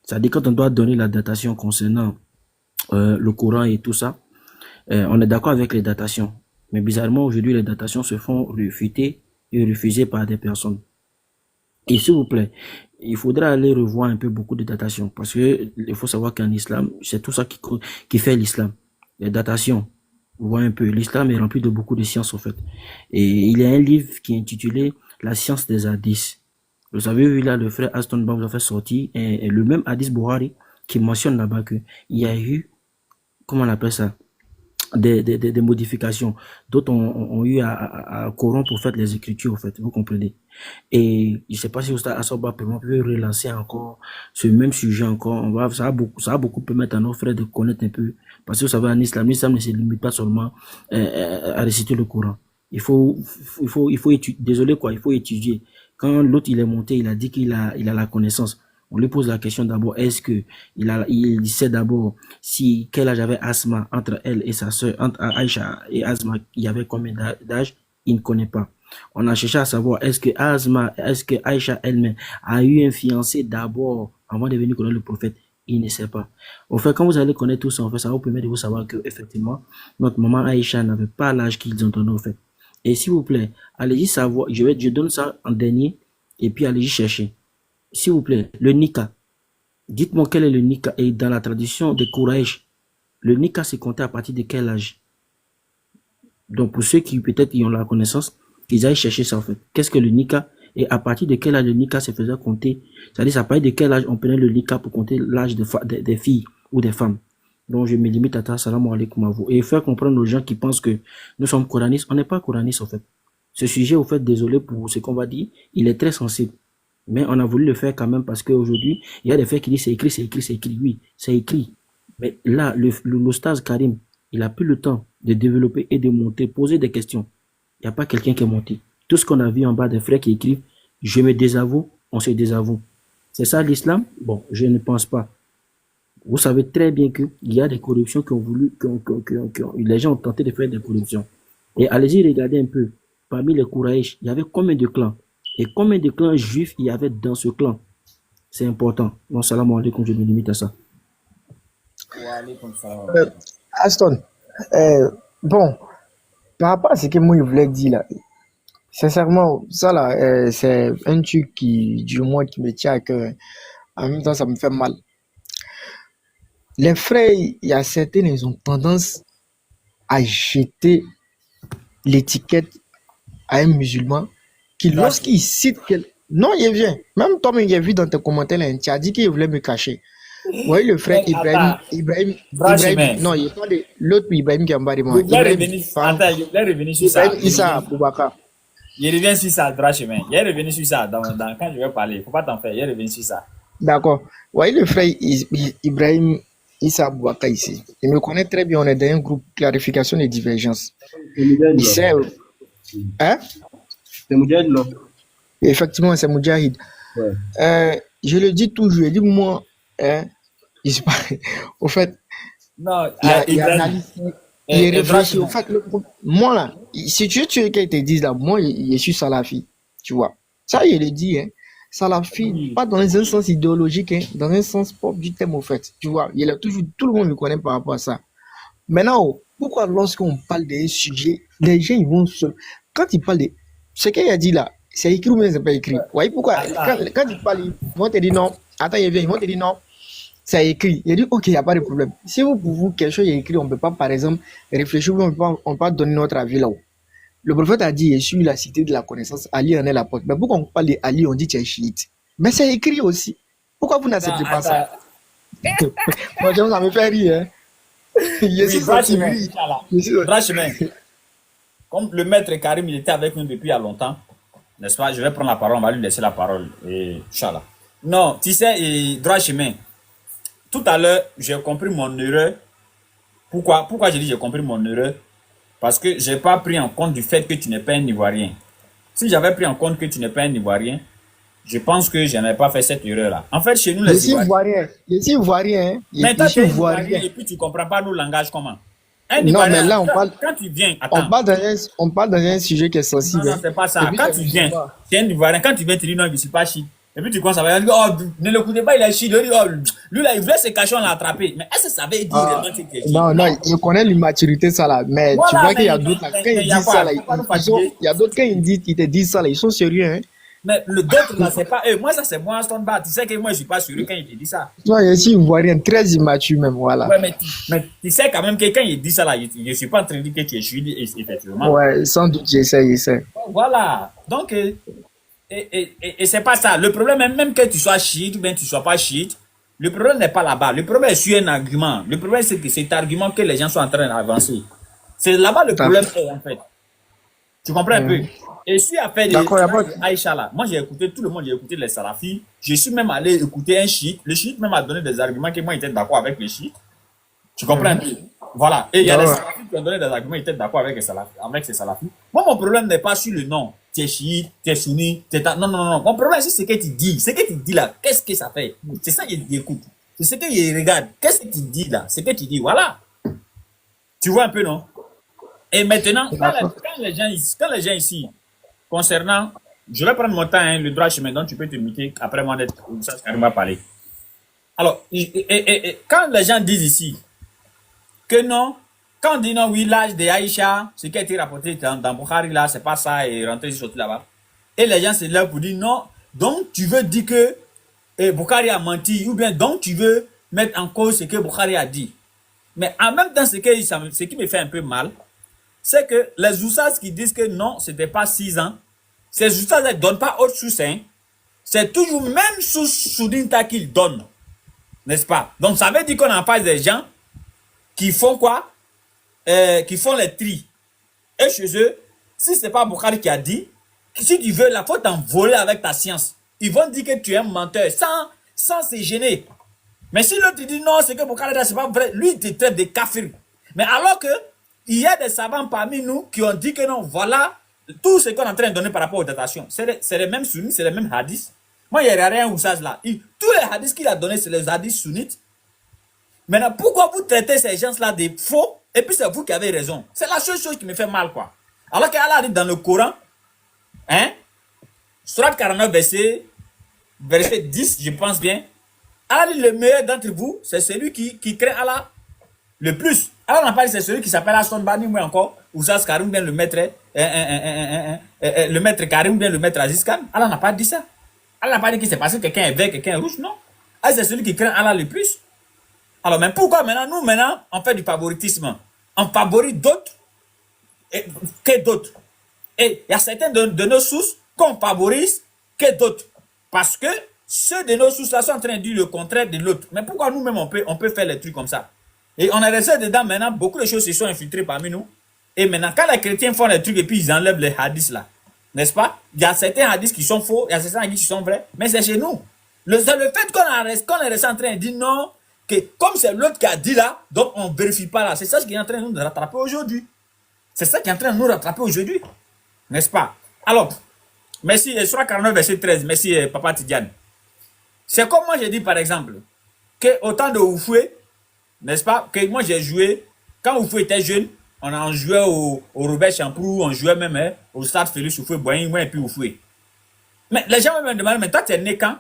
C'est-à-dire, quand on doit donner la datation concernant le Coran et tout ça, on est d'accord avec les datations. Mais bizarrement, aujourd'hui, les datations se font refuter et refuser par des personnes. Et s'il vous plaît, il faudra aller revoir un peu beaucoup de datations parce que il faut savoir qu'en islam, c'est tout ça qui fait l'islam. Les datations. Vous voyez un peu, l'islam est rempli de beaucoup de sciences en fait. Et il y a un livre qui est intitulé La science des hadiths. Vous avez vu là, le frère Aston Bam vous a fait sortir et le même hadith Buhari qui mentionne là-bas que il y a eu, comment on appelle ça, des modifications. D'autres ont eu à corrompre pour faire les écritures, en fait, vous comprenez. Et je ne sais pas si Oustaz Assoba peut relancer encore ce même sujet encore. Ça va beaucoup permettre à nos frères de connaître un peu. Parce que vous savez, en islam, l'islam ne se limite pas seulement à réciter le Coran. Il faut étudier. Désolé quoi, il faut étudier. Quand l'autre il est monté, il a dit qu'il a la connaissance. On lui pose la question d'abord, est-ce que il sait d'abord si quel âge avait Asma entre elle et sa sœur, entre Aïcha et Asma, il y avait combien d'âge? Il ne connaît pas. On a cherché à savoir, est-ce que Aïcha elle-même a eu un fiancé d'abord avant de venir connaître le prophète? Il ne sait pas. Au fait, quand vous allez connaître tout ça, en fait, ça va vous permettre de vous savoir que, effectivement, notre maman Aïcha n'avait pas l'âge qu'ils ont donné, au fait. Et s'il vous plaît, allez-y savoir, je donne ça en dernier, et puis allez-y chercher. S'il vous plaît, le Nika. Dites-moi quel est le Nika. Et dans la tradition de Quraysh, le Nika s'est compté à partir de quel âge? Donc, pour ceux qui peut-être y ont la connaissance, ils aillent chercher ça en fait. Qu'est-ce que le Nika? Et à partir de quel âge le Nika se faisait compter? C'est-à-dire, ça partir de quel âge on prenait le Nika pour compter l'âge des filles ou des femmes? Donc, je me limite à ça. Salam alaikum à vous. Et faire comprendre aux gens qui pensent que nous sommes coranistes. On n'est pas coranistes en fait. Ce sujet, au fait, désolé pour ce qu'on va dire, il est très sensible. Mais on a voulu le faire quand même parce qu'aujourd'hui, il y a des faits qui disent c'est écrit, c'est écrit, c'est écrit. Oui, c'est écrit. Mais là, l'Oustaz Karim, il a plus le temps de développer et de monter, poser des questions. Il n'y a pas quelqu'un qui est monté. Tout ce qu'on a vu en bas des frères qui écrivent, je me désavoue, on se désavoue. C'est ça l'islam? Bon, je ne pense pas. Vous savez très bien qu'il y a des corruptions qui ont voulu, les gens ont tenté de faire des corruptions. Et allez-y regarder un peu. Parmi les Kouraïch, il y avait combien de clans? Et combien de clans juifs il y avait dans ce clan? C'est important. Donc, salam alaikum, je me limite à ça. Aston, bon, par rapport à ce que moi je voulais dire là, sincèrement, ça là, c'est un truc du moins qui me tient à cœur. En même temps, ça me fait mal. Les frères, il y a certains, ils ont tendance à jeter l'étiquette à un musulman qui, lorsqu'il cite non, il vient. Même toi, il a vu dans tes commentaires, là, tu as dit qu'il voulait me cacher. Vous voyez le frère Ibrahim, non, il parle de l'autre Ibrahim qui est en bas de moi. Je voulais revenir sur ça. Issa Boubacar. Je reviens sur ça, droit chemin. Il est revenu sur ça quand je vais parler. Il ne faut pas t'en faire. Il est revenu sur ça. D'accord. Vous voyez le frère Ibrahim Issa Boubacar ici. Il me connaît très bien. On est dans un groupe clarification et divergence. Il sait. Hein? C'est Moudjahid, là. Effectivement, c'est Moudjahid. Ouais. Je le dis toujours. Je dis, moi, au fait, non, il analyse. Il réfléchit. Au fait, moi, là, si tu veux qu'ils te disent là, moi, je suis salafi. Tu vois. Ça, il le dit, hein. Salafi, pas dans un sens idéologique, hein, dans un sens propre du thème, au fait. Tu vois, il a toujours, tout le monde le connaît par rapport à ça. Maintenant, pourquoi lorsqu'on parle des sujets, les gens, ils vont se... Quand ils parlent de... Ce qu'il a dit là, c'est écrit ou bien c'est pas écrit. Vous voyez pourquoi? Quand ils parlent, ils vont te dire non. Attends, ils vont te dire non. C'est écrit. Il dit, ok, il n'y a pas de problème. Si pour vous, quelque chose est écrit, on ne peut pas, par exemple, réfléchir, on ne peut pas donner notre avis là-haut. Le prophète a dit, je suis la cité de la connaissance, Ali en est la porte. Mais pourquoi on parle d'Ali, on dit tu es chiite? Mais c'est écrit aussi. Pourquoi vous n'acceptez pas ça? Moi, ça me fait rire. Hein? Franchement, comme le maître Karim, il était avec nous depuis il y a longtemps. n'est-ce pas? Je vais prendre la parole, on va lui laisser la parole. Et Inch'Allah. Non, tu sais, droit chemin. Tout à l'heure, j'ai compris mon erreur. Pourquoi j'ai dit j'ai compris mon erreur? Parce que j'ai pas pris en compte du fait que tu n'es pas un Ivoirien. Si j'avais pris en compte que tu n'es pas un Ivoirien, je pense que je n'avais pas fait cette erreur-là. En fait, chez nous, les Ivoiriens... Je suis Ivoirien. Mais toi, tu es Ivoirien et puis tu comprends pas nos langages comment? Un Non, Ivoirien, mais là, on parle... quand tu viens... Attends. On parle dans un sujet qui est sensible. Non, c'est pas ça. Quand tu viens, tu es un Ivoirien, quand tu viens, tu dis non, je ne suis pas chiite. Et puis tu commences à dire, oh, ne l'écoutez pas, il est chiite. Lui, là, il voulait se cacher, on l'a attrapé. Mais est-ce que ça veut dire vraiment que c'est chiite? Non, je connais l'immaturité, ça là. Mais voilà, tu vois qu'il y a d'autres, quand ils disent ça là, il y a d'autres, quand ils te disent ça là, ils sont sérieux, hein. Mais le d'autre là, c'est pas eux. Moi, ça, c'est moi, Stonebar. Tu sais que moi, je suis pas sérieux quand il te dit ça. Toi, je suis Ivoirien, très immature même, voilà. Ouais, mais tu sais quand même que quand il dit ça là, je suis pas en train de dire que tu es chiite, effectivement. Ouais, sans doute, j'essaie. Voilà. Donc, et c'est pas ça. Le problème est même que tu sois chiite ou bien tu sois pas chiite, le problème n'est pas là-bas. Le problème est sur un argument. Le problème, c'est que cet argument que les gens sont en train d'avancer. C'est là-bas le problème est, en fait. Tu comprends un peu? Et si après Aïcha là, moi j'ai écouté tout le monde, j'ai écouté les salafis. Je suis même allé écouter un chiite. Le chiite même a donné des arguments que moi j'étais d'accord avec les chiites. Tu comprends un peu? Voilà. Et il y a des salafis qui ont donné des arguments, ils étaient d'accord avec ces salafis. Moi, mon problème n'est pas sur le nom. Tu es chiite, tu es sunni, non. Mon problème, c'est ce que tu dis. Ce que tu dis là, qu'est-ce que ça fait? C'est ça qu'il écoute. C'est ce qu'il regarde. Qu'est-ce que tu dis là? Ce que tu dis, voilà. Tu vois un peu, non? Et maintenant, quand les gens ici, concernant, je vais prendre mon temps, hein, le droit chemin, donc tu peux te muter après moi d'être, ça, Karim va parler. Alors, quand les gens disent ici que non, quand on dit non, oui, l'âge de Aïcha, ce qui a été rapporté dans Bukhari là, c'est pas ça, et rentrer sorti là-bas. Et les gens se lèvent pour dire non, donc tu veux dire que Bukhari a menti, ou bien donc tu veux mettre en cause ce que Bukhari a dit. Mais en même temps, ce qui me fait un peu mal, c'est que les Oussas qui disent que non, c'était pas 6 ans, ces Oussas ne donnent pas autre source, hein. C'est toujours même sous Soudinta qu'ils donnent. N'est-ce pas? Donc ça veut dire qu'on a en face des gens qui font quoi? Qui font les tris. Et chez eux, si c'est pas Bukhari qui a dit, si tu veux, la faut t'en voler avec ta science. Ils vont dire que tu es un menteur sans se gêner. Mais si l'autre dit non, c'est que Bukhari c'est pas vrai, lui il te traite de kafir. Mais alors que il y a des savants parmi nous qui ont dit que non, voilà tout ce qu'on est en train de donner par rapport aux datations. C'est les mêmes sunnites, c'est les mêmes hadiths. Moi, il n'y a rien où ça là. Tous les hadiths qu'il a donnés, c'est les hadiths sunnites. Maintenant, pourquoi vous traitez ces gens-là de faux et puis c'est vous qui avez raison? C'est la seule chose qui me fait mal, quoi. Alors qu'Allah dit dans le Coran, hein, Surat 49, verset 10, je pense bien, Allah dit le meilleur d'entre vous, c'est celui qui craint Allah le plus. Allah n'a pas dit c'est celui qui s'appelle Aston Bani, ou encore, Oussas Karim, bien le maître, le maître Karim, bien le maître Aziz Khan. Allah n'a pas dit ça. Allah n'a pas dit que c'est parce que quelqu'un est vert, quelqu'un est rouge, non. Ah, c'est celui qui craint Allah le plus. Alors, mais pourquoi maintenant, on fait du favoritisme? On favorise d'autres que d'autres. Et il y a certains de nos sources qu'on favorise que d'autres. Parce que ceux de nos sources là sont en train de dire le contraire de l'autre. Mais pourquoi nous-mêmes on peut faire les trucs comme ça? Et on est resté dedans maintenant, beaucoup de choses se sont infiltrées parmi nous. Et maintenant, quand les chrétiens font les trucs et puis ils enlèvent les hadiths là, n'est-ce pas? Il y a certains hadiths qui sont faux, il y a certains hadiths qui sont vrais, mais c'est chez nous. Le fait qu'on est resté en train de dire non, que comme c'est l'autre qui a dit là, donc on ne vérifie pas là. C'est ça qui est en train de nous rattraper aujourd'hui. C'est ça qui est en train de nous rattraper aujourd'hui. N'est-ce pas? Alors, merci, Surah 49, verset 13, merci Papa Tidiane. C'est comme moi j'ai dit par exemple, que au temps de Oufoué, n'est-ce pas, que moi j'ai joué, quand Oufoué était jeune, on jouait au Robert Champrou, on jouait même au Stade Félix Oufoué, Boigny, moi et puis Oufoué. Mais les gens me demandent, mais toi tu es né quand?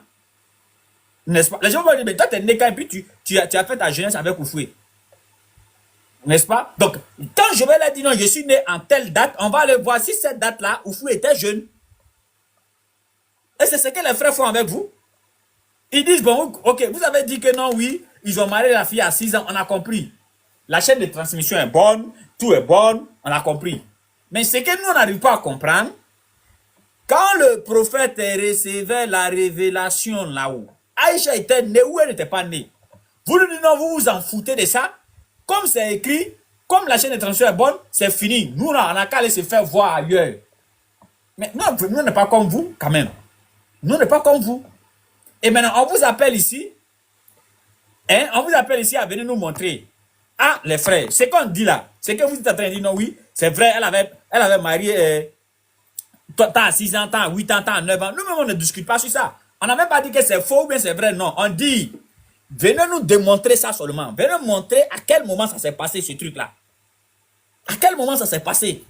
N'est-ce pas? Les gens vont dire, mais toi tu es né quand et puis tu as fait ta jeunesse avec Oufoué. N'est-ce pas? Donc, quand je vais leur dire non, je suis né en telle date, on va aller voir si cette date-là, Oufoué était jeune. Et c'est ce que les frères font avec vous. Ils disent, bon, ok, vous avez dit que non, oui, ils ont marié la fille à 6 ans, on a compris. La chaîne de transmission est bonne, tout est bon, on a compris. Mais ce que nous, on n'arrive pas à comprendre, quand le prophète recevait la révélation là-haut, Aïcha était née ou elle n'était pas née. Vous nous dites non, vous vous en foutez de ça. Comme c'est écrit, comme la chaîne de transmission est bonne, c'est fini. Nous, on n'a qu'à aller se faire voir ailleurs. Mais nous, nous n'est pas comme vous, quand même. Nous n'est pas comme vous. Et maintenant, on vous appelle ici. Hein, on vous appelle ici à venir nous montrer. Ah, les frères, ce qu'on dit là, c'est que vous êtes en train de dire non, oui, c'est vrai, elle avait marié tant à 6 ans, tant à 8 ans, tant à 9 ans. Nous-mêmes, on ne discute pas sur ça. On n'a même pas dit que c'est faux ou bien c'est vrai. Non, on dit, venez nous démontrer ça seulement. Venez nous montrer à quel moment ça s'est passé, ce truc-là. À quel moment ça s'est passé?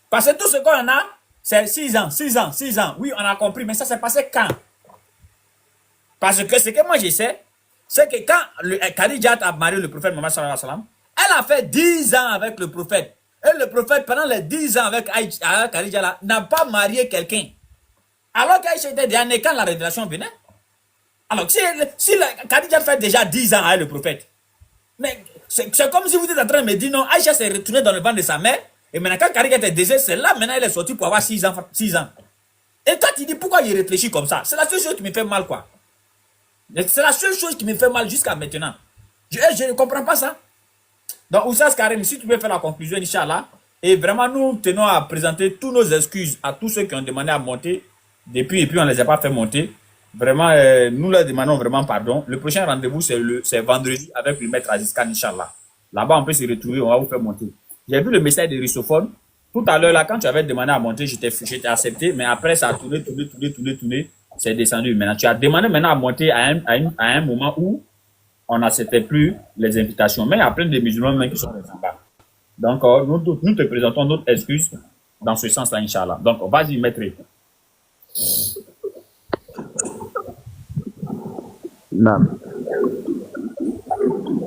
Parce que tout ce qu'on a, c'est 6 ans, 6 ans, 6 ans. Oui, on a compris, mais ça s'est passé quand? Parce que ce que moi je sais, c'est que quand Khadija a marié le prophète Mohammed sallallahu alayhi wa sallam, elle a fait 10 ans avec le prophète. Et le prophète, pendant les 10 ans avec Khadija, n'a pas marié quelqu'un. Alors qu'Aïcha était déjà née quand la révélation venait. Alors, si Khadija fait déjà 10 ans avec le prophète, mais c'est comme si vous êtes en train de me dire non, Aïcha s'est retournée dans le ventre de sa mère, et maintenant quand Khadija était décédée, c'est là maintenant elle est sortie pour avoir 6 ans. Et toi tu dis pourquoi il réfléchit comme ça? C'est la seule chose qui me fait mal, quoi. C'est la seule chose qui me fait mal jusqu'à maintenant. Je ne comprends pas ça. Donc, Oussas Karim, si tu peux faire la conclusion, Inch'Allah, et vraiment nous tenons à présenter tous nos excuses à tous ceux qui ont demandé à monter depuis et puis on ne les a pas fait monter. Vraiment, nous leur demandons vraiment pardon. Le prochain rendez-vous, c'est vendredi avec le maître Aziz Khan, Inch'Allah. Là-bas, on peut se retrouver, on va vous faire monter. J'ai vu le message de Rissophone. Tout à l'heure, là, quand tu avais demandé à monter, j'étais accepté, mais après, ça a tourné. C'est descendu. Maintenant, tu as demandé maintenant à monter à un moment où on n'acceptait plus les invitations. Mais il y a plein de musulmans même qui sont en bas. Donc, nous te présentons notre excuse dans ce sens-là, Inch'Allah. Donc, vas-y, maître. Naam.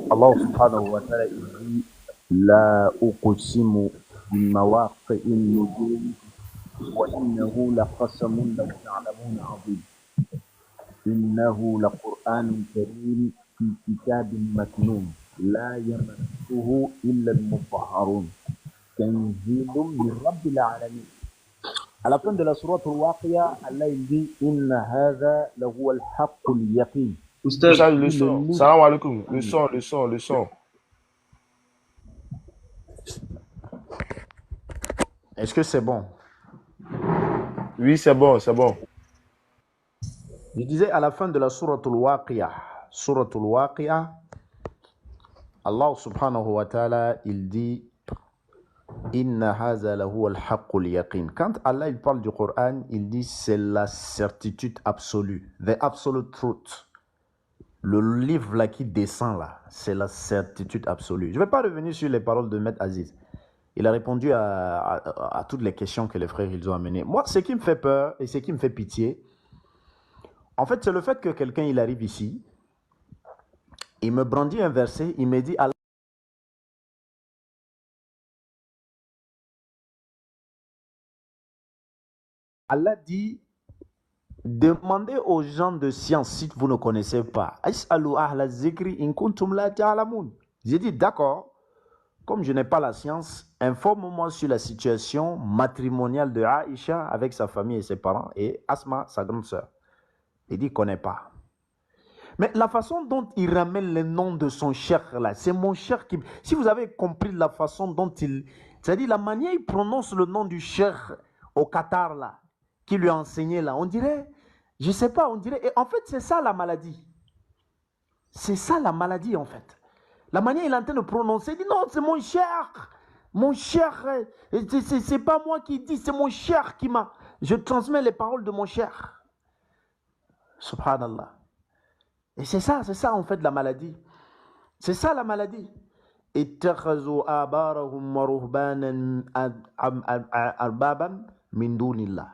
Allah subhanahu wa ta'ala dit la uqsimu bi mawaqi'in nujum wa innahu laqasamun law ta'lamun 'azim. إنه لقرآن كريم في كتاب مكنون لا يمسه إلا المطهرون تنزيل من رب العالمين. À la fin de la sourate Al-Waqi'a, Allah il dit Inna hadha lahu al-haqqul yaqin. Oustaz, le son. Salam alaikum. Le son. Est-ce que c'est bon? Oui, c'est bon. Je disais à la fin de la sourate Al-Waqi'a, Allah subhanahu wa ta'ala, il dit Inna hadha lahu al-haqqul yaqin. Quand Allah il parle du Coran, il dit c'est la certitude absolue, the absolute truth. Le livre là qui descend là, c'est la certitude absolue. Je ne vais pas revenir sur les paroles de Maître Aziz. Il a répondu à toutes les questions que les frères ils ont amenées. Moi, ce qui me fait peur et ce qui me fait pitié, en fait, c'est le fait que quelqu'un il arrive ici, il me brandit un verset, il me dit Allah dit, demandez aux gens de science si vous ne connaissez pas. J'ai dit d'accord, comme je n'ai pas la science, informe-moi sur la situation matrimoniale de Aïcha avec sa famille et ses parents et Asma, sa grande sœur. Il dit, connaît pas. Mais la façon dont il ramène le nom de son cheikh là, c'est mon cheikh qui... Si vous avez compris la façon dont il... C'est-à-dire la manière il prononce le nom du cheikh au Qatar là, qui lui a enseigné là, on dirait... Je sais pas, on dirait... Et en fait, c'est ça la maladie. C'est ça la maladie en fait. La manière il est en train de prononcer, il dit non, c'est mon cheikh. Mon cheikh, c'est pas moi qui dis, c'est mon cheikh qui m'a... Je transmets les paroles de mon cheikh. Subhanallah. Et c'est ça en fait la maladie. C'est ça la maladie. Ittakhadhu abarahum wa ruhbanan arbaban min dunillah.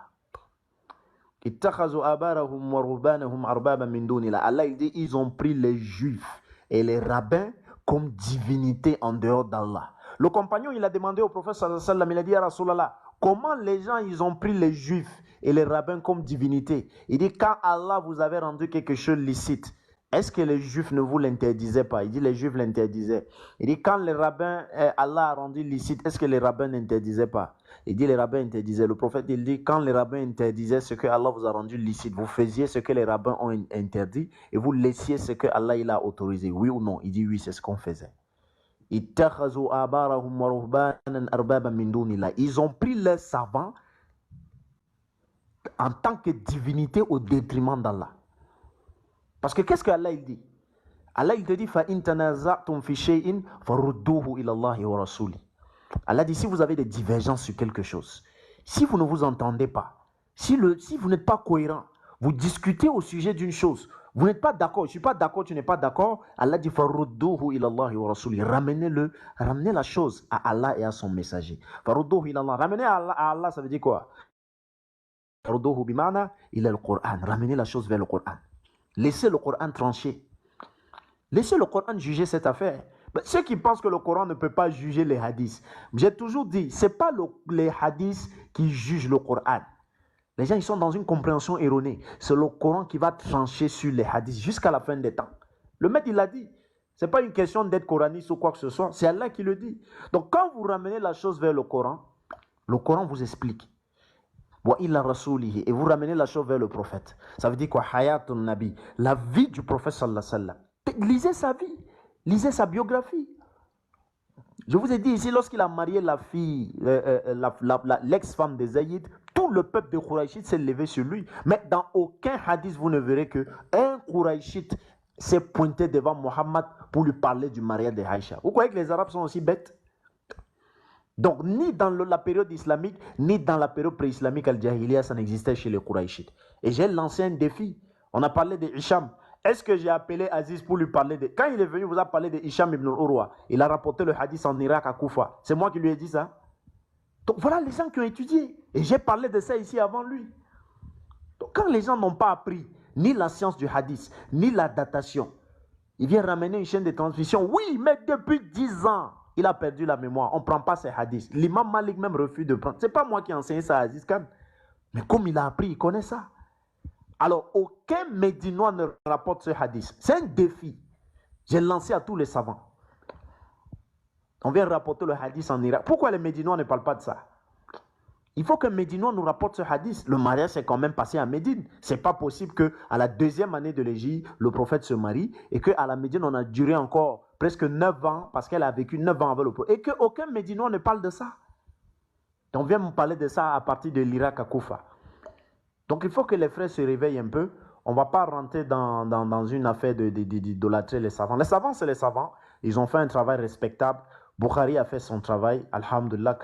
Ittakhadhu abarahum wa ruhbanahum arbaban min dunillah. Allah il dit ils ont pris les juifs et les rabbins comme divinité en dehors d'Allah. Le compagnon il a demandé au prophète sallallahu alayhi wa sallam, il a dit ya Rasulallah, comment les gens ils ont pris les juifs et les rabbins comme divinité? Il dit quand Allah vous avait rendu quelque chose licite, est-ce que les juifs ne vous l'interdisaient pas? Il dit les juifs l'interdisaient. Il dit quand les rabbins, Allah a rendu licite, est-ce que les rabbins n'interdisaient pas? Il dit les rabbins interdisaient. Le prophète il dit quand les rabbins interdisaient ce que Allah vous a rendu licite, vous faisiez ce que les rabbins ont interdit et vous laissiez ce que Allah il a autorisé. Oui ou non? Il dit oui, c'est ce qu'on faisait. Ils ont pris leurs savants en tant que divinité au détriment d'Allah. Parce que qu'est-ce qu'Allah il dit? Allah il te dit فَإِن تَنَازَعْتُمْ فِي شَيْءٍ فَرُدُّوهُ إِلَى اللَّهِ وَرَسُولِهِ. Allah dit si vous avez des divergences sur quelque chose, si vous ne vous entendez pas, si vous n'êtes pas cohérent, vous discutez au sujet d'une chose, vous n'êtes pas d'accord, je ne suis pas d'accord, tu n'es pas d'accord, Allah dit فَرُدُّوهُ إِلَى اللَّهِ وَرَسُولِهِ. Ramenez la chose à Allah et à son messager. فَرُدُّوهُ إِلَى اللَّهِ. Ramenez à Allah, ça veut dire quoi? فَرُدُّوهُ بِمَعْنَى إِلَى الْقُرْآن. Ramenez la chose vers le Coran. Laissez le Coran trancher. Laissez le Coran juger cette affaire. Ceux qui pensent que le Coran ne peut pas juger les hadiths, j'ai toujours dit, ce n'est pas les hadiths qui jugent le Coran. Les gens ils sont dans une compréhension erronée. C'est le Coran qui va trancher sur les hadiths jusqu'à la fin des temps. Le maître, il l'a dit. Ce n'est pas une question d'être coraniste ou quoi que ce soit. C'est Allah qui le dit. Donc quand vous ramenez la chose vers le Coran vous explique. Et vous ramenez la chose vers le prophète. Ça veut dire quoi? Hayatun Nabi, la vie du prophète sallallahu alayhi wa sallam. Lisez sa vie, lisez sa biographie. Je vous ai dit ici, lorsqu'il a marié la fille, l'ex-femme de Zaïd, tout le peuple de Quraïshite s'est levé sur lui. Mais dans aucun hadith, vous ne verrez qu'un Quraïshite s'est pointé devant Mohammed pour lui parler du mariage de Aïcha. Vous croyez que les Arabes sont aussi bêtes? Donc, ni dans la période islamique, ni dans la période pré-islamique al-Jahiliya, ça n'existait chez les Quraïchites. Et j'ai lancé un défi. On a parlé de Hicham. Est-ce que j'ai appelé Aziz pour lui parler de... Quand il est venu, vous a parlé de Hicham ibn al-Urwa. Il a rapporté le hadith en Irak à Koufa. C'est moi qui lui ai dit ça. Donc, voilà les gens qui ont étudié. Et j'ai parlé de ça ici avant lui. Donc, quand les gens n'ont pas appris ni la science du hadith, ni la datation, il vient ramener une chaîne de transmission. Oui, mais depuis 10 ans, il a perdu la mémoire. On ne prend pas ses hadiths. L'imam Malik même refuse de prendre. Ce n'est pas moi qui ai enseigné ça à Aziz Khan. Mais comme il a appris, il connaît ça. Alors, aucun Médinois ne rapporte ce hadith. C'est un défi. J'ai lancé à tous les savants. On vient rapporter le hadith en Irak. Pourquoi les Médinois ne parlent pas de ça? Il faut qu'un Médinois nous rapporte ce hadith. Le mariage s'est quand même passé à Médine. Ce n'est pas possible qu'à la 2e année de l'Égypte, le prophète se marie et qu'à la Médine, on a duré encore presque 9 ans parce qu'elle a vécu 9 ans avec le prophète. Et qu'aucun Médinois ne parle de ça. On vient me parler de ça à partir de l'Irak à Koufa. Donc il faut que les frères se réveillent un peu. On ne va pas rentrer dans une affaire d'idolâtrer les savants. Les savants, c'est les savants. Ils ont fait un travail respectable. Bukhari a fait son travail. Alhamdulillah,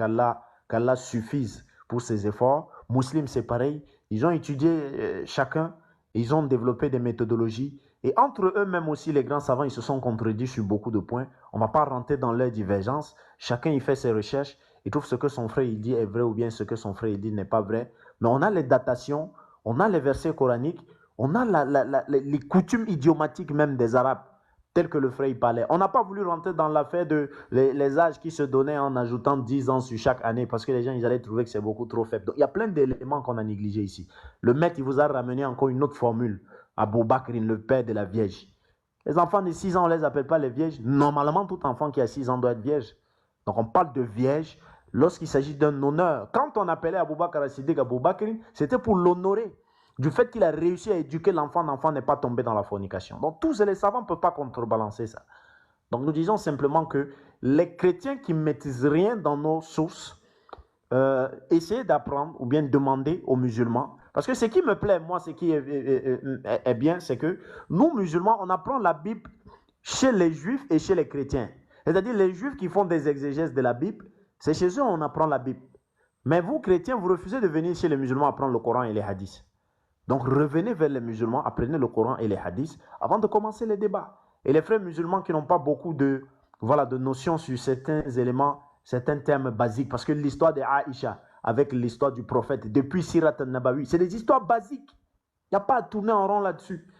qu'Allah suffise pour ses efforts. Muslim, c'est pareil. Ils ont étudié chacun. Ils ont développé des méthodologies. Et entre eux-mêmes aussi, les grands savants, ils se sont contredits sur beaucoup de points. On ne va pas rentrer dans leurs divergences. Chacun, il fait ses recherches. Il trouve ce que son frère il dit est vrai ou bien ce que son frère il dit n'est pas vrai. Mais on a les datations, on a les versets coraniques, on a les coutumes idiomatiques même des Arabes, tels que le frère il parlait. On n'a pas voulu rentrer dans l'affaire de les âges qui se donnaient en ajoutant 10 ans sur chaque année parce que les gens ils allaient trouver que c'est beaucoup trop faible. Donc il y a plein d'éléments qu'on a négligés ici. Le maître il vous a ramené encore une autre formule, Abou Bakr, le père de la Vierge. Les enfants de 6 ans, on ne les appelle pas les vierges. Normalement, tout enfant qui a 6 ans doit être vierge. Donc on parle de vierge lorsqu'il s'agit d'un honneur. Quand on appelait Abou Bakr as-Siddiq Abou Bakr, c'était pour l'honorer. Du fait qu'il a réussi à éduquer l'enfant, l'enfant n'est pas tombé dans la fornication. Donc tous les savants ne peuvent pas contrebalancer ça. Donc nous disons simplement que les chrétiens qui ne maîtrisent rien dans nos sources, essayez d'apprendre ou bien demander aux musulmans. Parce que ce qui me plaît, moi, ce qui est bien, c'est que nous, musulmans, on apprend la Bible chez les juifs et chez les chrétiens. C'est-à-dire les juifs qui font des exégèses de la Bible, c'est chez eux on apprend la Bible. Mais vous, chrétiens, vous refusez de venir chez les musulmans apprendre le Coran et les hadiths. Donc revenez vers les musulmans, apprenez le Coran et les hadiths avant de commencer les débats. Et les frères musulmans qui n'ont pas beaucoup de notions sur certains éléments, certains termes basiques, parce que l'histoire de Aïcha avec l'histoire du prophète, depuis Sirat al-Nabawi, c'est des histoires basiques. Il n'y a pas à tourner en rond là-dessus.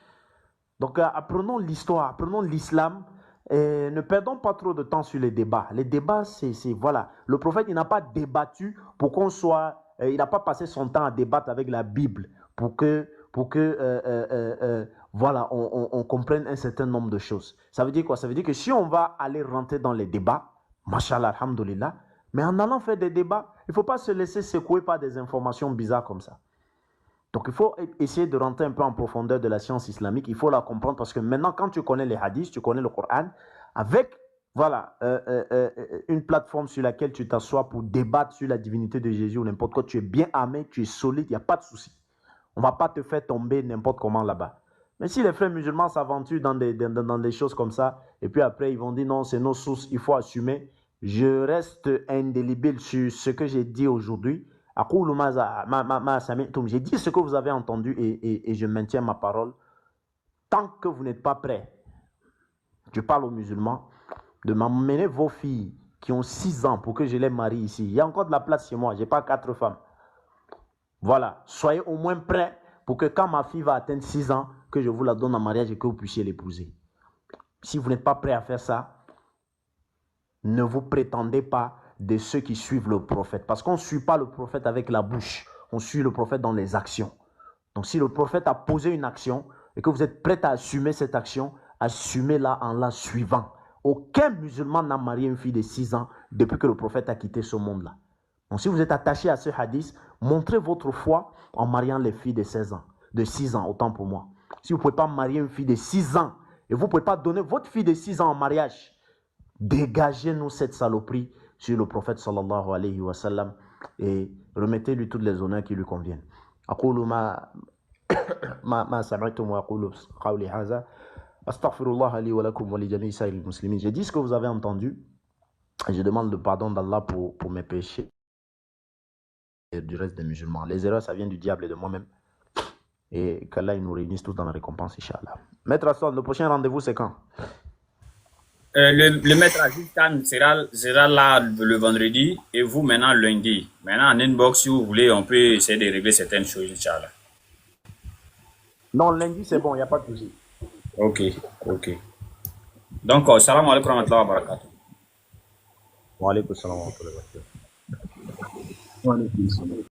Donc apprenons l'histoire, apprenons l'islam, et ne perdons pas trop de temps sur les débats. Les débats, c'est voilà. Le prophète, il n'a pas débattu pour qu'on soit... il n'a pas passé son temps à débattre avec la Bible pour que voilà, on comprenne un certain nombre de choses. Ça veut dire quoi? Ça veut dire que si on va aller rentrer dans les débats, mashallah, alhamdoulilah, mais en allant faire des débats, il ne faut pas se laisser secouer par des informations bizarres comme ça. Donc il faut essayer de rentrer un peu en profondeur de la science islamique, il faut la comprendre parce que maintenant quand tu connais les hadiths, tu connais le Coran, avec voilà, une plateforme sur laquelle tu t'assois pour débattre sur la divinité de Jésus ou n'importe quoi, tu es bien armé, tu es solide, il n'y a pas de souci. On ne va pas te faire tomber n'importe comment là-bas. Mais si les frères musulmans s'aventurent dans des choses comme ça, et puis après ils vont dire non, c'est nos sources, il faut assumer. Je reste indélébile sur ce que j'ai dit aujourd'hui. J'ai dit ce que vous avez entendu et je maintiens ma parole. Tant que vous n'êtes pas prêts, je parle aux musulmans, de m'emmener vos filles qui ont 6 ans pour que je les marie ici. Il y a encore de la place chez moi, je n'ai pas 4 femmes. Voilà, soyez au moins prêts pour que quand ma fille va atteindre 6 ans, que je vous la donne en mariage et que vous puissiez l'épouser. Si vous n'êtes pas prêts à faire ça, ne vous prétendez pas de ceux qui suivent le prophète. Parce qu'on ne suit pas le prophète avec la bouche, on suit le prophète dans les actions. Donc si le prophète a posé une action et que vous êtes prêts à assumer cette action, assumez-la en la suivant. Aucun musulman n'a marié une fille de 6 ans depuis que le prophète a quitté ce monde-là. Donc si vous êtes attaché à ce hadith, montrez votre foi en mariant les filles de 16 ans, de 6 ans, autant pour moi. Si vous ne pouvez pas marier une fille de 6 ans et vous ne pouvez pas donner votre fille de 6 ans en mariage, dégagez-nous cette saloperie sur le prophète sallallahu alayhi wa sallam et remettez-lui tous les honneurs qui lui conviennent. أقول ما سمعتم وأقول قولي هذا أستغفر الله لي ولكم ولجميع سائر المسلمين. J'ai dit ce que vous avez entendu et je demande le pardon d'Allah pour mes péchés et du reste des musulmans. Les erreurs, ça vient du diable et de moi-même. Et qu'Allah nous réunisse tous dans la récompense, Inch'Allah. Maître Hassan, le prochain rendez-vous, c'est quand? Le maître Aziz Khan sera là le vendredi et vous maintenant lundi. Maintenant en inbox, si vous voulez, on peut essayer de régler certaines choses, Inch'Allah. Non, lundi, c'est bon, il n'y a pas de souci. Ok. Donc, salam alaikum wa rahmatullahi wa barakatuh. Wa alaikum salam wa rahmatullahi wa barakatuh.